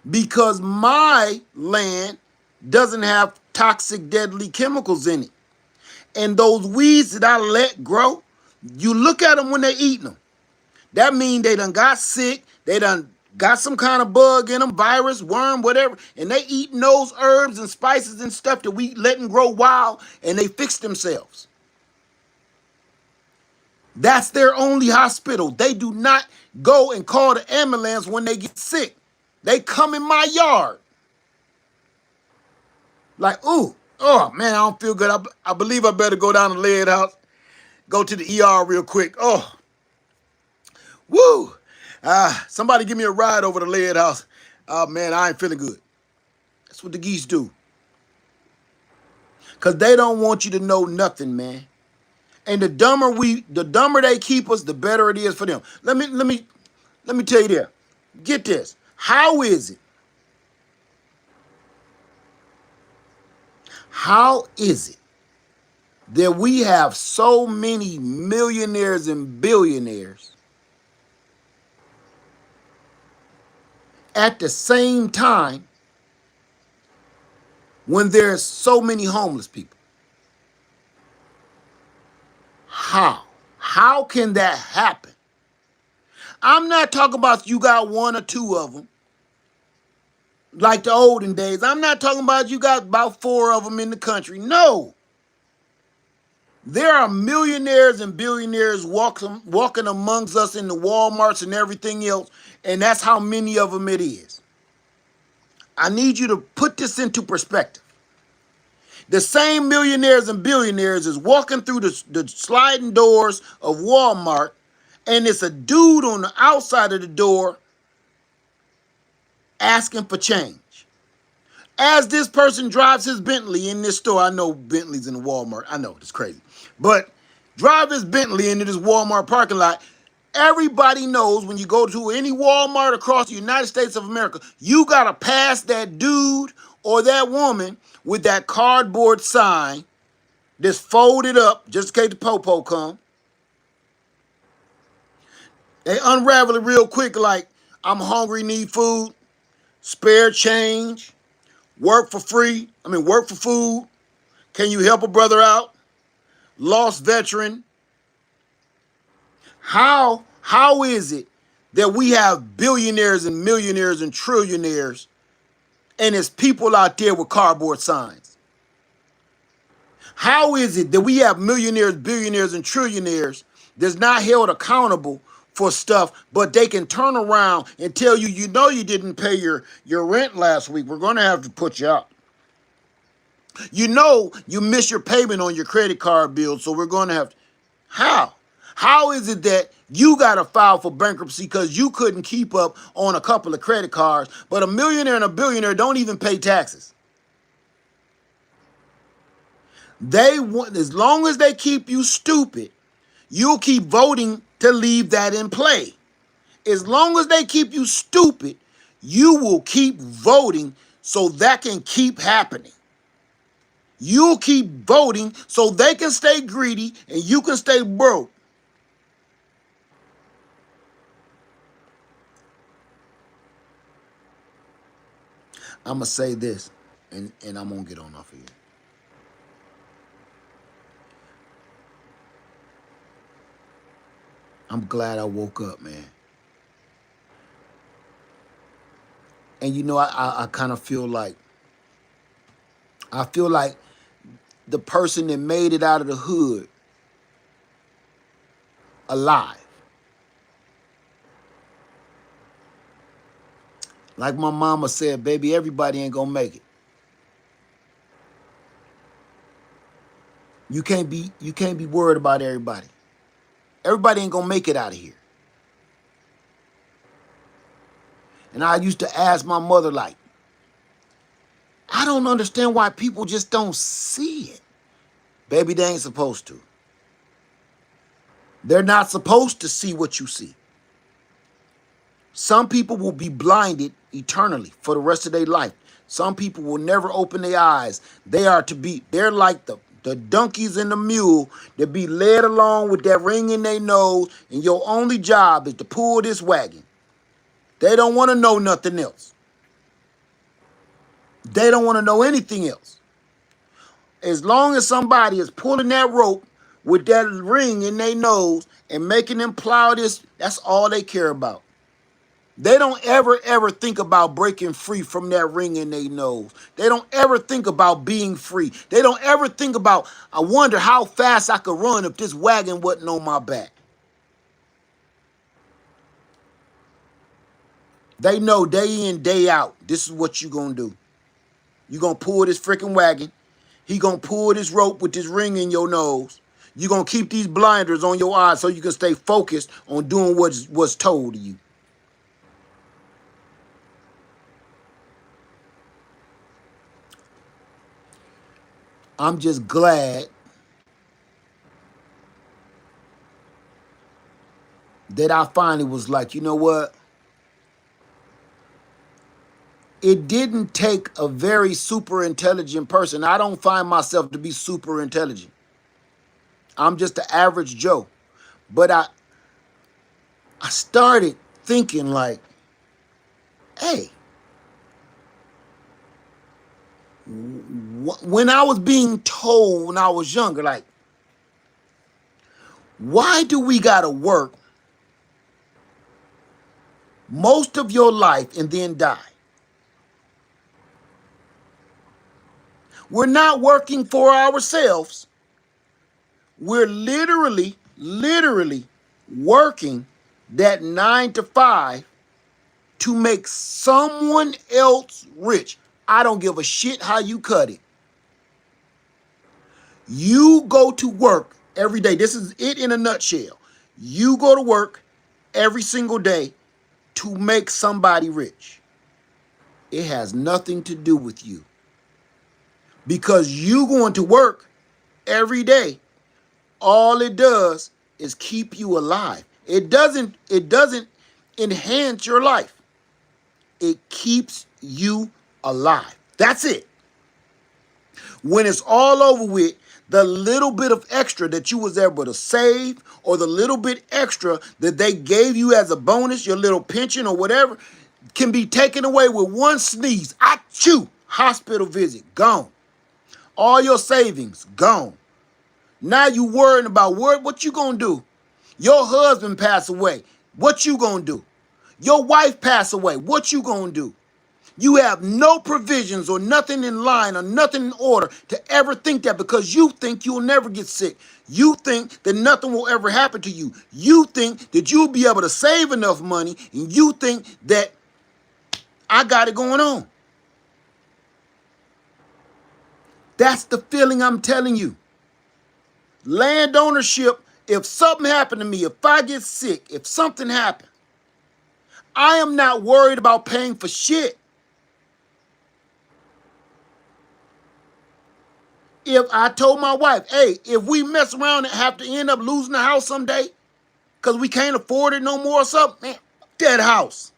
Because my land doesn't have toxic, deadly chemicals in it. And those weeds that I let grow, you look at them when they're eating them. That means they done got sick. They done got some kind of bug in them, virus, worm, whatever. And they eating those herbs and spices and stuff that we letting grow wild, and they fix themselves. That's their only hospital. They do not go and call the ambulance when they get sick. They come in my yard. Like, ooh, oh, man, I don't feel good. I believe I better go down to Lead House, go to the ER real quick. Oh, woo. Somebody give me a ride over to Lead House. Oh, man, I ain't feeling good. That's what the geese do. Because they don't want you to know nothing, man. And the dumber they keep us, the better it is for them. Let me tell you this. Get this. How is it that we have so many millionaires and billionaires at the same time when there's so many homeless people? How? How can that happen? I'm not talking about you got one or two of them, like the olden days. I'm not talking about you got about four of them in the country. No. There are millionaires and billionaires walking amongst us in the Walmarts and everything else, and that's how many of them it is. I need you to put this into perspective. The same millionaires and billionaires is walking through the sliding doors of Walmart, and it's a dude on the outside of the door asking for change. As this person drives his Bentley in this store, I know Bentley's in the Walmart. I know, it's crazy. But drive his Bentley into this Walmart parking lot. Everybody knows when you go to any Walmart across the United States of America, you got to pass that dude or that woman with that cardboard sign that's folded up just in case the popo come. They unravel it real quick like, I'm hungry, need food, spare change, work for free. Work for food. Can you help a brother out? Lost veteran. How is it that we have billionaires and millionaires and trillionaires and there's people out there with cardboard signs? How is it that we have millionaires, billionaires, and trillionaires that's not held accountable for stuff, but they can turn around and tell you, you know, you didn't pay your rent last week. We're going to have to put you out. You know you missed your payment on your credit card bill, so we're going to have to. How? How is it that you got to file for bankruptcy because you couldn't keep up on a couple of credit cards, but a millionaire and a billionaire don't even pay taxes? They want, as long as they keep you stupid, you'll keep voting to leave that in play. As long as they keep you stupid, you will keep voting so that can keep happening. You'll keep voting so they can stay greedy and you can stay broke. I'm going to say this, and I'm going to get on off of here. I'm glad I woke up, man. And you know, I kind of feel like, the person that made it out of the hood alive. Like my mama said, baby, everybody ain't gonna make it. You can't be worried about everybody. Everybody ain't gonna make it out of here. And I used to ask my mother, like, I don't understand why people just don't see it. Baby, they ain't supposed to. They're not supposed to see what you see. Some people will be blinded eternally for the rest of their life. Some people will never open their eyes. They're like the donkeys and the mule that be led along with that ring in their nose, and your only job is to pull this wagon. They don't want to know nothing else. They don't want to know anything else. As long as somebody is pulling that rope with that ring in their nose and making them plow this, that's all they care about. They don't ever think about breaking free from that ring in their nose. They don't ever think about being free. They don't ever think about, I wonder how fast I could run if this wagon wasn't on my back. They know day in, day out, this is what you gonna do. You gonna pull this freaking wagon. He gonna pull this rope with this ring in your nose. You gonna keep these blinders on your eyes so you can stay focused on doing what's told to you. I'm just glad that I finally was like, you know what? It didn't take a very super intelligent person. I don't find myself to be super intelligent. I'm just an average Joe. But I started thinking like, hey, when I was being told when I was younger, like, why do we gotta work most of your life and then die? We're not working for ourselves. We're literally working that 9 to 5 to make someone else rich. I don't give a shit how you cut it. You go to work every day. This is it in a nutshell. You go to work every single day to make somebody rich. It has nothing to do with you. Because you going to work every day, all it does is keep you alive. It doesn't enhance your life. It keeps you alive. That's it. When it's all over with, the little bit of extra that you was able to save or the little bit extra that they gave you as a bonus, your little pension or whatever, can be taken away with one sneeze. Achoo! Hospital visit, gone. All your savings, gone. Now you worrying about what you gonna do. Your husband passed away. What you gonna do? Your wife passed away. What you gonna do? You have no provisions or nothing in line or nothing in order to ever think that because you think you'll never get sick. You think that nothing will ever happen to you. You think that you'll be able to save enough money and you think that I got it going on. That's the feeling I'm telling you. Land ownership, if something happened to me, if I get sick, if something happened, I am not worried about paying for shit. If I told my wife, hey, if we mess around and have to end up losing the house someday because we can't afford it no more or something, man, that house.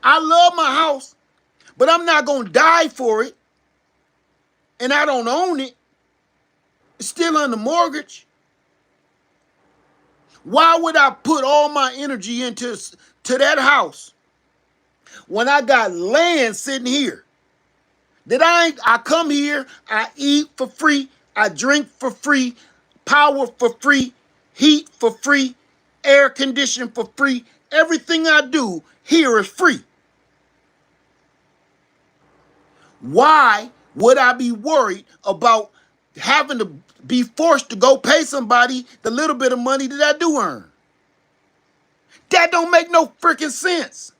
I love my house, but I'm not going to die for it. And I don't own it. It's still under mortgage. Why would I put all my energy into that house when I got land sitting here? That I come here, I eat for free, I drink for free, power for free, heat for free, air conditioning for free. Everything I do here is free. Why would I be worried about having to be forced to go pay somebody the little bit of money that I do earn? That don't make no freaking sense.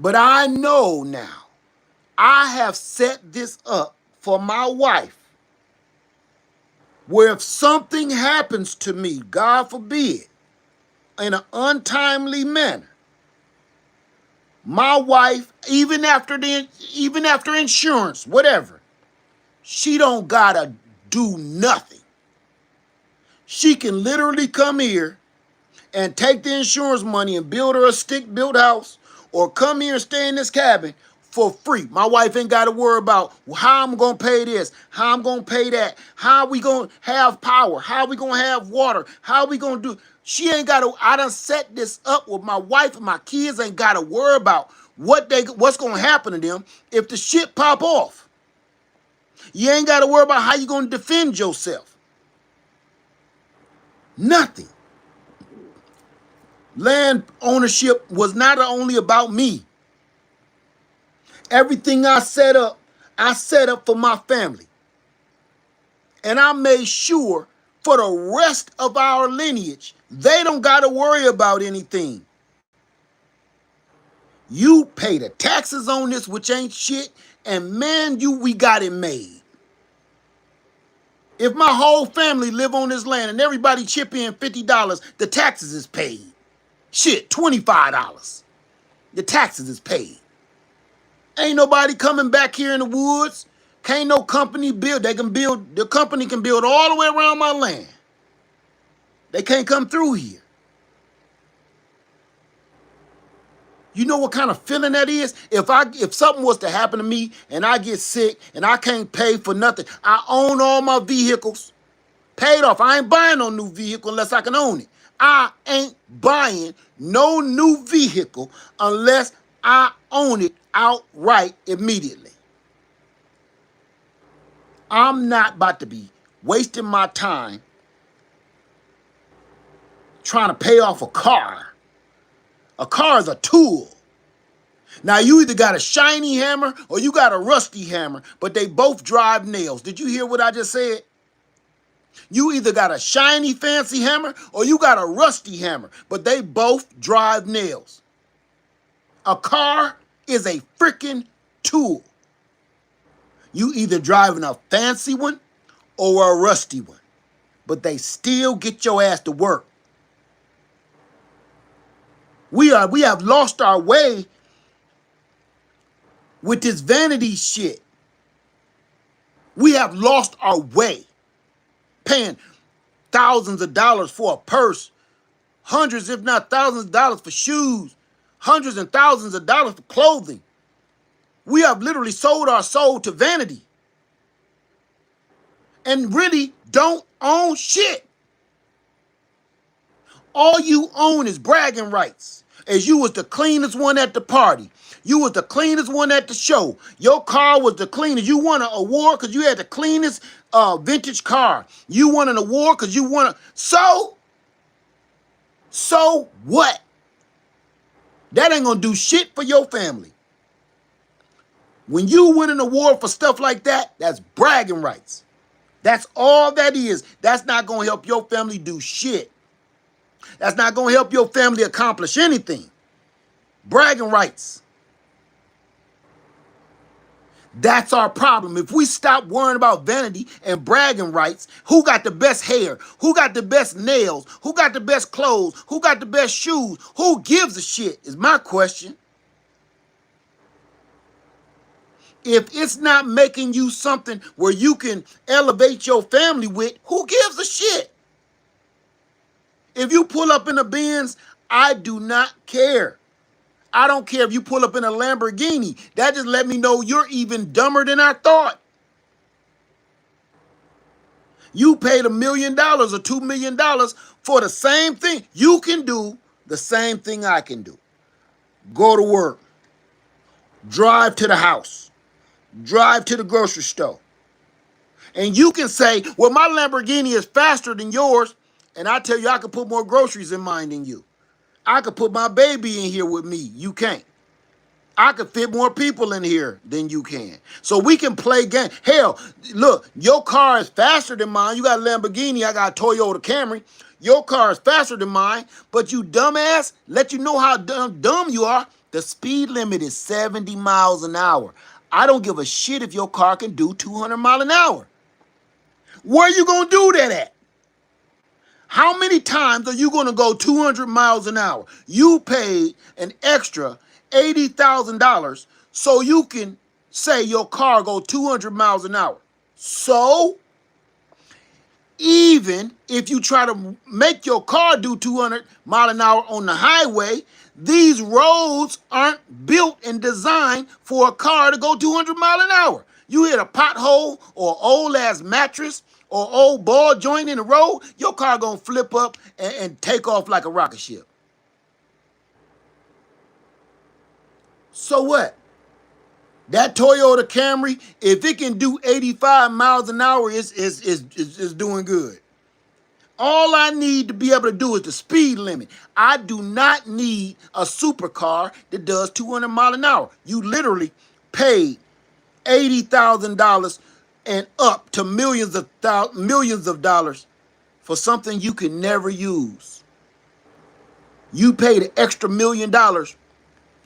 But I know now, I have set this up for my wife, where if something happens to me, God forbid, in an untimely manner, my wife, even after insurance, whatever, she don't gotta do nothing. She can literally come here and take the insurance money and build her a stick-built house, or come here and stay in this cabin for free. My wife ain't got to worry about how I'm going to pay this, how I'm going to pay that, how we going to have power, how we going to have water, how we going to do. She ain't got to, I done set this up with my wife, and my kids ain't got to worry about what's going to happen to them if the shit pop off. You ain't got to worry about how you going to defend yourself. Nothing. Land ownership was not only about me. Everything I set up for my family. And I made sure for the rest of our lineage, they don't got to worry about anything. You pay the taxes on this, which ain't shit, and man, we got it made. If my whole family live on this land and everybody chip in $50, the taxes is paid. Shit, $25. The taxes is paid. Ain't nobody coming back here in the woods. Can't no company build. The company can build all the way around my land. They can't come through here. You know what kind of feeling that is? If something was to happen to me and I get sick and I can't pay for nothing, I own all my vehicles, paid off. I ain't buying no new vehicle unless I can own it. I ain't buying no new vehicle unless I own it outright immediately. I'm not about to be wasting my time trying to pay off a car. A car is a tool. Now, you either got a shiny hammer or you got a rusty hammer, but they both drive nails. Did you hear what I just said? You either got a shiny fancy hammer or you got a rusty hammer, but they both drive nails. A car is a freaking tool. You either driving a fancy one or a rusty one, but they still get your ass to work. We have lost our way with this vanity shit. We have lost our way. Paying thousands of dollars for a purse, hundreds if not thousands of dollars for shoes, hundreds and thousands of dollars for clothing. We have literally sold our soul to vanity and really don't own shit. All you own is bragging rights, as you was the cleanest one at the party. You was the cleanest one at the show. Your car was the cleanest. You won an award because you had the cleanest vintage car. You won an award because you won a... So what? That ain't gonna do shit for your family. When you win an award for stuff like that, that's bragging rights. That's all that is. That's not gonna help your family do shit. That's not gonna help your family accomplish anything. Bragging rights. That's our problem. If we stop worrying about vanity and bragging rights, who got the best hair? Who got the best nails? Who got the best clothes? Who got the best shoes? Who gives a shit is my question. If it's not making you something where you can elevate your family with, who gives a shit? If you pull up in a Benz, I do not care. I don't care if you pull up in a Lamborghini. That just let me know you're even dumber than I thought. You paid $1 million or $2 million for the same thing. You can do the same thing I can do. Go to work. Drive to the house. Drive to the grocery store. And you can say, well, my Lamborghini is faster than yours. And I tell you, I can put more groceries in mine than you. I could put my baby in here with me. You can't. I could fit more people in here than you can. So we can play game. Hell, look, your car is faster than mine. You got a Lamborghini. I got a Toyota Camry. Your car is faster than mine. But you dumbass, let you know how dumb you are. The speed limit is 70 miles an hour. I don't give a shit if your car can do 200 miles an hour. Where you going to do that at? How many times are you going to go 200 miles an hour? You paid an extra $80,000 so you can say your car go 200 miles an hour. So even if you try to make your car do 200 mile an hour on the highway, these roads aren't built and designed for a car to go 200 mile an hour. You hit a pothole or old ass mattress or old ball joint in the road, your car gonna flip up and take off like a rocket ship. So what? That Toyota Camry, if it can do 85 miles an hour, is doing good. All I need to be able to do is the speed limit. I do not need a supercar that does 200 mile an hour. You literally paid $80,000 and up to millions of dollars for something you can never use. You paid an extra $1 million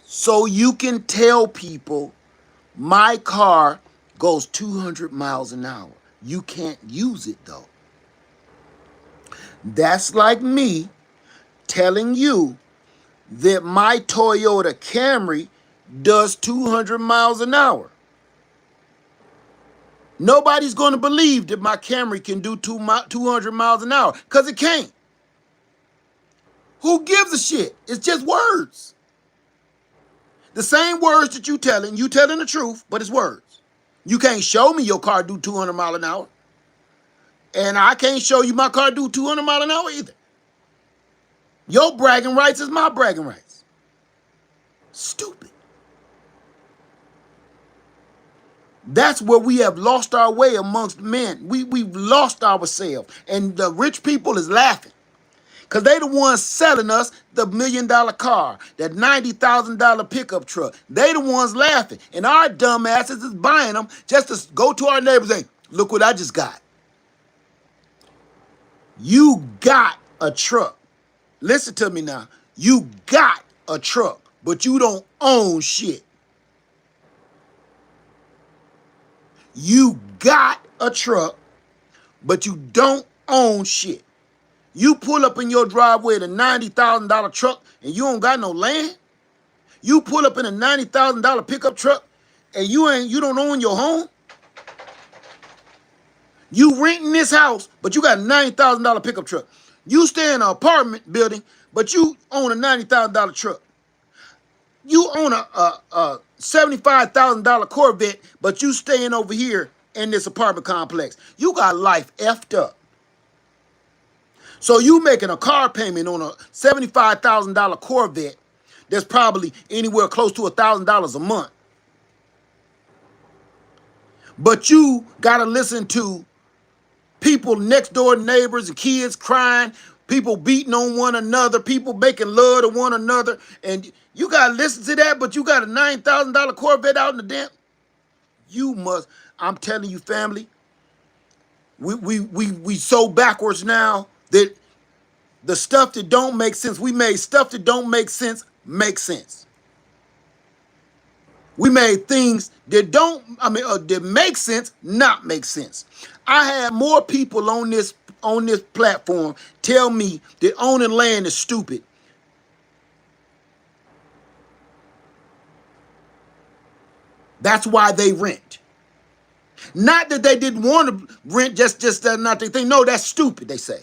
so you can tell people my car goes 200 miles an hour. You can't use it though. That's like me telling you that my Toyota Camry does 200 miles an hour. Nobody's going to believe that my Camry can do 200 miles an hour because it can't. Who gives a shit? It's just words. The same words that you telling the truth, but it's words. You can't show me your car do 200 miles an hour. And I can't show you my car do 200 miles an hour either. Your bragging rights is my bragging rights. Stupid. That's where we have lost our way amongst men. We've lost ourselves. And the rich people is laughing. Because they the ones selling us the $1 million car, that $90,000 pickup truck. They the ones laughing. And our dumb asses is buying them just to go to our neighbors and say, look what I just got. You got a truck. Listen to me now. You got a truck, but you don't own shit. You got a truck, but you don't own shit. You pull up in your driveway in a $90,000 truck and you don't got no land. You pull up in a $90,000 pickup truck and you don't own your home. You renting this house, but you got a $90,000 pickup truck. You stay in an apartment building, but you own a $90,000 truck. You own a $75,000 Corvette, but you staying over here in this apartment complex. You got life effed up. So you making a car payment on a $75,000 Corvette that's probably anywhere close to $1,000 a month. But you got to listen to people next door, neighbors and kids crying, people beating on one another, people making love to one another. And you got to listen to that, but you got a $9,000 Corvette out in the damn. You must, I'm telling you, family, we so backwards now that the stuff that don't make sense, we made stuff that don't make sense make sense. We made things that that make sense not make sense. I had more people on this platform tell me that owning land is stupid. That's why they rent. Not that they didn't want to rent, just that not their thing. No, that's stupid, they say.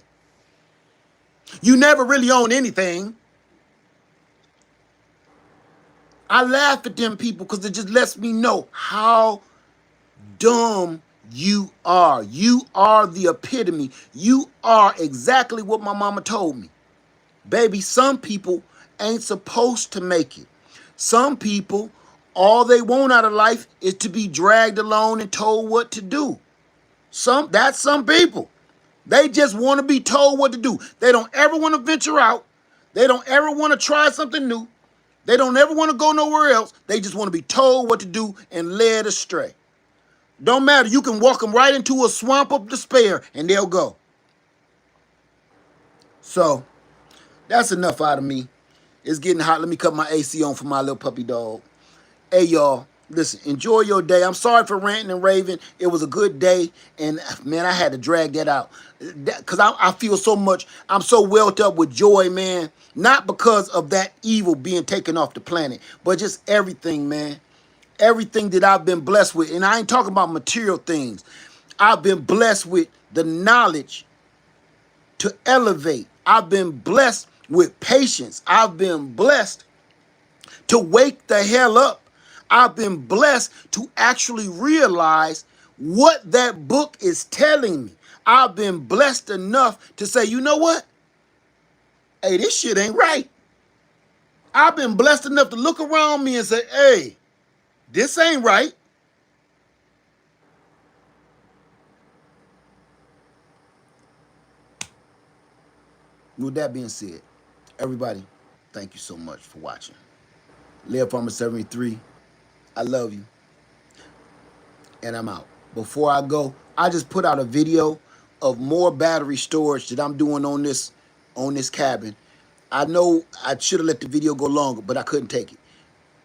You never really own anything. I laugh at them people because it just lets me know how dumb you are. You are the epitome. You are exactly what my mama told me. Baby, some people ain't supposed to make it. Some people, all they want out of life is to be dragged along and told what to do. That's some people. They just want to be told what to do. They don't ever want to venture out. They don't ever want to try something new. They don't ever want to go nowhere else. They just want to be told what to do and led astray. Don't matter. You can walk them right into a swamp of despair and they'll go. So that's enough out of me. It's getting hot. Let me cut my AC on for my little puppy dog. Hey, y'all. Listen, enjoy your day. I'm sorry for ranting and raving. It was a good day, and man, I had to drag that out because I feel so much. I'm so welled up with joy, man. Not because of that evil being taken off the planet, but just everything, man. Everything that I've been blessed with, and I ain't talking about material things. I've been blessed with the knowledge to elevate. I've been blessed with patience. I've been blessed to wake the hell up. I've been blessed to actually realize what that book is telling me. I've been blessed enough to say, you know what? Hey, this shit ain't right. I've been blessed enough to look around me and say, hey, this ain't right. With that being said, everybody, thank you so much for watching. Leah Farmer 73, I love you, and I'm out. Before I go, I just put out a video of more battery storage that I'm doing on this cabin. I know I should have let the video go longer, but I couldn't take it.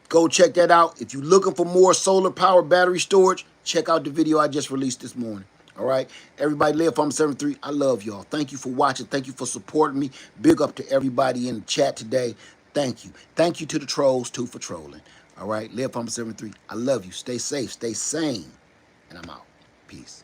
Go check that out. If you're looking for more solar power battery storage, check out the video I just released this morning. All right. Everybody, Live Farm 73, I love y'all. Thank you for watching. Thank you for supporting me. Big up to everybody in the chat today. Thank you. Thank you to the trolls, too, for trolling. All right. Live Farm 73, I love you. Stay safe. Stay sane. And I'm out. Peace.